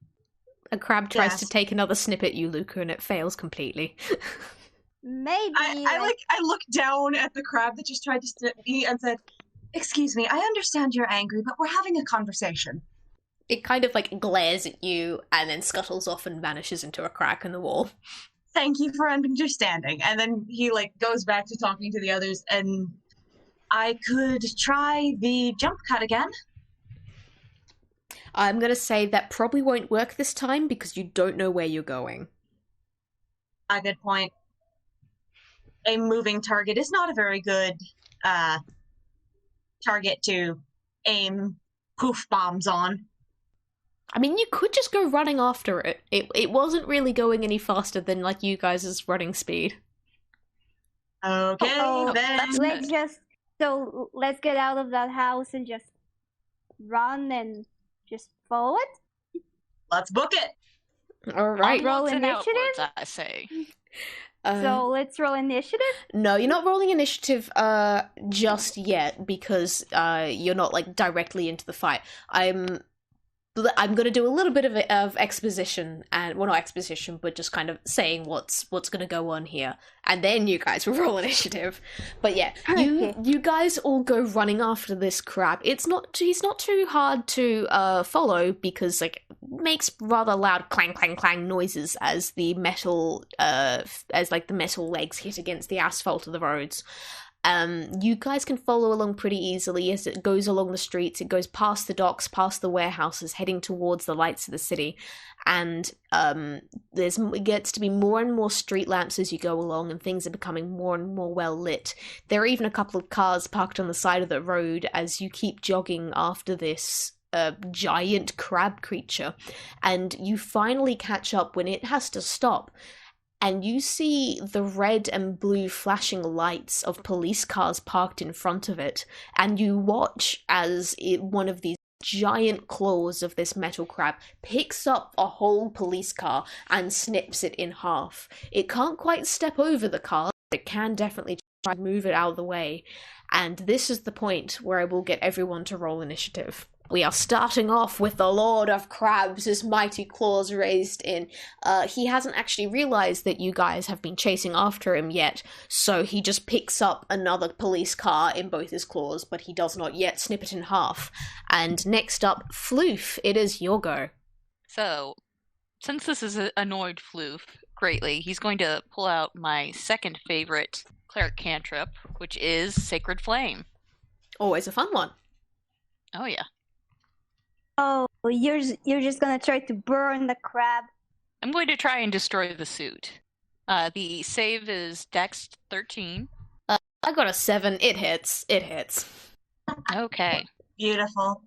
A crab tries to take another snip at you, Luka, and it fails completely.
Maybe.
I looked down at the crab that just tried to snip me and said, "Excuse me, I understand you're angry, but we're having a conversation."
It kind of like glares at you and then scuttles off and vanishes into a crack in the wall.
Thank you for understanding. And then he like goes back to talking to the others, and I could try the jump cut again.
I'm going to say that probably won't work this time because you don't know where you're going.
A good point. A moving target is not a very good target to aim poof bombs on.
I mean, you could just go running after it. It wasn't really going any faster than like you guys' running speed.
Okay, then
let's get out of that house and just run and just follow it.
Let's book it.
All right.
Roll
Onwards and
initiative?
outwards, I say.
So let's roll initiative.
No, you're not rolling initiative just yet because you're not like directly into the fight. I'm going to do a little bit of exposition, and well, not exposition, but just kind of saying what's going to go on here, and then you guys will roll initiative. But yeah, you guys all go running after this crab. He's not too hard to follow because like makes rather loud clang clang clang noises as the metal the metal legs hit against the asphalt of the roads. You guys can follow along pretty easily as it goes along the streets. It goes past the docks, past the warehouses, heading towards the lights of the city. And it gets to be more and more street lamps as you go along, and things are becoming more and more well lit. There are even a couple of cars parked on the side of the road as you keep jogging after this giant crab creature. And you finally catch up when it has to stop. And you see the red and blue flashing lights of police cars parked in front of it, and you watch as one of these giant claws of this metal crab picks up a whole police car and snips it in half. It can't quite step over the car, but it can definitely try to move it out of the way. And this is the point where I will get everyone to roll initiative. We are starting off with the Lord of Crabs, his mighty claws raised in. He hasn't actually realized that you guys have been chasing after him yet, so he just picks up another police car in both his claws, but he does not yet snip it in half. And next up, Floof, it is your go.
So, since this has annoyed Floof greatly, he's going to pull out my second favorite cleric cantrip, which is Sacred Flame.
Always a fun one.
Oh, yeah.
Oh, you're just gonna try to burn the crab.
I'm going to try and destroy the suit. The save is Dex 13.
I got a 7. It hits.
Okay.
Beautiful.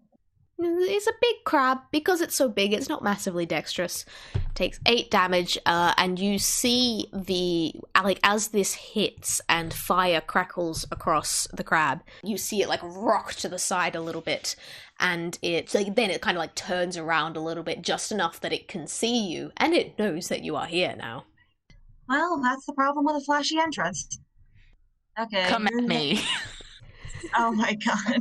It's a big crab. Because it's so big, it's not massively dexterous. Takes 8 damage, and you see as this hits and fire crackles across the crab, you see it rock to the side a little bit, and then it kind of turns around a little bit, just enough that it can see you, and it knows that you are here now.
Well, that's the problem with a flashy entrance. Okay.
Come at me.
Oh my god.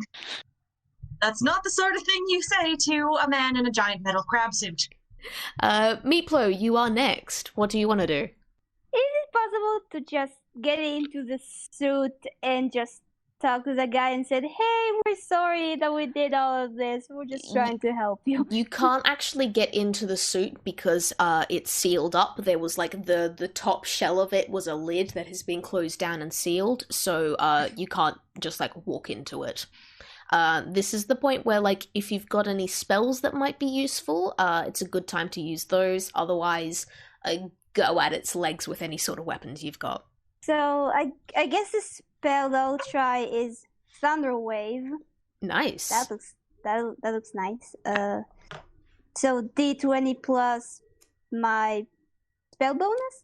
That's not the sort of thing you say to a man in a giant metal crab suit.
Meepllow, you are next. What do you want to do?
Is it possible to just get into the suit and just talk to the guy and said, "Hey, we're sorry that we did all of this. We're just trying to help you."
You can't actually get into the suit because it's sealed up. There was the top shell of it was a lid that has been closed down and sealed, so you can't just walk into it. This is the point where, if you've got any spells that might be useful, it's a good time to use those. Otherwise, go at its legs with any sort of weapons you've got.
So, I guess the spell I'll try is Thunder Wave.
Nice.
That looks nice. So D20 plus my spell bonus?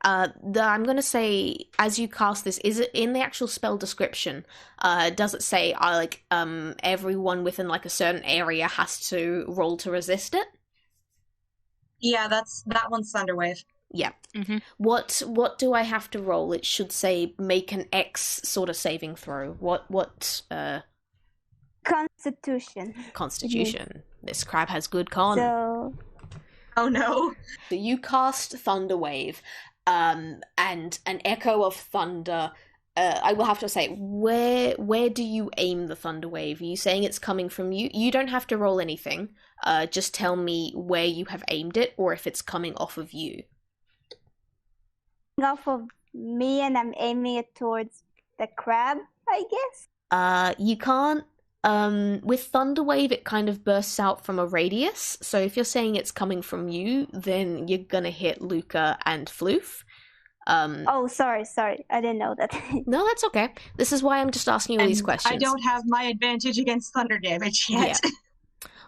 I'm going to say, as you cast this, is it in the actual spell description? Does it say, everyone within, a certain area has to roll to resist it?
Yeah, that one's Thunderwave.
Yeah.
Mm-hmm.
What do I have to roll? It should say, make an X sort of saving throw. What,
Constitution.
Constitution.
Mm-hmm.
This crab has good con.
So...
Oh no.
So you cast Thunderwave, and an echo of thunder. I will have to say, where do you aim the thunder wave? Are you saying it's coming from you? You don't have to roll anything. Just tell me where you have aimed it, or if it's coming off of you.
Off of me, and I'm aiming it towards the crab, I guess?
You can't. With Thunderwave, it kind of bursts out from a radius, so if you're saying it's coming from you, then you're gonna hit Luka and Floof.
Oh, sorry, I didn't know that.
No, that's okay. This is why I'm just asking you all these questions.
I don't have my advantage against thunder damage yet.
Yeah.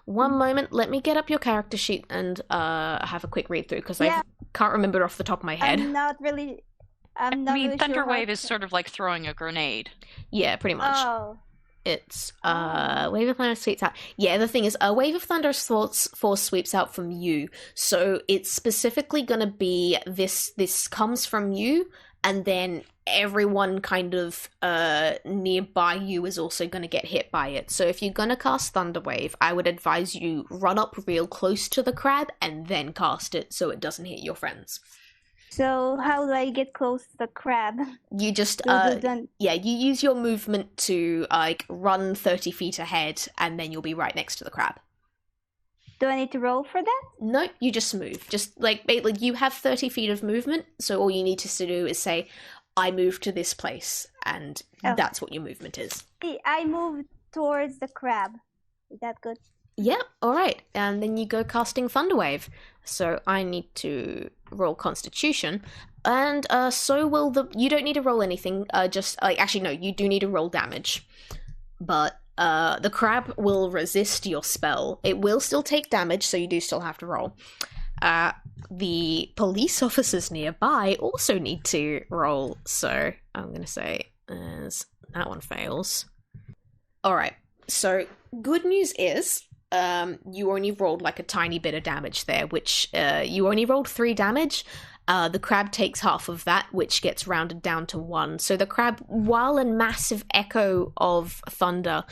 One moment, let me get up your character sheet and have a quick read through, because I can't remember off the top of my head.
I'm not really
Thunder
sure
Wave is sort of like throwing a grenade.
Yeah, pretty much.
Oh.
It's Wave of Thunder sweeps out. Yeah, the thing is, a Wave of Thunder force sweeps out from you, so it's specifically going to be this comes from you, and then everyone kind of nearby you is also going to get hit by it. So if you're going to cast Thunder Wave, I would advise you run up real close to the crab and then cast it so it doesn't hit your friends.
So how do I get close to the crab?
You just,
you
use your movement to, run 30 feet ahead, and then you'll be right next to the crab.
Do I need to roll for that?
No, you just move. Just, you have 30 feet of movement, so all you need to do is say, I move to this place, and that's what your movement is.
I move towards the crab. Is that good?
Yeah, alright. And then you go casting Thunderwave. So I need to roll Constitution. And so will you don't need to roll anything, actually no, you do need to roll damage. But the crab will resist your spell. It will still take damage, so you do still have to roll. The police officers nearby also need to roll, so I'm going to say that one fails. Alright, so good news is you only rolled a tiny bit of damage there, which you only rolled 3 damage. The crab takes half of that, which gets rounded down to 1. So the crab, while a massive echo of thunder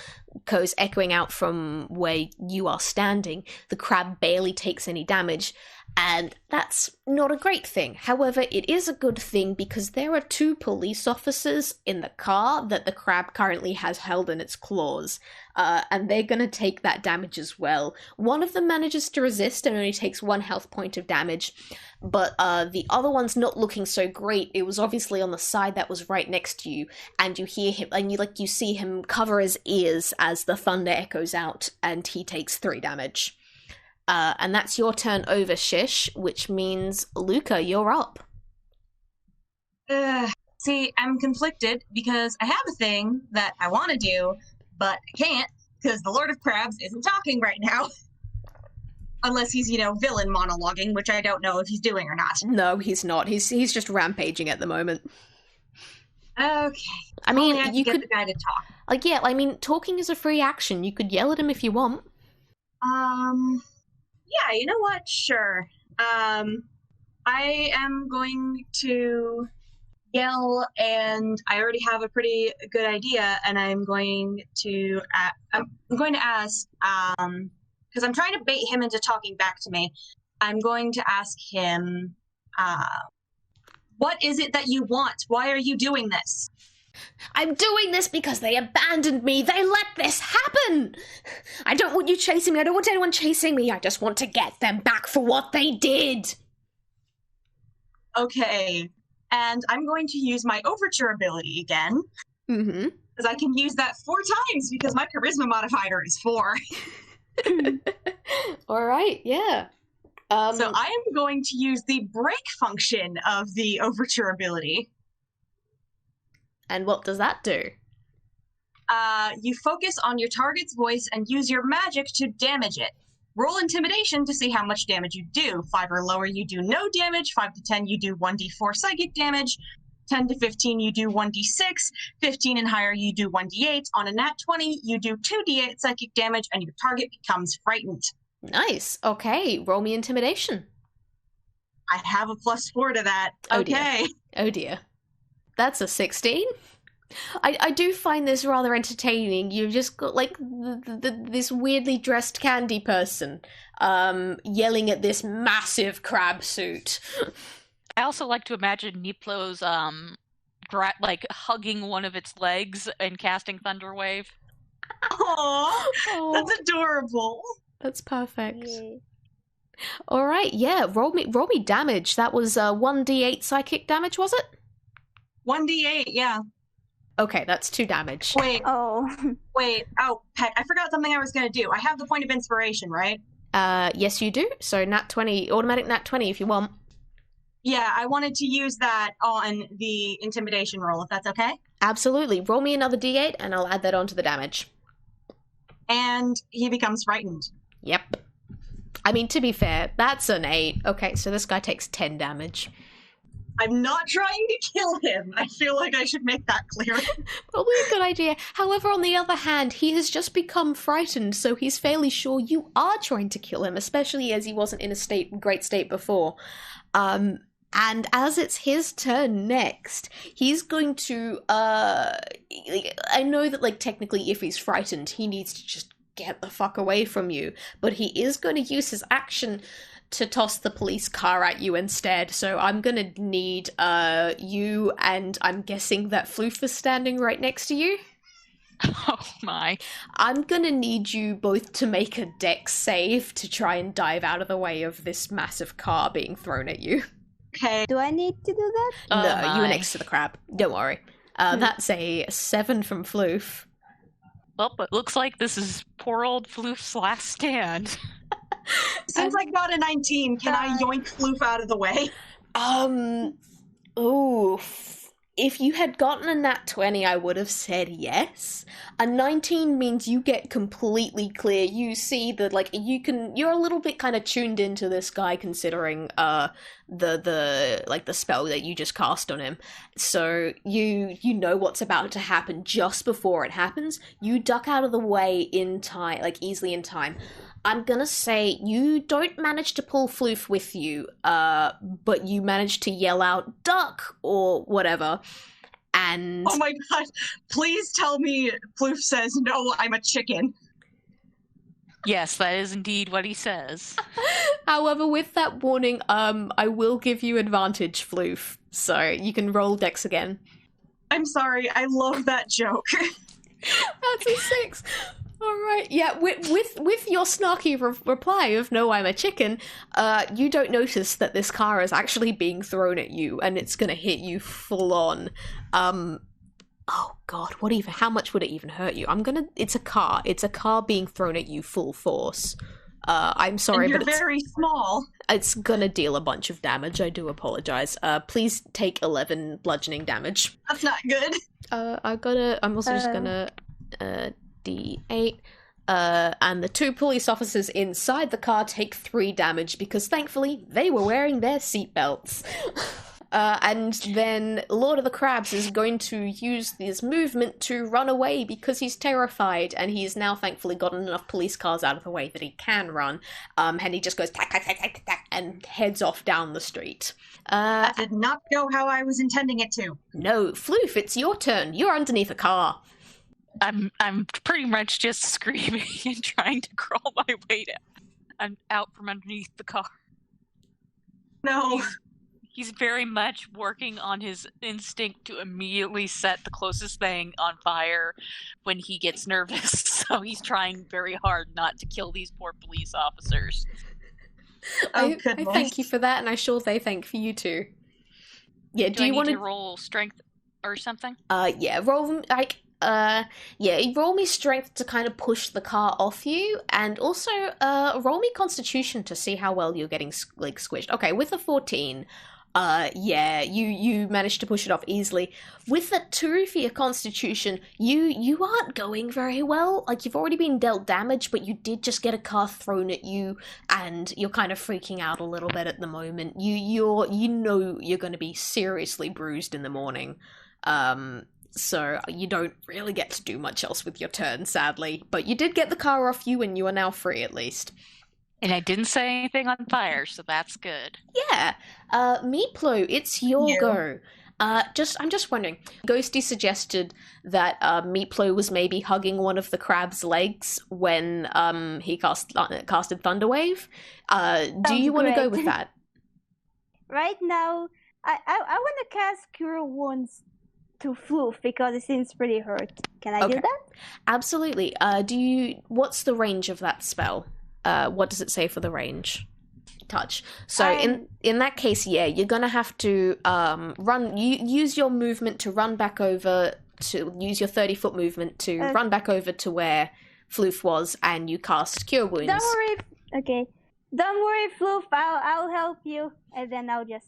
goes echoing out from where you are standing, the crab barely takes any damage. And that's not a great thing. However, it is a good thing because there are 2 police officers in the car that the crab currently has held in its claws. And they're going to take that damage as well. One of them manages to resist and only takes 1 health point of damage. But the other one's not looking so great. It was obviously on the side that was right next to you. And you hear him, and you see him cover his ears as the thunder echoes out. And he takes 3 damage. And that's your turn over, Shish, which means, Luka, you're up.
See, I'm conflicted because I have a thing that I want to do, but I can't because the Lord of Crabs isn't talking right now. Unless he's, villain monologuing, which I don't know if he's doing or not.
No, he's not. He's just rampaging at the moment.
Okay.
I mean,
you could get the guy to talk.
Talking is a free action. You could yell at him if you want.
Yeah, you know what? Sure. I am going to yell, and I already have a pretty good idea, and I'm going to ask, because I'm trying to bait him into talking back to me. I'm going to ask him, what is it that you want? Why are you doing this?
I'm doing this because they abandoned me. They let this happen. I don't want you chasing me. I don't want anyone chasing me. I just want to get them back for what they did.
Okay. And I'm going to use my overture ability again.
Mm-hmm.
Because I can use that 4 times because my charisma modifier is 4.
All right, yeah.
So I am going to use the break function of the overture ability.
And what does that do?
You focus on your target's voice and use your magic to damage it. Roll intimidation to see how much damage you do. 5 or lower, you do no damage. 5 to 10, you do 1d4 psychic damage. 10 to 15, you do 1d6. 15 and higher, you do 1d8. On a nat 20, you do 2d8 psychic damage, and your target becomes frightened.
Nice. Okay, roll me intimidation.
I have a +4 to that.
Oh,
okay.
Oh dear. That's a 16. I do find this rather entertaining. You've just got this weirdly dressed candy person yelling at this massive crab suit.
I also like to imagine Meeplow's hugging one of its legs and casting Thunderwave.
Aww, that's adorable.
That's perfect.
Yay.
All right, yeah. Roll me damage. That was 1d8 psychic damage, was it?
1d8, yeah.
Okay, that's 2 damage.
Wait.
Oh,
Peck, I forgot something I was going to do. I have the point of inspiration, right?
Yes, you do. So nat 20, automatic nat 20 if you want.
Yeah, I wanted to use that on the intimidation roll, if that's okay.
Absolutely. Roll me another d8, and I'll add that onto the damage.
And he becomes frightened.
Yep. I mean, to be fair, that's an 8. Okay, so this guy takes 10 damage.
I'm not trying to kill him. I feel like I should make that clear.
Probably a good idea. However, on the other hand, he has just become frightened, so he's fairly sure you are trying to kill him, especially as he wasn't in a great state before. And as it's his turn next, he's going to, I know that, like, technically if he's frightened, he needs to just get the fuck away from you, but he is going to use his action to toss the police car at you instead, so I'm gonna need, you, and I'm guessing that Floof is standing right next to you.
Oh my.
I'm gonna need you both to make a dex save to try and dive out of the way of this massive car being thrown at you.
Okay.
Do I need to do that?
Oh
No,
my.
you were next to the crab. Don't worry. That's a 7 from Floof.
Well, it looks like this is poor old Floof's last stand.
Since I got a 19, can I yoink Floof out of the way?
If you had gotten a nat 20, I would have said yes. A 19 means you get completely clear. You see that, like, you're a little bit kind of tuned into this guy, considering, the spell that you just cast on him. So, you know what's about to happen just before it happens. You duck out of the way in time, like, easily in time. I'm gonna say you don't manage to pull Floof with you, but you manage to yell out, "Duck!" or whatever, and...
Oh my god, please tell me Floof says, "No, I'm a chicken."
Yes, that is indeed what he says.
However, with that warning, I will give you advantage, Floof, so you can roll dex again.
I'm sorry, I love that joke.
That's a 6. Alright, yeah, with your snarky reply of "No, I'm a chicken," you don't notice that this car is actually being thrown at you, and it's gonna hit you full on. Oh god, how much would it even hurt you? It's a car being thrown at you full force. I'm sorry,
and you're
but it's
very small.
It's gonna deal a bunch of damage, I do apologize. Please take 11 bludgeoning damage.
That's not good.
I'm also just gonna, D8, and the 2 police officers inside the car take 3 damage because thankfully they were wearing their seatbelts. And then Lord of the Crabs is going to use his movement to run away because he's terrified, and he's now thankfully gotten enough police cars out of the way that he can run, and he just goes tack, tack, tack, tack, tack, and heads off down the street.
That did not go how I was intending it to.
No, Floof, it's your turn. You're underneath a car.
I'm pretty much just screaming and trying to crawl my way out from underneath the car.
No.
He's very much working on his instinct to immediately set the closest thing on fire when he gets nervous, so he's trying very hard not to kill these poor police officers.
I thank you for that, and I'm sure they thank for you too. Yeah,
do you want to roll strength or something?
Yeah, roll roll me strength to kind of push the car off you, and also roll me constitution to see how well you're getting squished. Okay, with a 14, you managed to push it off easily. With a 2 for your constitution, you aren't going very well. Like, you've already been dealt damage, but you did just get a car thrown at you, and you're kind of freaking out a little bit at the moment. You know you're going to be seriously bruised in the morning. So you don't really get to do much else with your turn, sadly. But you did get the car off you, and you are now free, at least.
And I didn't say anything on fire, so that's good.
Yeah. Meepllow, it's your go. I'm just wondering. Ghosty suggested that Meepllow was maybe hugging one of the crab's legs when he casted Thunderwave. Do you want to go with that? Right
now, I want to cast Cure Wounds to Floof because it seems pretty hurt. Can I do that?
Absolutely. What's the range of that spell? What does it say for the range? Touch. So in that case, yeah, you're gonna have to use your movement to run back over use your 30-foot movement to run back over to where Floof was, and you cast Cure Wounds.
Don't worry, Floof. I'll help you, and then I'll just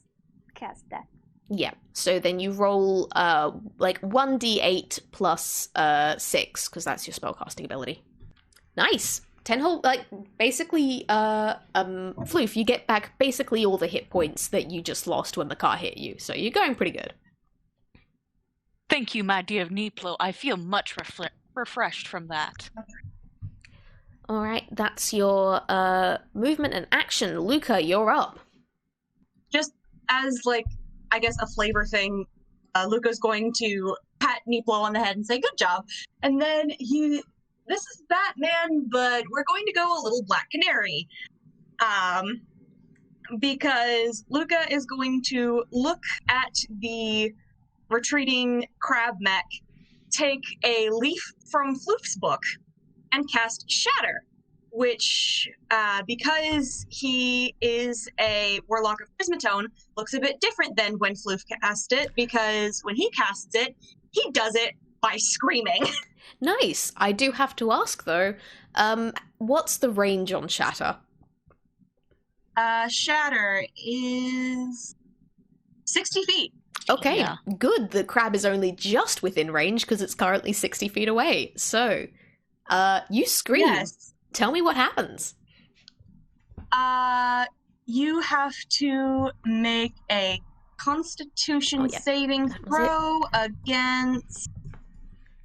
cast that.
Yeah, so then you roll 1d8 plus 6, because that's your spellcasting ability. Nice! 10 whole, like, basically, Floof, you get back basically all the hit points that you just lost when the car hit you, so you're going pretty good.
Thank you, my dear Meepllow. I feel much refreshed from that.
Alright, that's your, movement and action. Luka, you're up.
Just as, like, I guess a flavor thing, Luca's going to pat Meepllow on the head and say, good job. And then this is Batman, but we're going to go a little Black Canary. Because Luka is going to look at the retreating crab mech, take a leaf from Floof's book, and cast Shatter, which, because he is a Warlock of Prismatone, looks a bit different than when Floof cast it, because when he casts it, he does it by screaming.
Nice. I do have to ask, though, what's the range on Shatter?
Shatter is 60 feet.
Okay,
Yeah.
good. The crab is only just within range because it's currently 60 feet away. So, you scream.
Yes.
Tell me what happens.
You have to make a Constitution saving
That was
throw against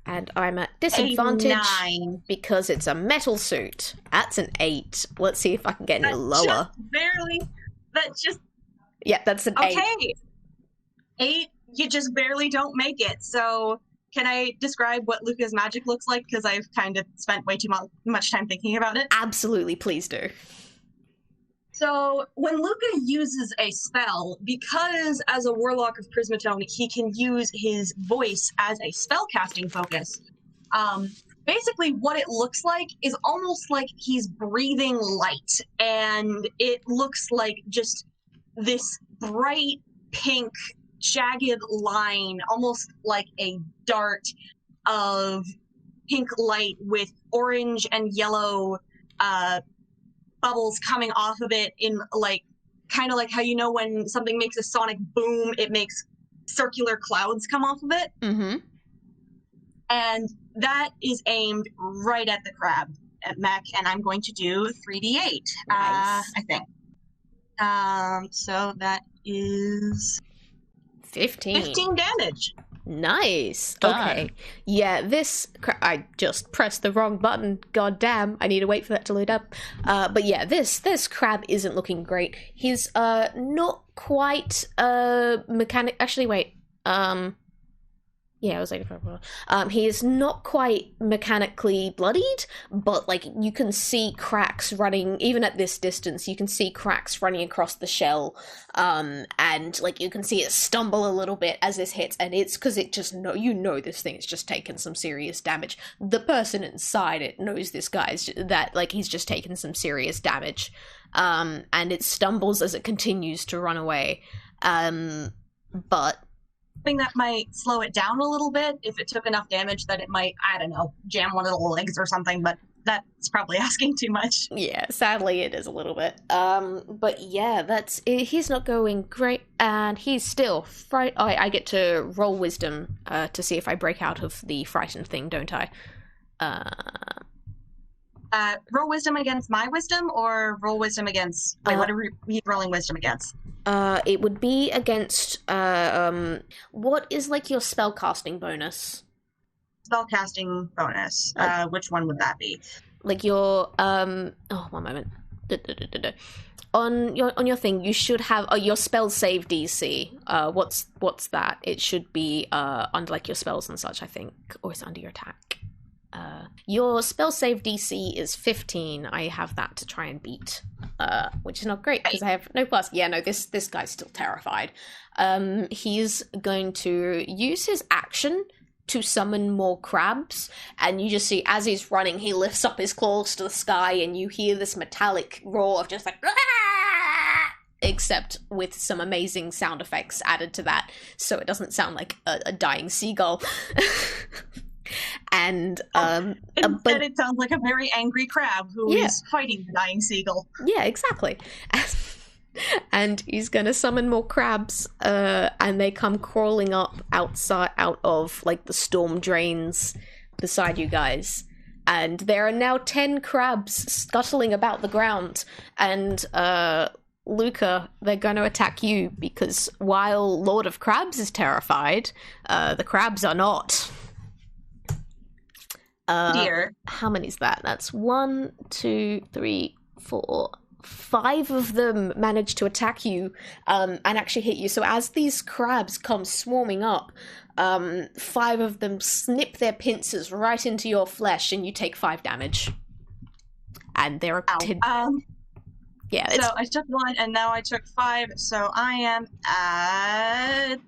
And I'm at disadvantage
a 9.
because it's a metal suit. That's an 8. Let's see if I can get any lower. Yeah, that's an 8.
Okay. 8, you just barely don't make it. So can I describe what Luka's magic looks like? Because I've kind of spent way too much time thinking about it.
Absolutely, please do.
So when Luka uses a spell, because as a Warlock of Prismatone, he can use his voice as a spellcasting focus. Basically what it looks like is almost like he's breathing light, and it looks like just this bright pink jagged line, almost like a dart of pink light with orange and yellow bubbles coming off of it, in like kind of like how you know when something makes a sonic boom, it makes circular clouds come off of it.
Mm-hmm.
And that is aimed right at the crab at mech, and I'm going to do 3d8.
Nice.
I think. So that is 15 damage.
Nice.
Done.
Okay. Yeah, I just pressed the wrong button. God damn. I need to wait for that to load up. But yeah, this crab isn't looking great. He's not quite mechanic. Actually, wait. Yeah, I was like, he is not quite mechanically bloodied, but like you can see cracks running, even at this distance, you can see cracks running across the shell, and like you can see it stumble a little bit as this hits, and it's because it just this thing has just taken some serious damage. The person inside it knows this guy's that like he's just taken some serious damage, and it stumbles as it continues to run away, but.
Thing that might slow it down a little bit if it took enough damage that it might, I don't know, jam one of the legs or something, but that's probably asking too much.
Yeah, sadly it is a little bit. But yeah, he's not going great, and he's still I get to roll wisdom to see if I break out of the frightened thing, don't I?
Roll wisdom against my wisdom, or roll wisdom against, what are we rolling wisdom against?
It would be against, what is like your spellcasting bonus?
Spellcasting bonus. Which one would that be?
Like your, one moment. On your thing, you should have your spell save DC. What's that? It should be under like your spells and such, I think, or it's under your attack. Your spell save DC is 15. I have that to try and beat, which is not great because I have no plus. Yeah, no, this guy's still terrified. He's going to use his action to summon more crabs, and you just see as he's running, he lifts up his claws to the sky, and you hear this metallic roar of just like, "Ah!" except with some amazing sound effects added to that, so it doesn't sound like a dying seagull. And
instead it sounds like a very angry crab who is fighting the dying seagull.
Yeah, exactly. And he's gonna summon more crabs, and they come crawling up out of like the storm drains beside you guys. and there are now 10 crabs scuttling about the ground, and Luka, they're going to attack you because while Lord of Crabs is terrified, the crabs are not.
Dear.
How many is that? That's 1, 2, 3, 4, 5 of them manage to attack you and actually hit you. So as these crabs come swarming up, 5 of them snip their pincers right into your flesh and you take 5 damage. And they're yeah.
So I took 1 and now I took 5, so I am at...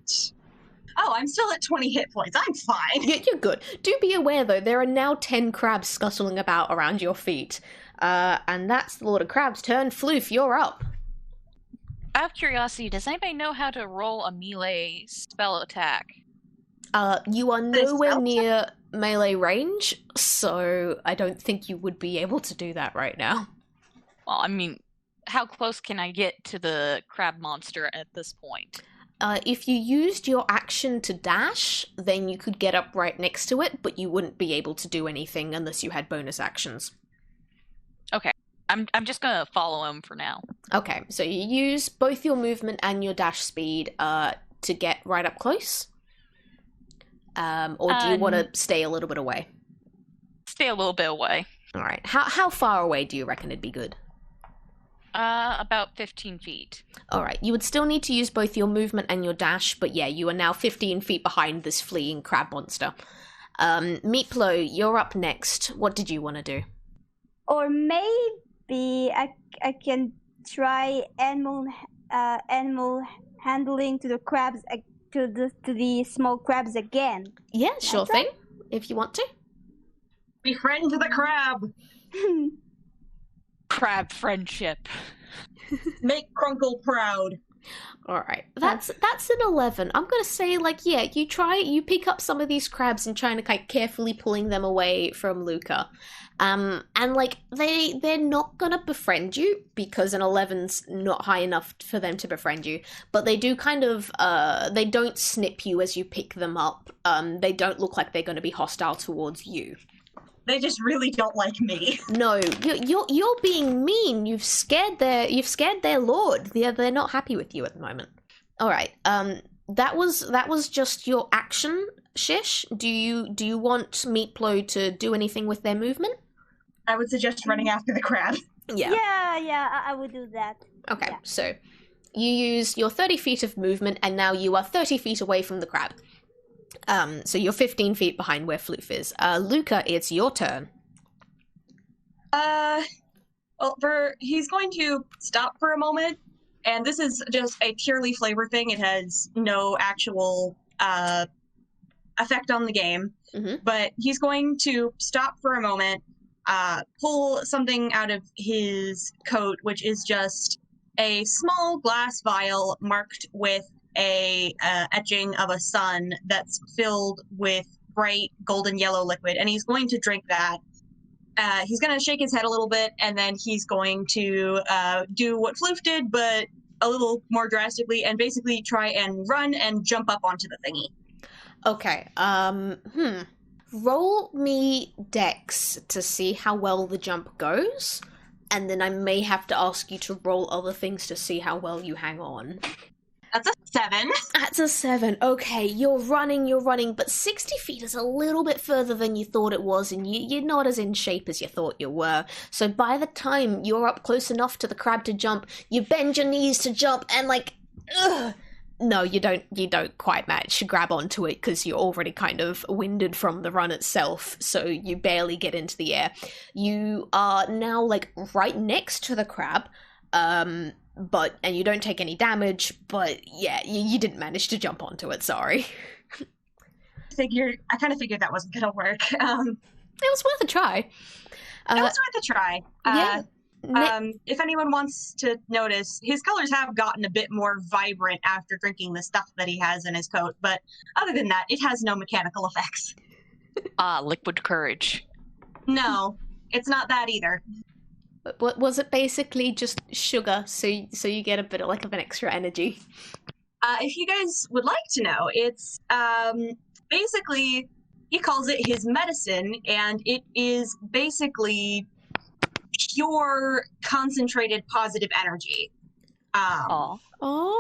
Oh, I'm still at 20 hit points. I'm fine.
You're good. Do be aware, though, there are now 10 crabs scuttling about around your feet. And that's the Lord of Crabs' turn. Floof, you're up.
Out of curiosity, does anybody know how to roll a melee spell attack?
You are nowhere near melee range, so I don't think you would be able to do that right now.
Well, I mean, how close can I get to the crab monster at this point?
If you used your action to dash, then you could get up right next to it, but you wouldn't be able to do anything unless you had bonus actions.
Okay. I'm just gonna follow him for now.
Okay, so you use both your movement and your dash speed to get right up close? Or do you want to stay a little bit away?
Stay a little bit away.
Alright, how far away do you reckon it'd be good?
About 15 feet.
Alright, you would still need to use both your movement and your dash, but yeah, you are now 15 feet behind this fleeing crab monster. Meepllow, you're up next. What did you want to do?
Or maybe I can try animal handling to the crabs, to the small crabs again.
Yeah, sure thing, if you want to.
Befriend the crab.
Crab friendship.
Make Crunkle proud.
Alright, that's an 11. I'm gonna say, yeah, you pick up some of these crabs and trying to carefully pulling them away from Luka. And they're not gonna befriend you because an 11's not high enough for them to befriend you, but they do they don't snip you as you pick them up. They don't look like they're gonna be hostile towards you.
They just really don't like me.
No, you're being mean. You've scared their lord. They're not happy with you at the moment. All right. That was just your action, Shish. Do you want Meepllow to do anything with their movement?
I would suggest running after the crab.
Yeah.
Yeah, I would do that.
Okay,
Yeah.
so you use your 30 feet of movement, and now you are 30 feet away from the crab. So you're 15 feet behind where Floof is. Luka, it's your turn.
He's going to stop for a moment, and this is just a purely flavor thing. It has no actual effect on the game, but he's going to stop for a moment, pull something out of his coat, which is just a small glass vial marked with a etching of a sun that's filled with bright golden yellow liquid, and he's going to drink that. He's going to shake his head a little bit, and then he's going to do what Floof did, but a little more drastically, and basically try and run and jump up onto the thingy.
Okay, roll me Dex to see how well the jump goes, and then I may have to ask you to roll other things to see how well you hang on.
That's a 7.
That's a 7. Okay, you're running, but 60 feet is a little bit further than you thought it was, and you're not as in shape as you thought you were. So by the time you're up close enough to the crab to jump, you bend your knees to jump, and no, you don't quite manage to grab onto it because you're already kind of winded from the run itself, so you barely get into the air. You are now, right next to the crab, and you don't take any damage, but yeah, you didn't manage to jump onto it, sorry.
I kind of figured that wasn't going to work.
It was worth a try.
It was worth a try.
Yeah.
If anyone wants to notice, his colors have gotten a bit more vibrant after drinking the stuff that he has in his coat, but other than that, it has no mechanical effects.
Liquid courage.
No, it's not that either.
But was it basically just sugar, so you get a bit of an extra energy?
If you guys would like to know, it's basically
he calls it his medicine, and it is basically pure concentrated positive energy.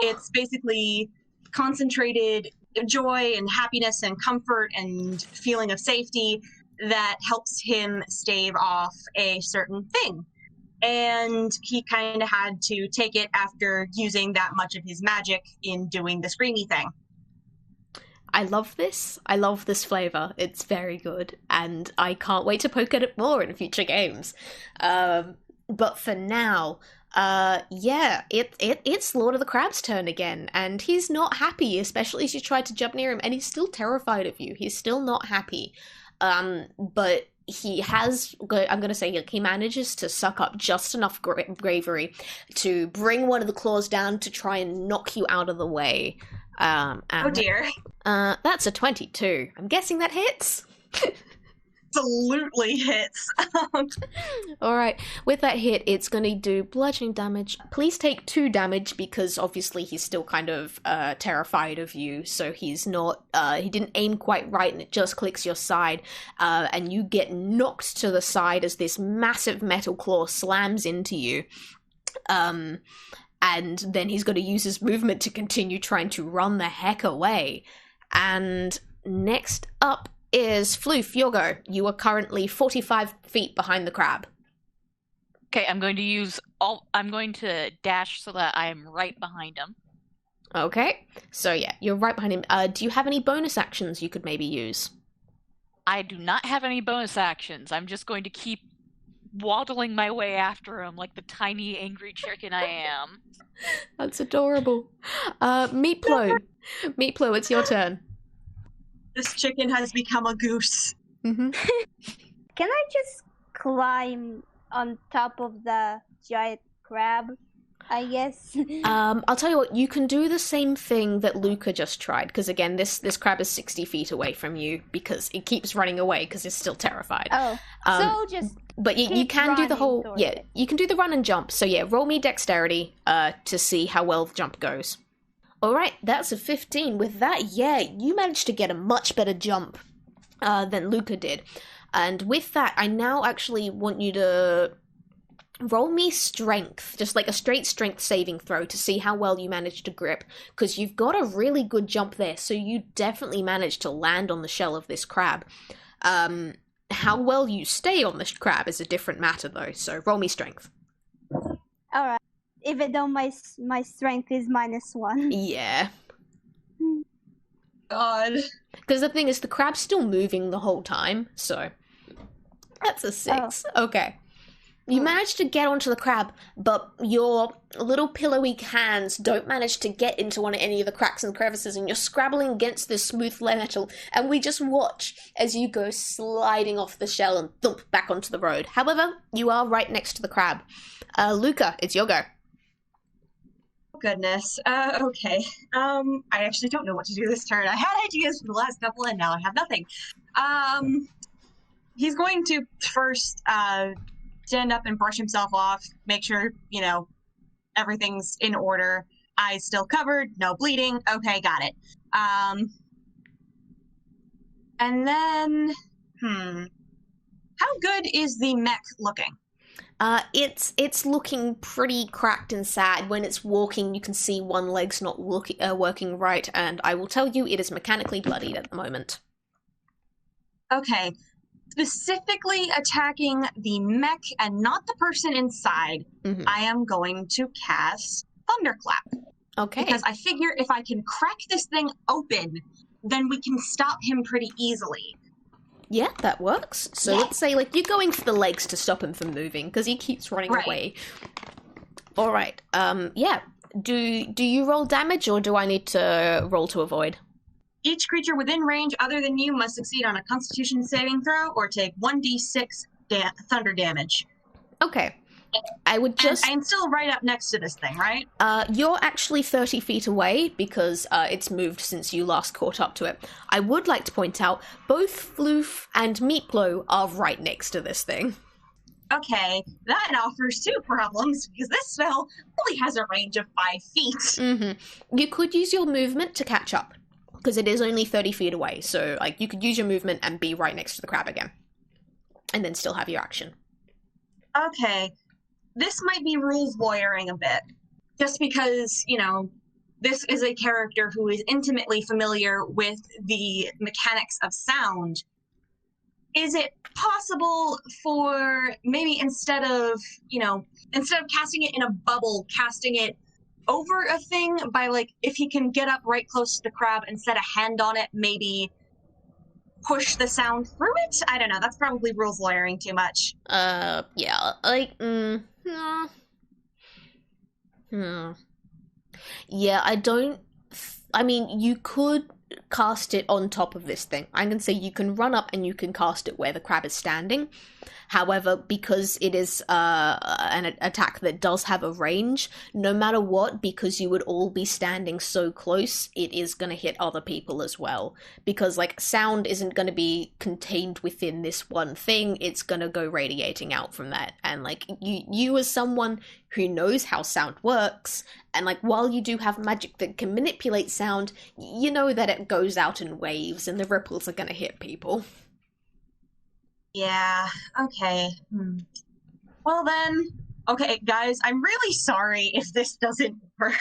It's basically concentrated joy and happiness and comfort and feeling of safety that helps him stave off a certain thing. And he kind of had to take it after using that much of his magic in doing the screamy thing.
I love this. I love this flavor. It's very good, and I can't wait to poke at it more in future games. But for now, it's Lord of the Crab's turn again, and he's not happy, especially as you tried to jump near him, and he's still terrified of you. He's still not happy. But he has, I'm going to say, he manages to suck up just enough bravery to bring one of the claws down to try and knock you out of the way.
Oh dear.
That's a 22. I'm guessing that hits?
Absolutely hits.
Alright, with that hit, it's going to do bludgeoning damage. Please take 2 damage because obviously he's still kind of terrified of you, so he's not, he didn't aim quite right and it just clicks your side, and you get knocked to the side as this massive metal claw slams into you. And then he's going to use his movement to continue trying to run the heck away. And next up is Floof, your go. You are currently 45 feet behind the crab.
Okay, I'm going to dash so that I am right behind him.
Okay, so yeah, you're right behind him. Do you have any bonus actions you could maybe use?
I do not have any bonus actions. I'm just going to keep waddling my way after him like the tiny, angry chicken I am.
That's adorable. Meepllow. Meepllow, it's your turn.
This chicken has become a goose.
Mm-hmm.
Can I just climb on top of the giant crab, I guess?
I'll tell you what, you can do the same thing that Luka just tried, because again, this crab is 60 feet away from you, because it keeps running away, because it's still terrified.
Oh, so just...
But you can do the whole... Yeah, you can do the run and jump, so yeah, roll me dexterity to see how well the jump goes. Alright, that's a 15. With that, yeah, you managed to get a much better jump than Luka did. And with that, I now actually want you to roll me strength, just like a straight strength saving throw to see how well you manage to grip, because you've got a really good jump there, so you definitely managed to land on the shell of this crab. How well you stay on this crab is a different matter, though, so roll me strength.
Alright. Even though my strength is -1.
Yeah.
God.
Because the thing is, the crab's still moving the whole time, so... That's a 6. Oh. Okay. You manage to get onto the crab, but your little pillowy hands don't manage to get into any of the cracks and crevices, and you're scrabbling against this smooth metal, and we just watch as you go sliding off the shell and thump back onto the road. However, you are right next to the crab. Luka, it's your go.
Goodness. Okay. I actually don't know what to do this turn. I had ideas for the last couple, and now I have nothing. He's going to first stand up and brush himself off, make sure, everything's in order. Eyes still covered, no bleeding. Okay, got it. And then, how good is the mech looking?
It's looking pretty cracked and sad. When it's walking, you can see one leg's not working right, and I will tell you, it is mechanically bloodied at the moment.
Okay. Specifically attacking the mech and not the person inside, I am going to cast Thunderclap.
Okay.
Because I figure if I can crack this thing open, then we can stop him pretty easily.
Yeah, that works. So let's say, you're going for the legs to stop him from moving, because he keeps running away. Alright, yeah. Do you roll damage, or do I need to roll to avoid?
Each creature within range other than you must succeed on a Constitution saving throw, or take 1d6 thunder damage.
Okay. I would just...
And I'm still right up next to this thing, right?
You're actually 30 feet away, because it's moved since you last caught up to it. I would like to point out, both Floof and Meepllow are right next to this thing.
Okay, that offers 2 problems, because this spell only has a range of 5 feet.
You could use your movement to catch up. because it is only 30 feet away, so like you could use your movement and be right next to the crab again, and then still have your action.
Okay, this might be rules lawyering a bit, just because, you know, this is a character who is intimately familiar with the mechanics of sound. Is it possible for maybe instead of casting it in a bubble, casting it over a thing by, like, if he can get up right close to the crab and set a hand on it, maybe push the sound through it? I don't know. That's probably rules lawyering too much.
Yeah, like, Yeah, I mean, you could cast it on top of this thing. I'm going to say you can run up and you can cast it where the crab is standing. However, because it is an attack that does have a range, no matter what, because you would all be standing so close, it is going to hit other people as well. Because, like, sound isn't going to be contained within this one thing, it's going to go radiating out from that. And, like, you as someone who knows how sound works, and, like, while you do have magic that can manipulate sound, you know that it goes out in waves and the ripples are going to hit people.
Yeah, okay. Well then, okay, guys, I'm really sorry if this doesn't work.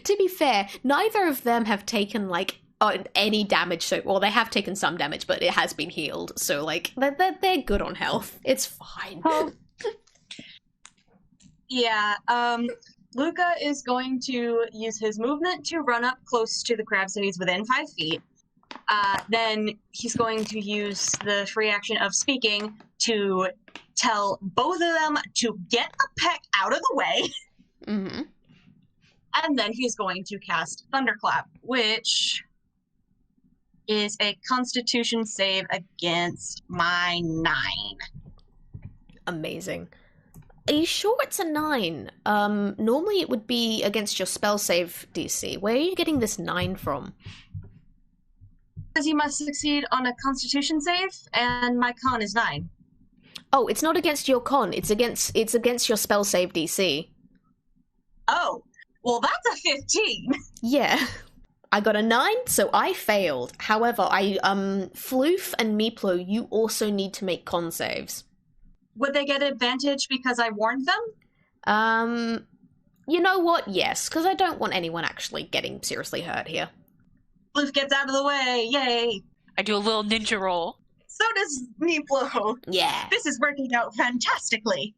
To be fair, neither of them have taken, like, any damage, so, well, they have taken some damage, but it has been healed, so, like, they're good on health. It's fine.
Oh.
Yeah, Luka is going to use his movement to run up close to the crab so he's within 5 feet. Then he's going to use the free action of speaking to tell both of them to get the peck out of the way.
Mm-hmm.
And then he's going to cast Thunderclap, which is a Constitution save against my 9.
Amazing. Are you sure it's a 9? Normally it would be against your spell save DC. Where are you getting this 9 from?
Because you must succeed on a Constitution save, and my con is 9.
Oh, it's not against your con. It's against your spell save DC.
Oh, well, that's a 15.
Yeah. I got a 9, so I failed. However, Floof and Meepllow, you also need to make con saves.
Would they get advantage because I warned them?
You know what? Yes, because I don't want anyone actually getting seriously hurt here.
Floof gets out of the way, yay!
I do a little ninja roll.
So does Meepllow.
Yeah.
This is working out fantastically.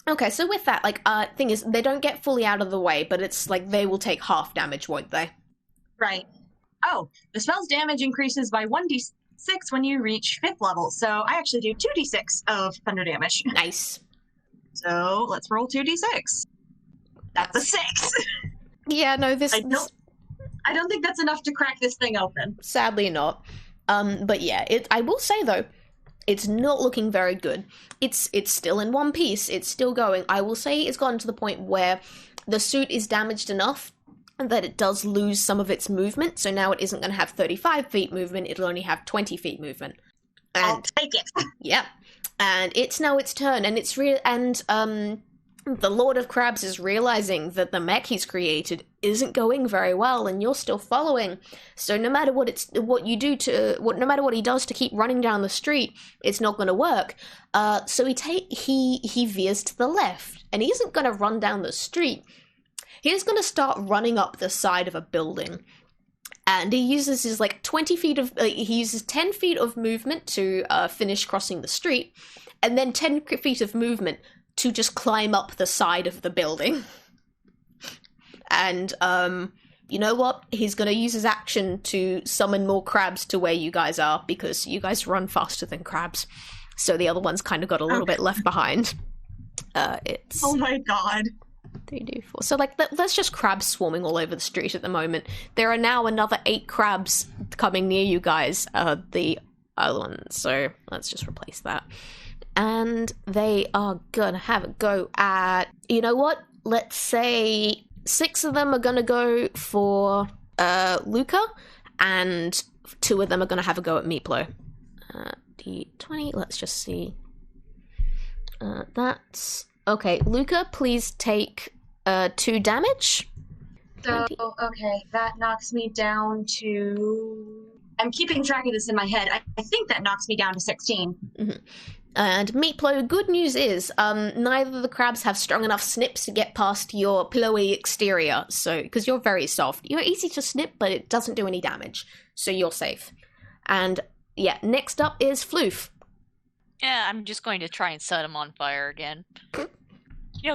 Okay, so with that, like, thing is, they don't get fully out of the way, but it's like they will take half damage, won't they?
Right. Oh, the spell's damage increases by 1d6 when you reach 5th level, so I actually do 2d6 of thunder damage.
Nice.
So let's roll 2d6. That's a 6.
Yeah, no,
I don't think that's enough to crack this thing open.
Sadly not. But yeah, I will say though, it's not looking very good. It's still in one piece. It's still going. I will say it's gotten to the point where the suit is damaged enough that it does lose some of its movement. So now it isn't going to have 35 feet movement. It'll only have 20 feet movement. And,
I'll take it.
Yeah. And it's now its turn, and it's real. And the Lord of Crabs is realizing that the mech he's created isn't going very well, and you're still following. So no matter what no matter what he does to keep running down the street, it's not going to work. So he veers to the left, and he isn't going to run down the street. He's going to start running up the side of a building, and he uses his 20 feet of he uses 10 feet of movement to finish crossing the street, and then 10 feet of movement to just climb up the side of the building. And, you know what? He's going to use his action to summon more crabs to where you guys are, because you guys run faster than crabs. So the other ones kind of got a little bit left behind. It's...
Oh my god.
3, 2, 4. So, there's just crabs swarming all over the street at the moment. There are now another 8 crabs coming near you guys, the other ones. So, let's just replace that. And they are gonna have a go at... You know what? Let's say 6 of them are gonna go for Luka, and 2 of them are gonna have a go at Meepllow. D20, let's just see. That's... Okay, Luka, please take 2 damage.
So,
20.
okay, that knocks me down to... I'm keeping track of this in my head. I think that knocks me down to 16.
And Meepllow, good news is, neither of the crabs have strong enough snips to get past your pillowy exterior, so, because you're very soft. You're easy to snip, but it doesn't do any damage, so you're safe. And, yeah, next up is Floof.
Yeah, I'm just going to try and set him on fire again.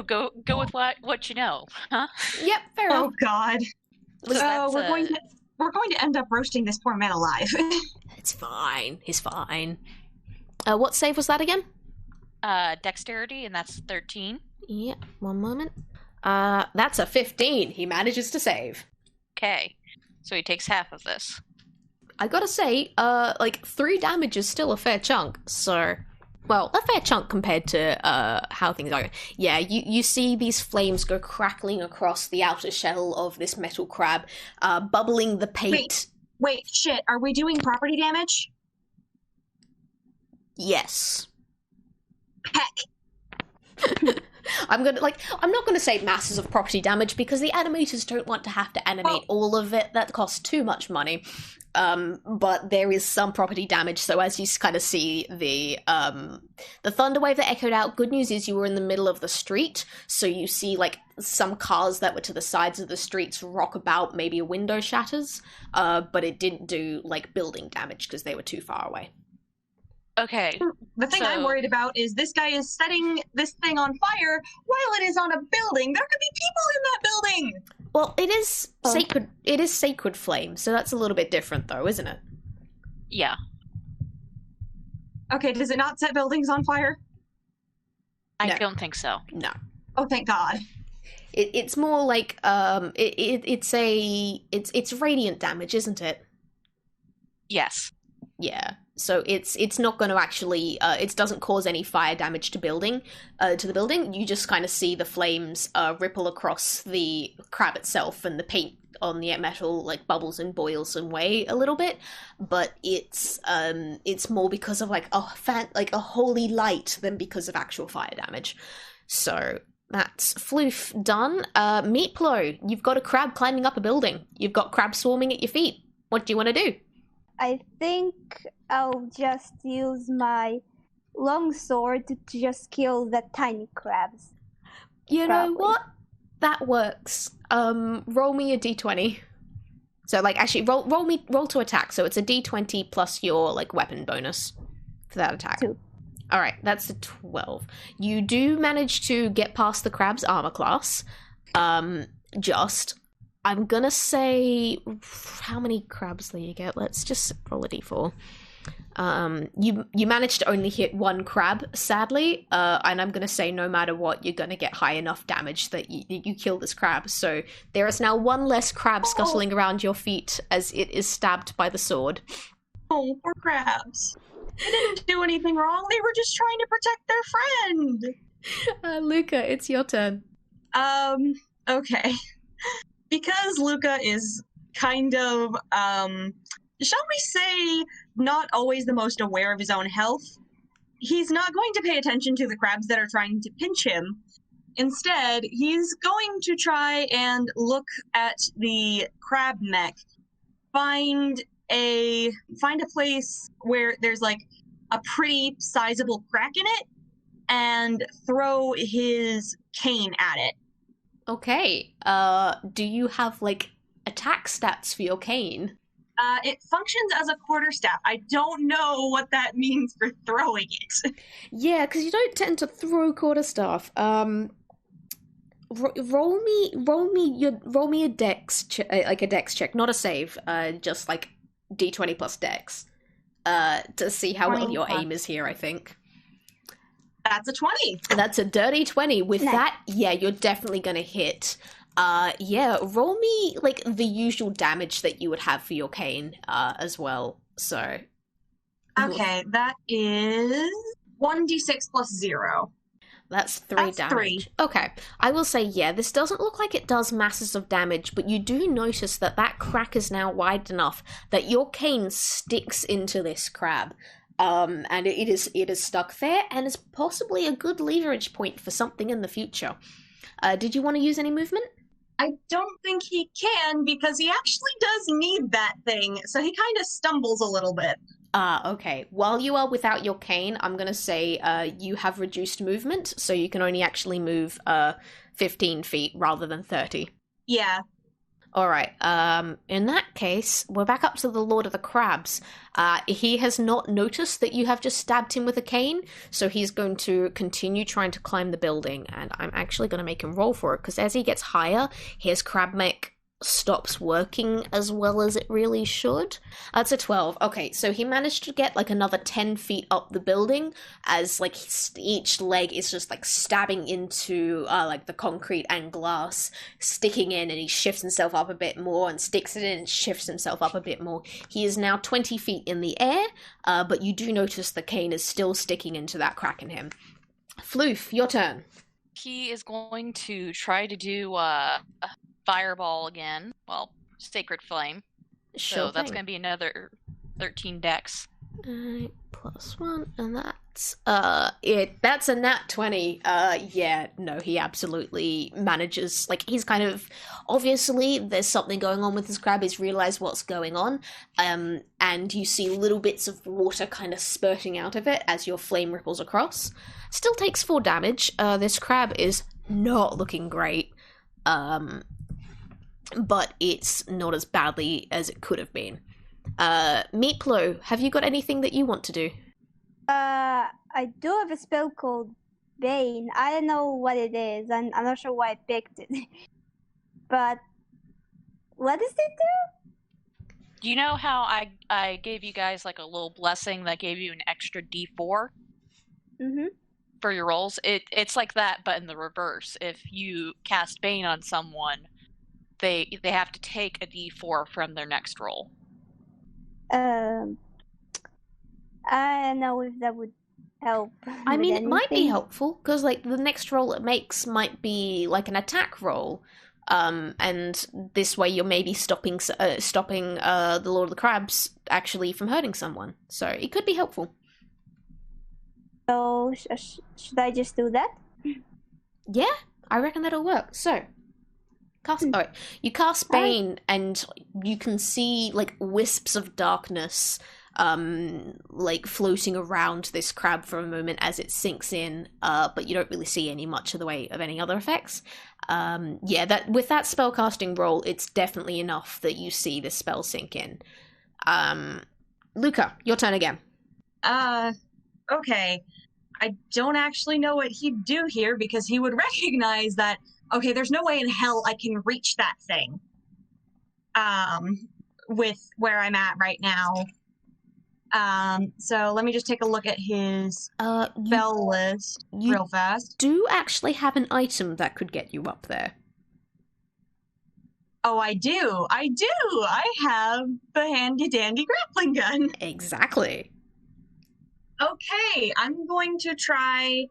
Go with what you know, huh?
Yep, fair enough.
Oh, God.
That's,
We're going to end up roasting this poor man alive.
It's fine. He's fine. What save was that again?
Dexterity, and that's 13.
Yeah, one moment. That's a 15. He manages to save.
Okay, so he takes half of this.
I gotta say, 3 damage is still a fair chunk, so... Well, a fair chunk compared to how things are. Yeah, you see these flames go crackling across the outer shell of this metal crab, bubbling the paint.
Wait, shit, are we doing property damage?
Yes.
Heck.
I'm not gonna say masses of property damage because the animators don't want to have to animate all of it. That costs too much money. But there is some property damage, so as you kind of see the thunder wave that echoed out, good news is you were in the middle of the street, so you see, like, some cars that were to the sides of the streets rock about, maybe a window shatters, but it didn't do, like, building damage because they were too far away.
Okay.
The thing I'm worried about is this guy is setting this thing on fire while it is on a building. There could be people in that building!
Well, it is sacred. It is sacred flame, so that's a little bit different, though, isn't it?
Yeah.
Okay, does it not set buildings on fire?
I
No.
don't think so.
No.
Oh, thank God.
It's more like it's radiant damage, isn't it?
Yes.
Yeah. So it's not going to actually it doesn't cause any fire damage to the building. You just kind of see the flames ripple across the crab itself, and the paint on the metal like bubbles and boils away a little bit. But it's more because of like a holy light than because of actual fire damage. So that's Floof done. Meepllow, you've got a crab climbing up a building. You've got crabs swarming at your feet. What do you want to do?
I think I'll just use my long sword to just kill the tiny crabs.
You know
Probably.
what? That works. Roll me a d20. So, like, actually, roll to attack. So it's a d20 plus your, like, weapon bonus for that attack.
2.
All right, that's a 12. You do manage to get past the crab's armor class. I'm gonna say, how many crabs do you get? Let's just roll a d4. You managed to only hit 1 crab, sadly, and I'm gonna say no matter what, you're gonna get high enough damage that you kill this crab. So there is now 1 less crab scuttling around your feet as it is stabbed by the sword.
Oh, poor crabs. They didn't do anything wrong. They were just trying to protect their friend.
Luka, it's your turn.
Okay. Because Luka is kind of, shall we say, not always the most aware of his own health, he's not going to pay attention to the crabs that are trying to pinch him. Instead, he's going to try and look at the crab mech, find a place where there's like a pretty sizable crack in it, and throw his cane at it.
Okay, do you have, like, attack stats for your cane?
It functions as a quarterstaff. I don't know what that means for throwing it.
Yeah, because you don't tend to throw quarterstaff. Roll me a dex like a dex check, not a save. Just like d20 plus dex. To see how well your aim is here. I think
that's a 20.
That's a dirty 20. With that, yeah, you're definitely gonna hit. Yeah, roll me like the usual damage that you would have for your cane, as well. So,
okay, that is 1d6 plus 0.
That's 3 damage.
3.
Okay, I will say, yeah, this doesn't look like it does masses of damage, but you do notice that crack is now wide enough that your cane sticks into this crab. And it is stuck there, and is possibly a good leverage point for something in the future. Did you want to use any movement?
I don't think he can because he actually does need that thing, so he kind of stumbles a little bit.
Okay. While you are without your cane, I'm gonna say you have reduced movement, so you can only actually move 15 feet rather than 30.
Yeah.
Alright, in that case, we're back up to the Lord of the Crabs. He has not noticed that you have just stabbed him with a cane, so he's going to continue trying to climb the building, and I'm actually going to make him roll for it, because as he gets higher, his crab mech stops working as well as it really should. That's a 12. Okay, so he managed to get like another 10 feet up the building as like each leg is just like stabbing into like the concrete and glass, sticking in, and he shifts himself up a bit more and sticks it in and shifts himself up a bit more. He is now 20 feet in the air, but you do notice the cane is still sticking into that crack in him. Floof, your turn.
He is going to try to do Fireball again. Well, Sacred Flame.
Sure
So that's
thing.
going to be another 13 dex.
+1, and that's that's a nat 20. Yeah, no, he absolutely manages. Like, he's kind of, obviously there's something going on with his crab. He's realized what's going on, and you see little bits of water kind of spurting out of it as your flame ripples across. Still takes 4 damage. This crab is not looking great, but it's not as badly as it could have been. Meepllow, have you got anything that you want to do?
I do have a spell called Bane. I don't know what it is. I'm not sure why I picked it. But what does it do?
Do you know how I gave you guys like a little blessing that gave you an extra d4 for your rolls? It's like that, but in the reverse. If you cast Bane on someone, they have to take a d4 from their next roll.
I don't know if that would help.
I mean, it might be helpful, because like the next roll it makes might be like an attack roll, and this way you're maybe stopping the Lord of the Crabs actually from hurting someone. So it could be helpful.
So should I just do that?
Yeah, I reckon that'll work. So you cast Bane, and you can see like wisps of darkness like floating around this crab for a moment as it sinks in, but you don't really see much of the way of any other effects. That with that spellcasting roll, it's definitely enough that you see this spell sink in. Luka, your turn again.
Okay. I don't actually know what he'd do here because he would recognize that, okay, there's no way in hell I can reach that thing. With where I'm at right now. So let me just take a look at his spell list real fast.
Do actually have an item that could get you up there.
Oh, I do. I have the handy dandy grappling gun.
Exactly.
Okay, I'm going to try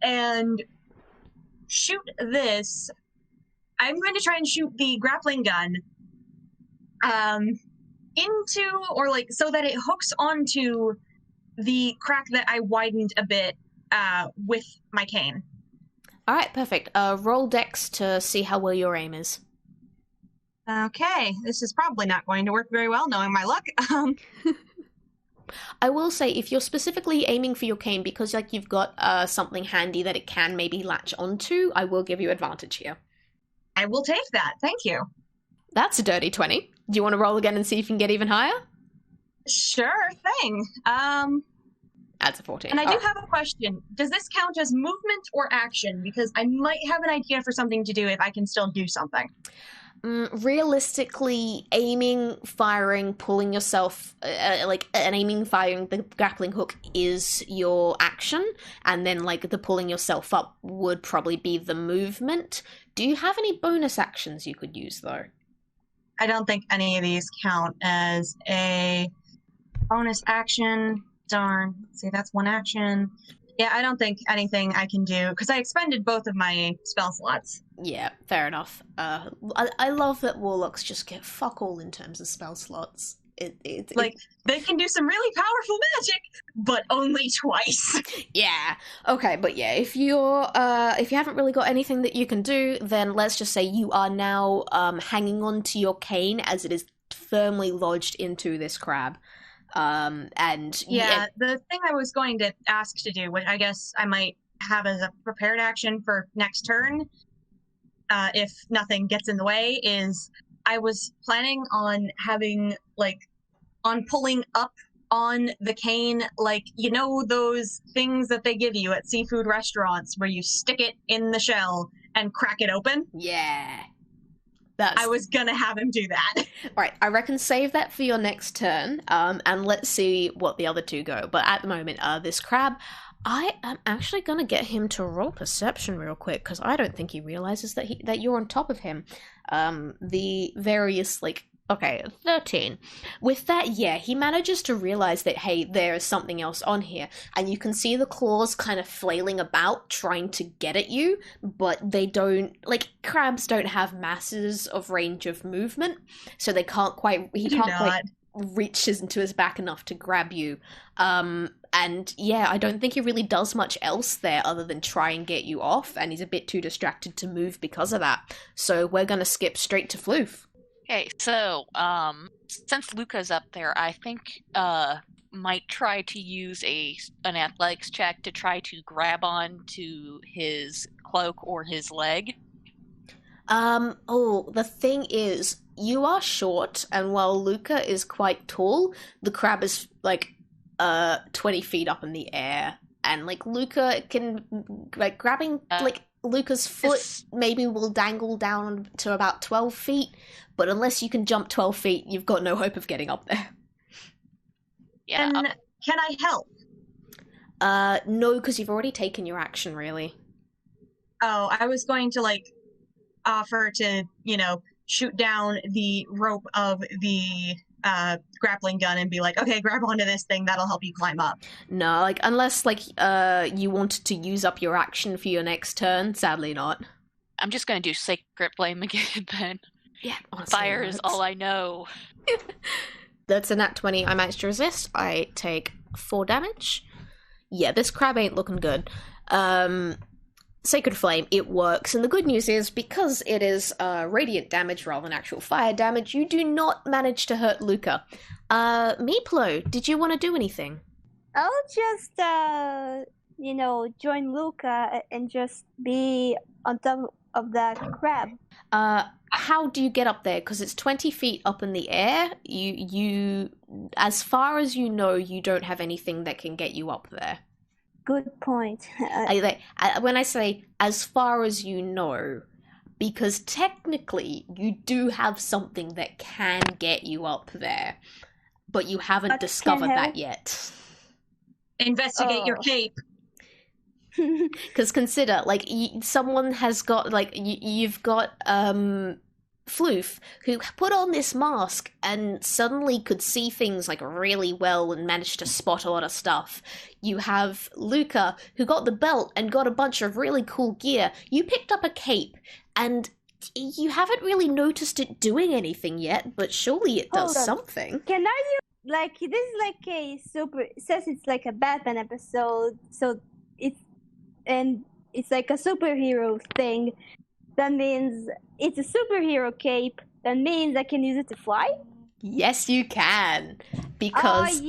and shoot this. I'm going to try and shoot the grappling gun into, or like, so that it hooks onto the crack that I widened a bit with my cane.
All right, perfect. Roll dex to see how well your aim is.
Okay, this is probably not going to work very well, knowing my luck.
I will say, if you're specifically aiming for your cane because like you've got something handy that it can maybe latch onto, I will give you advantage here.
I will take that. Thank you.
That's a dirty 20. Do you want to roll again and see if you can get even higher?
Sure thing.
That's a 14.
And I do have a question. Does this count as movement or action? Because I might have an idea for something to do if I can still do something.
Realistically, aiming, firing, pulling yourself, aiming, firing the grappling hook is your action, and then like the pulling yourself up would probably be the movement. Do you have any bonus actions you could use though?
I don't think any of these count as a bonus action. Darn. See, that's one action. Yeah, I don't think anything I can do, because I expended both of my spell slots.
Yeah, fair enough. I love that warlocks just get fuck all in terms of spell slots.
Like, they can do some really powerful magic, but only twice.
Yeah. Okay, but yeah, if you haven't really got anything that you can do, then let's just say you are now hanging on to your cane as it is firmly lodged into this crab. And
yeah, the thing I was going to ask to do, which I guess I might have as a prepared action for next turn, if nothing gets in the way, is I was planning on having, like, on pulling up on the cane, like, you know those things that they give you at seafood restaurants where you stick it in the shell and crack it open?
Yeah.
I was gonna have him do that.
Right, I reckon save that for your next turn, and let's see what the other two go. But at the moment, this crab, I am actually gonna get him to roll perception real quick, because I don't think he realizes that you're on top of him. The various, like, okay, 13. With that, yeah, he manages to realize that, hey, there is something else on here, and you can see the claws kind of flailing about, trying to get at you, but they don't, like, crabs don't have masses of range of movement, so he can't quite reach into his back enough to grab you. And yeah, I don't think he really does much else there other than try and get you off, and he's a bit too distracted to move because of that. So we're gonna skip straight to Floof.
Okay, so since Luka's up there, I think might try to use an athletics check to try to grab on to his cloak or his leg.
The thing is, you are short, and while Luka is quite tall, the crab is like 20 feet up in the air, and like Luka can, like, grabbing like Luka's foot maybe will dangle down to about 12 feet, but unless you can jump 12 feet, you've got no hope of getting up there.
Yeah.
And can I help?
No, because you've already taken your action, really.
Oh, I was going to, like, offer to, shoot down the rope of the grappling gun and be like, okay, grab onto this thing, that'll help you climb up.
No, like, unless, like, you wanted to use up your action for your next turn, sadly not.
I'm just gonna do Sacred Flame again, then.
Yeah, honestly,
fire is all I know.
That's a nat 20. I managed to resist. I take 4 damage. Yeah, this crab ain't looking good. Sacred Flame, it works, and the good news is, because it is radiant damage rather than actual fire damage, you do not manage to hurt Luka. Meepllow, did you want to do anything?
I'll just, join Luka and just be on top of that crab.
How do you get up there? Because it's 20 feet up in the air. You, as far as you know, you don't have anything that can get you up there.
Good point.
When I say as far as you know, because technically you do have something that can get you up there, but you haven't discovered that yet.
Investigate your cape.
Because consider, like, someone has got, like, you've got Floof, who put on this mask and suddenly could see things, like, really well and managed to spot a lot of stuff. You have Luka, who got the belt and got a bunch of really cool gear. You picked up a cape, and you haven't really noticed it doing anything yet, but surely it does something.
Can I use, like, this is like a super, it says it's like a Batman episode, so it's like a superhero thing. That means it's a superhero cape. That means I can use it to fly?
Yes, you can. Because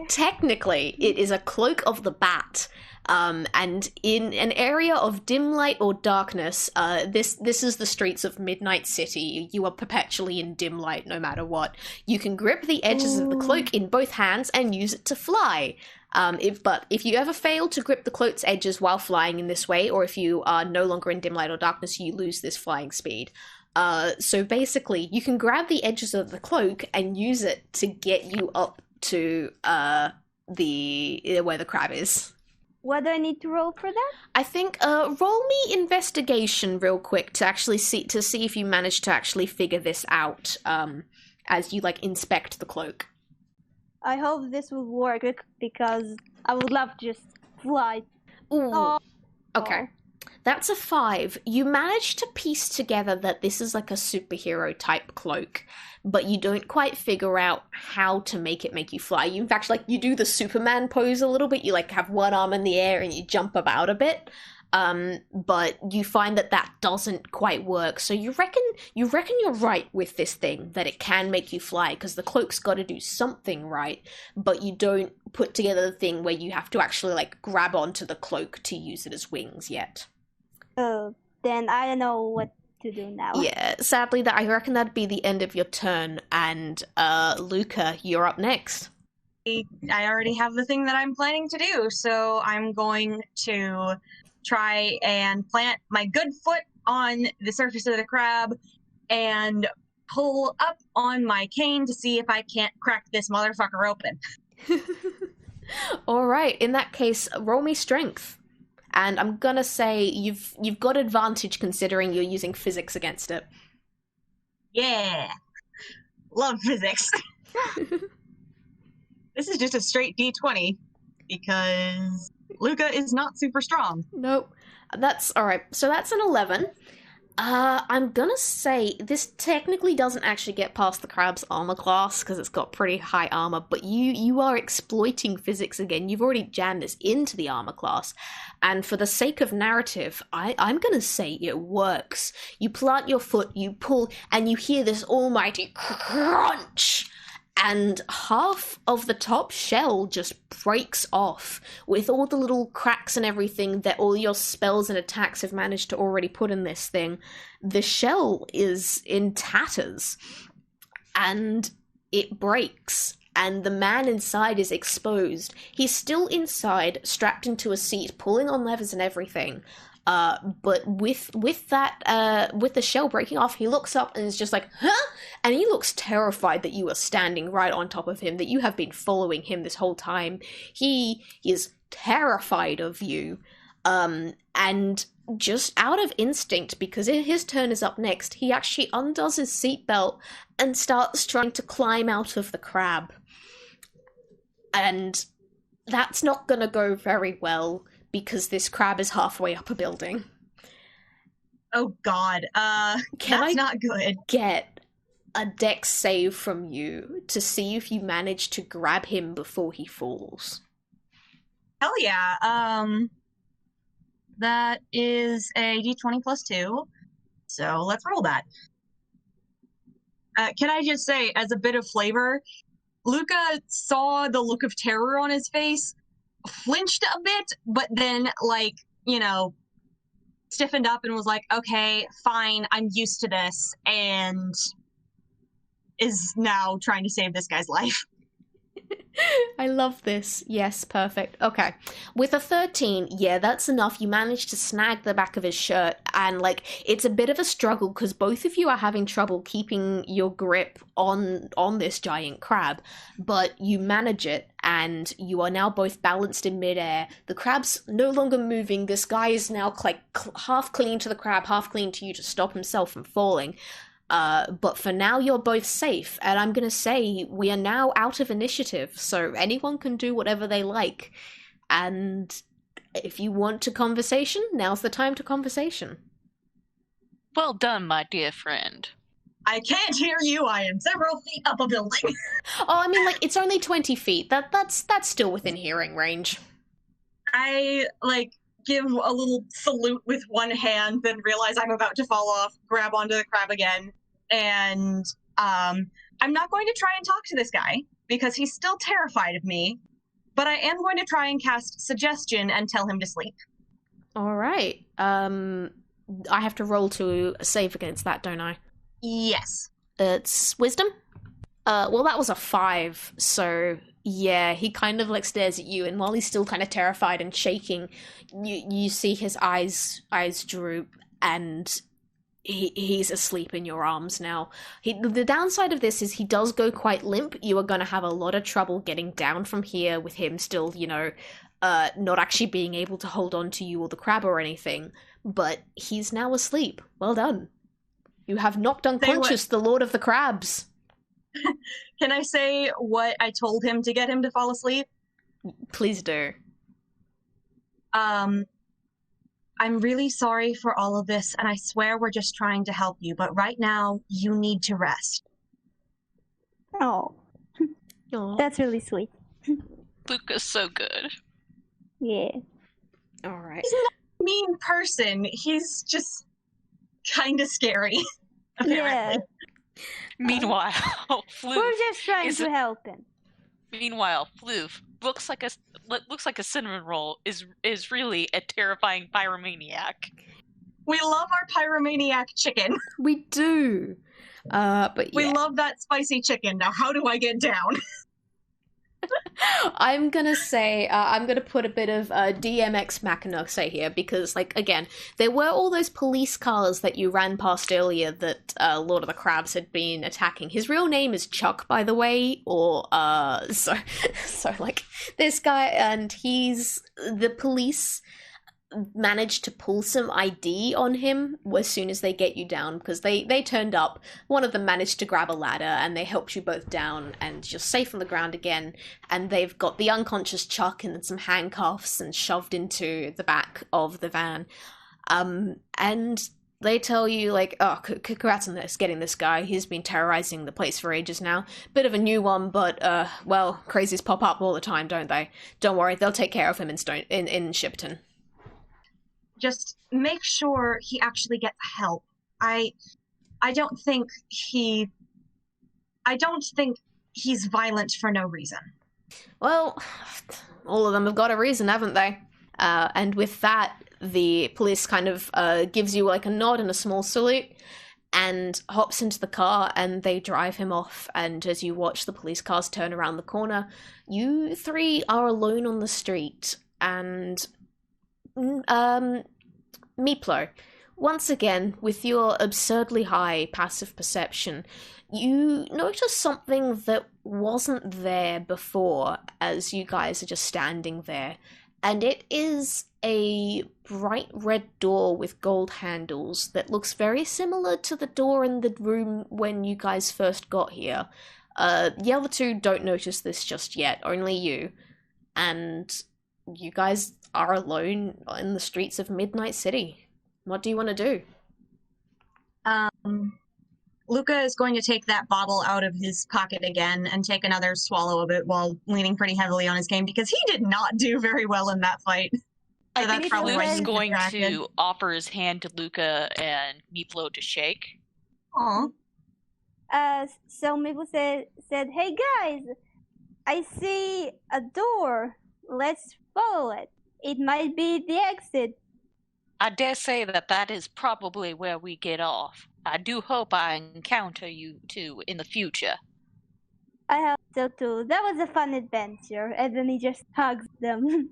technically it is a cloak of the bat. And in an area of dim light or darkness, this is the streets of Midnight City. You are perpetually in dim light no matter what. You can grip the edges of the cloak in both hands and use it to fly. If you ever fail to grip the cloak's edges while flying in this way, or if you are no longer in dim light or darkness, you lose this flying speed. So basically, you can grab the edges of the cloak and use it to get you up to where the crab is.
What do I need to roll for that?
I think roll me investigation real quick to actually see if you manage to actually figure this out as you, like, inspect the cloak.
I hope this will work because I would love to just fly.
Ooh. Okay. That's a 5. You manage to piece together that this is like a superhero type cloak, but you don't quite figure out how to make it make you fly. You, in fact, like, you do the Superman pose a little bit. You, like, have one arm in the air and you jump about a bit. But you find that that doesn't quite work. So you reckon you're right with this thing, that it can make you fly, because the cloak's got to do something right, but you don't put together the thing where you have to actually, like, grab onto the cloak to use it as wings yet.
Then I don't know what to do now.
Yeah, sadly, I reckon that'd be the end of your turn, and Luka, you're up next.
I already have the thing that I'm planning to do, so I'm going to try and plant my good foot on the surface of the crab and pull up on my cane to see if I can't crack this motherfucker open.
All right, in that case, roll me strength. And I'm gonna say you've got advantage considering you're using physics against it.
Yeah. Love physics. This is just a straight D20 because Luka is not super strong.
Nope. That's all right. So that's an 11. I'm gonna say this technically doesn't actually get past the crab's armor class because it's got pretty high armor, but you are exploiting physics again. You've already jammed this into the armor class, and for the sake of narrative, I'm gonna say it works. You plant your foot, you pull, and you hear this almighty crunch, and half of the top shell just breaks off with all the little cracks and everything that all your spells and attacks have managed to already put in this thing. The shell is in tatters, and it breaks, and the man inside is exposed. He's still inside, strapped into a seat, pulling on levers and everything. But with the shell breaking off, he looks up and is just like, huh? And he looks terrified that you are standing right on top of him, that you have been following him this whole time. He is terrified of you, and just out of instinct, because his turn is up next, he actually undoes his seatbelt and starts trying to climb out of the crab. And that's not gonna go very well, because this crab is halfway up a building.
Oh god, that's not good.
Get a dex save from you to see if you manage to grab him before he falls.
Hell yeah. That is a d20 plus 2, so let's roll that. Can I just say, as a bit of flavor, Luka saw the look of terror on his face, flinched a bit, but then, like, you know, stiffened up and was like, okay, fine, I'm used to this, and is now trying to save this guy's life.
I love this. Yes, perfect. Okay. With a 13, yeah, that's enough. You manage to snag the back of his shirt, and, like, it's a bit of a struggle because both of you are having trouble keeping your grip on this giant crab, but you manage it, and you are now both balanced in midair. The crab's no longer moving. This guy is now, like, half clinging to the crab, half clinging to you to stop himself from falling. But for now, you're both safe, and I'm gonna say we are now out of initiative, so anyone can do whatever they like. And if you want to conversation, now's the time to conversation.
Well done, my dear friend.
I can't hear you. I am several feet up a building.
Oh, I mean, like, it's only 20 feet. That's still within hearing range.
I, like, give a little salute with one hand, then realize I'm about to fall off, grab onto the crab again, and I'm not going to try and talk to this guy, because he's still terrified of me, but I am going to try and cast Suggestion and tell him to sleep.
All right. I have to roll to save against that, don't I?
Yes.
It's Wisdom? Well, that was a 5, so yeah, he kind of, like, stares at you, and while he's still kind of terrified and shaking, you see his eyes droop, and he's asleep in your arms now. The downside of this is he does go quite limp. You are going to have a lot of trouble getting down from here with him still, you know, not actually being able to hold on to you or the crab or anything, but he's now asleep. Well done. You have knocked unconscious the Lord of the Crabs.
Can I say what I told him to get him to fall asleep?
Please do.
I
I'm really sorry for all of this, and I swear we're just trying to help you, but right now, you need to rest.
Oh,
Aw.
that's really sweet.
Luka's so good.
Yeah.
All right.
He's not a mean person. He's just kind of scary, apparently.
Yeah.
Meanwhile, Floof
We're just trying
is
to help him.
Meanwhile, Floof looks like a cinnamon roll. Is really a terrifying pyromaniac.
We love our pyromaniac chicken.
We do. But yeah.
We love that spicy chicken. Now, how do I get down?
I'm gonna say, I'm gonna put a bit of DMX Machina say here, because, like, again, there were all those police cars that you ran past earlier that Lord of the Crabs had been attacking. His real name is Chuck, by the way, or, so, like, this guy, and the police managed to pull some ID on him as soon as they get you down, because they turned up. One of them managed to grab a ladder and they helped you both down, and you're safe on the ground again, and they've got the unconscious Chuck and some handcuffs and shoved into the back of the van. And they tell you, like, oh, congrats on getting this guy. He's been terrorizing the place for ages now. Bit of a new one, but, well, crazies pop up all the time, don't they? Don't worry, they'll take care of him in Shipton.
Just make sure he actually gets help. I don't think he's violent for no reason.
Well, all of them have got a reason, haven't they? And with that, the police kind of gives you like a nod and a small salute and hops into the car, and they drive him off. And as you watch the police cars turn around the corner, you three are alone on the street. And Meepllow, once again, with your absurdly high passive perception, you notice something that wasn't there before as you guys are just standing there. And it is a bright red door with gold handles that looks very similar to the door in the room when you guys first got here. The other two don't notice this just yet, only you. And you guys are alone in the streets of Midnight City. What do you want to do?
Luka is going to take that bottle out of his pocket again and take another swallow of it while leaning pretty heavily on his cane, because he did not do very well in that fight.
I
that's
think
probably why
Floof is
he's
going
distracted.
to offer his hand to Luka and Meepllow to shake.
Aw.
So Maple said, "Hey guys, I see a door. Let's follow it. It might be the exit."
I dare say that is probably where we get off. I do hope I encounter you two in the future.
I hope so too. That was a fun adventure. And then he just hugs them.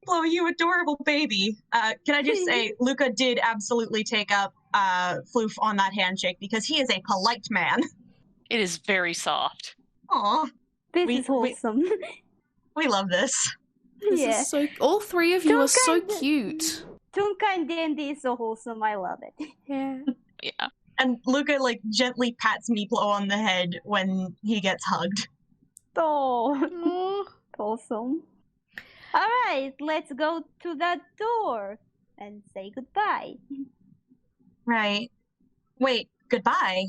Oh, you adorable baby. Can I just say, Luka did absolutely take up Floof on that handshake, because he is a polite man.
It is very soft.
Aw,
This
We-
is wholesome.
we love this.
This
Yeah.
is so... All three of you are so
Tunka-
cute.
Tunka and D&D is so wholesome. I love it.
Yeah.
Yeah.
And Luka, like, gently pats Meepllow on the head when he gets hugged.
Oh, wholesome. All right, let's go to that door and say goodbye.
Right. Wait, goodbye.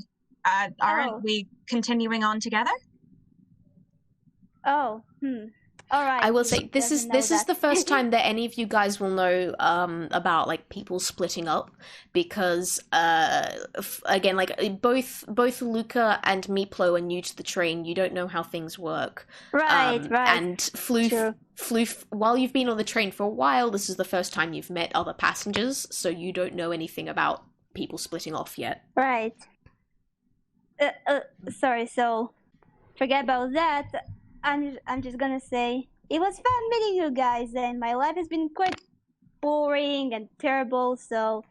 Aren't we continuing on together?
Oh, All right.
I will
he
say this is
doesn't know that.
the first time that any of you guys will know about like people splitting up, because again, like both Luka and Meepllow are new to the train. You don't know how things work.
Right.
And Floof, while you've been on the train for a while, this is the first time you've met other passengers, so you don't know anything about people splitting off yet.
Right. Sorry. So, forget about that. I'm just gonna say it was fun meeting you guys, and my life has been quite boring and terrible. So,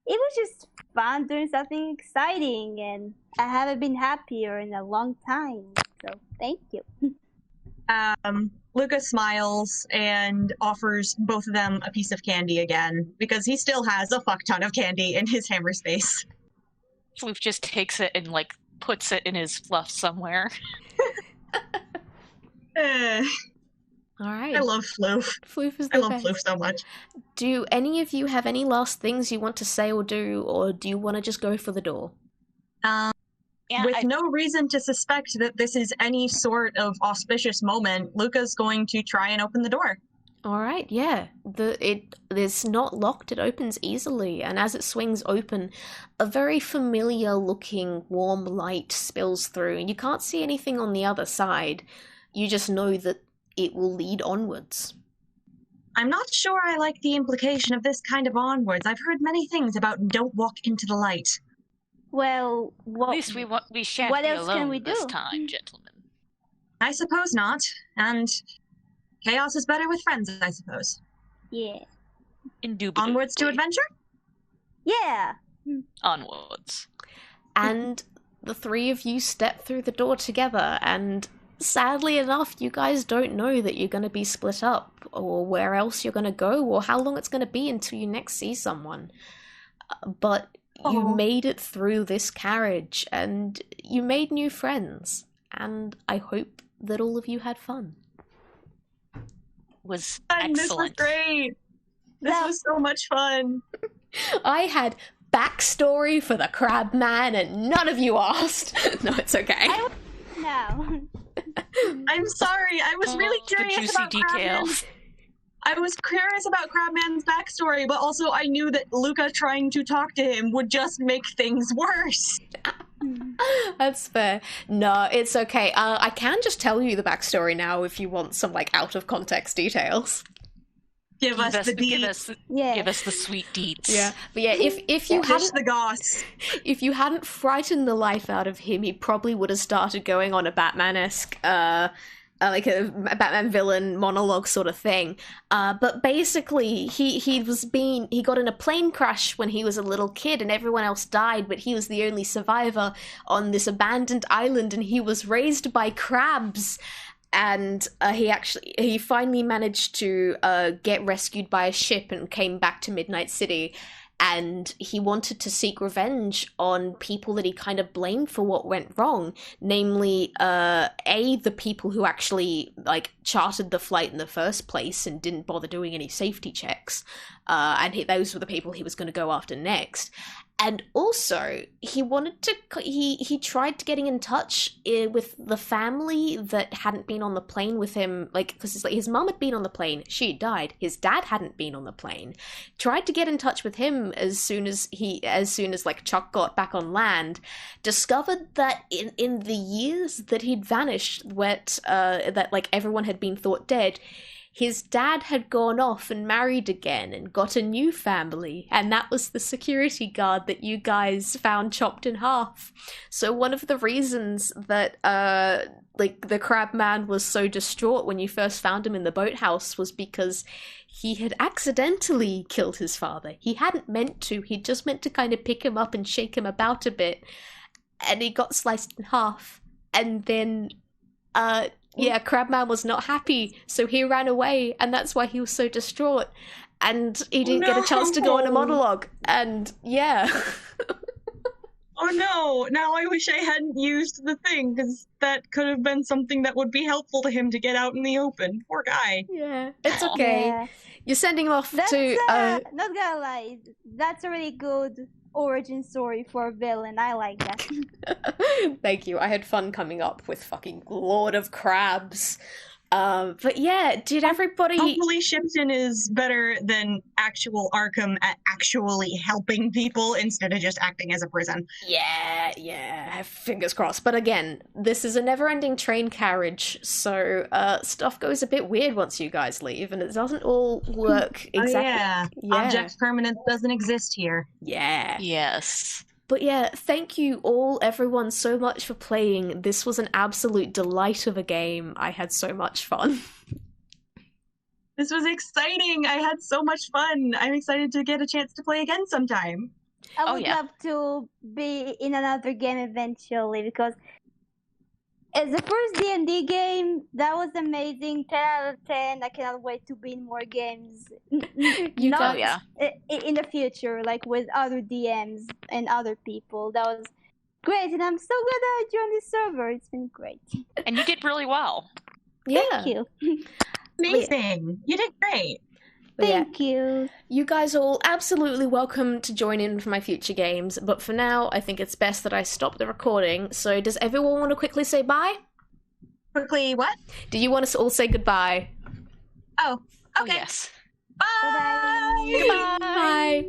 it was just fun doing something exciting, and I haven't been happier in a long time. So, thank you.
Luka smiles and offers both of them a piece of candy again, because he still has a fuck ton of candy in his hammer space.
Floof just takes it and like puts it in his fluff somewhere.
All right.
I love Floof.
Floof is
I
the
love
best.
Floof so much.
Do any of you have any last things you want to say or do, or do you want to just go for the door?
With no reason to suspect that this is any sort of auspicious moment, Luka's going to try and open the door.
All right, yeah. It's not locked. It opens easily, and as it swings open, a very familiar-looking warm light spills through, and you can't see anything on the other side. You just know that it will lead onwards.
I'm not sure I like the implication of this kind of onwards. I've heard many things about don't walk into the light.
Well,
At least we shan't
what
be
else
alone
can we
this
do?
time, gentlemen.
I suppose not, and chaos is better with friends, I suppose.
Yeah.
Indubitably.
Onwards to adventure?
Yeah.
Onwards.
And the three of you step through the door together, and sadly enough, you guys don't know that you're going to be split up, or where else you're going to go, or how long it's going to be until you next see someone. But you made it through this carriage, and you made new friends, and I hope that all of you had fun.
Was
And this was
excellent.
great. This was so much fun.
I had backstory for the crab man, and none of you asked. No, it's okay.
No.
I'm sorry. I was really
The
curious
juicy
about
details.
I was curious about Crabman's backstory, but also I knew that Luka trying to talk to him would just make things worse.
That's fair. No, it's okay. I can just tell you the backstory now if you want some, like, out-of-context details.
Give us the deets.
Give us the sweet deets.
Yeah, but yeah, if you
Dish
hadn't
the goss.
if you hadn't frightened the life out of him, he probably would have started going on a Batman-esque, like a Batman villain monologue sort of thing. But basically, he got in a plane crash when he was a little kid, and everyone else died, but he was the only survivor on this abandoned island, and he was raised by crabs. And he finally managed to get rescued by a ship and came back to Midnight City. And he wanted to seek revenge on people that he kind of blamed for what went wrong, namely, the people who actually, like, chartered the flight in the first place and didn't bother doing any safety checks. Those were the people he was going to go after next. And also, he tried to getting in touch with the family that hadn't been on the plane with him, like, because his mum had been on the plane, she died, his dad hadn't been on the plane. Tried to get in touch with him as soon as like Chuck got back on land. Discovered that in the years that he'd vanished, that like everyone had been thought dead, his dad had gone off and married again and got a new family, and that was the security guard that you guys found chopped in half. So one of the reasons that like the crab man was so distraught when you first found him in the boathouse was because he had accidentally killed his father. He hadn't meant to, he just meant to kind of pick him up and shake him about a bit, and he got sliced in half. And then Crabman was not happy, so he ran away, and that's why he was so distraught. And he didn't get a chance to go on a monologue. And yeah.
Oh no, now I wish I hadn't used the thing, because that could have been something that would be helpful to him to get out in the open. Poor guy.
Yeah, it's okay.
Yeah.
You're sending him off
That's
to...
not gonna lie, that's a really good origin story for a villain. I like that.
Thank you. I had fun coming up with fucking Lord of Crabs. But yeah, did everybody...
Hopefully Shipton is better than actual Arkham at actually helping people instead of just acting as a prison.
Yeah, fingers crossed. But again, this is a never-ending train carriage, so stuff goes a bit weird once you guys leave, and it doesn't all work exactly.
Object permanence doesn't exist here.
Yeah.
Yes.
But yeah, thank you everyone, so much for playing. This was an absolute delight of a game. I had so much fun.
This was exciting. I had so much fun. I'm excited to get a chance to play again sometime.
I would love to be in another game eventually, because as the first D&D game, that was amazing. 10 out of 10. I cannot wait to be in more games. In the future, like with other DMs and other people. That was great, and I'm so glad that I joined this server. It's been great.
And you did really well.
Yeah.
Thank you.
Amazing. You did great.
But yeah,
Thank you.
you guys are all absolutely welcome to join in for my future games, but for now, I think it's best that I stop the recording. So does everyone want to quickly say bye?
Quickly, what?
Do you want us to all say goodbye?
Oh,
Oh,
okay.
yes.
Bye.
Bye-bye.
Goodbye.
Bye.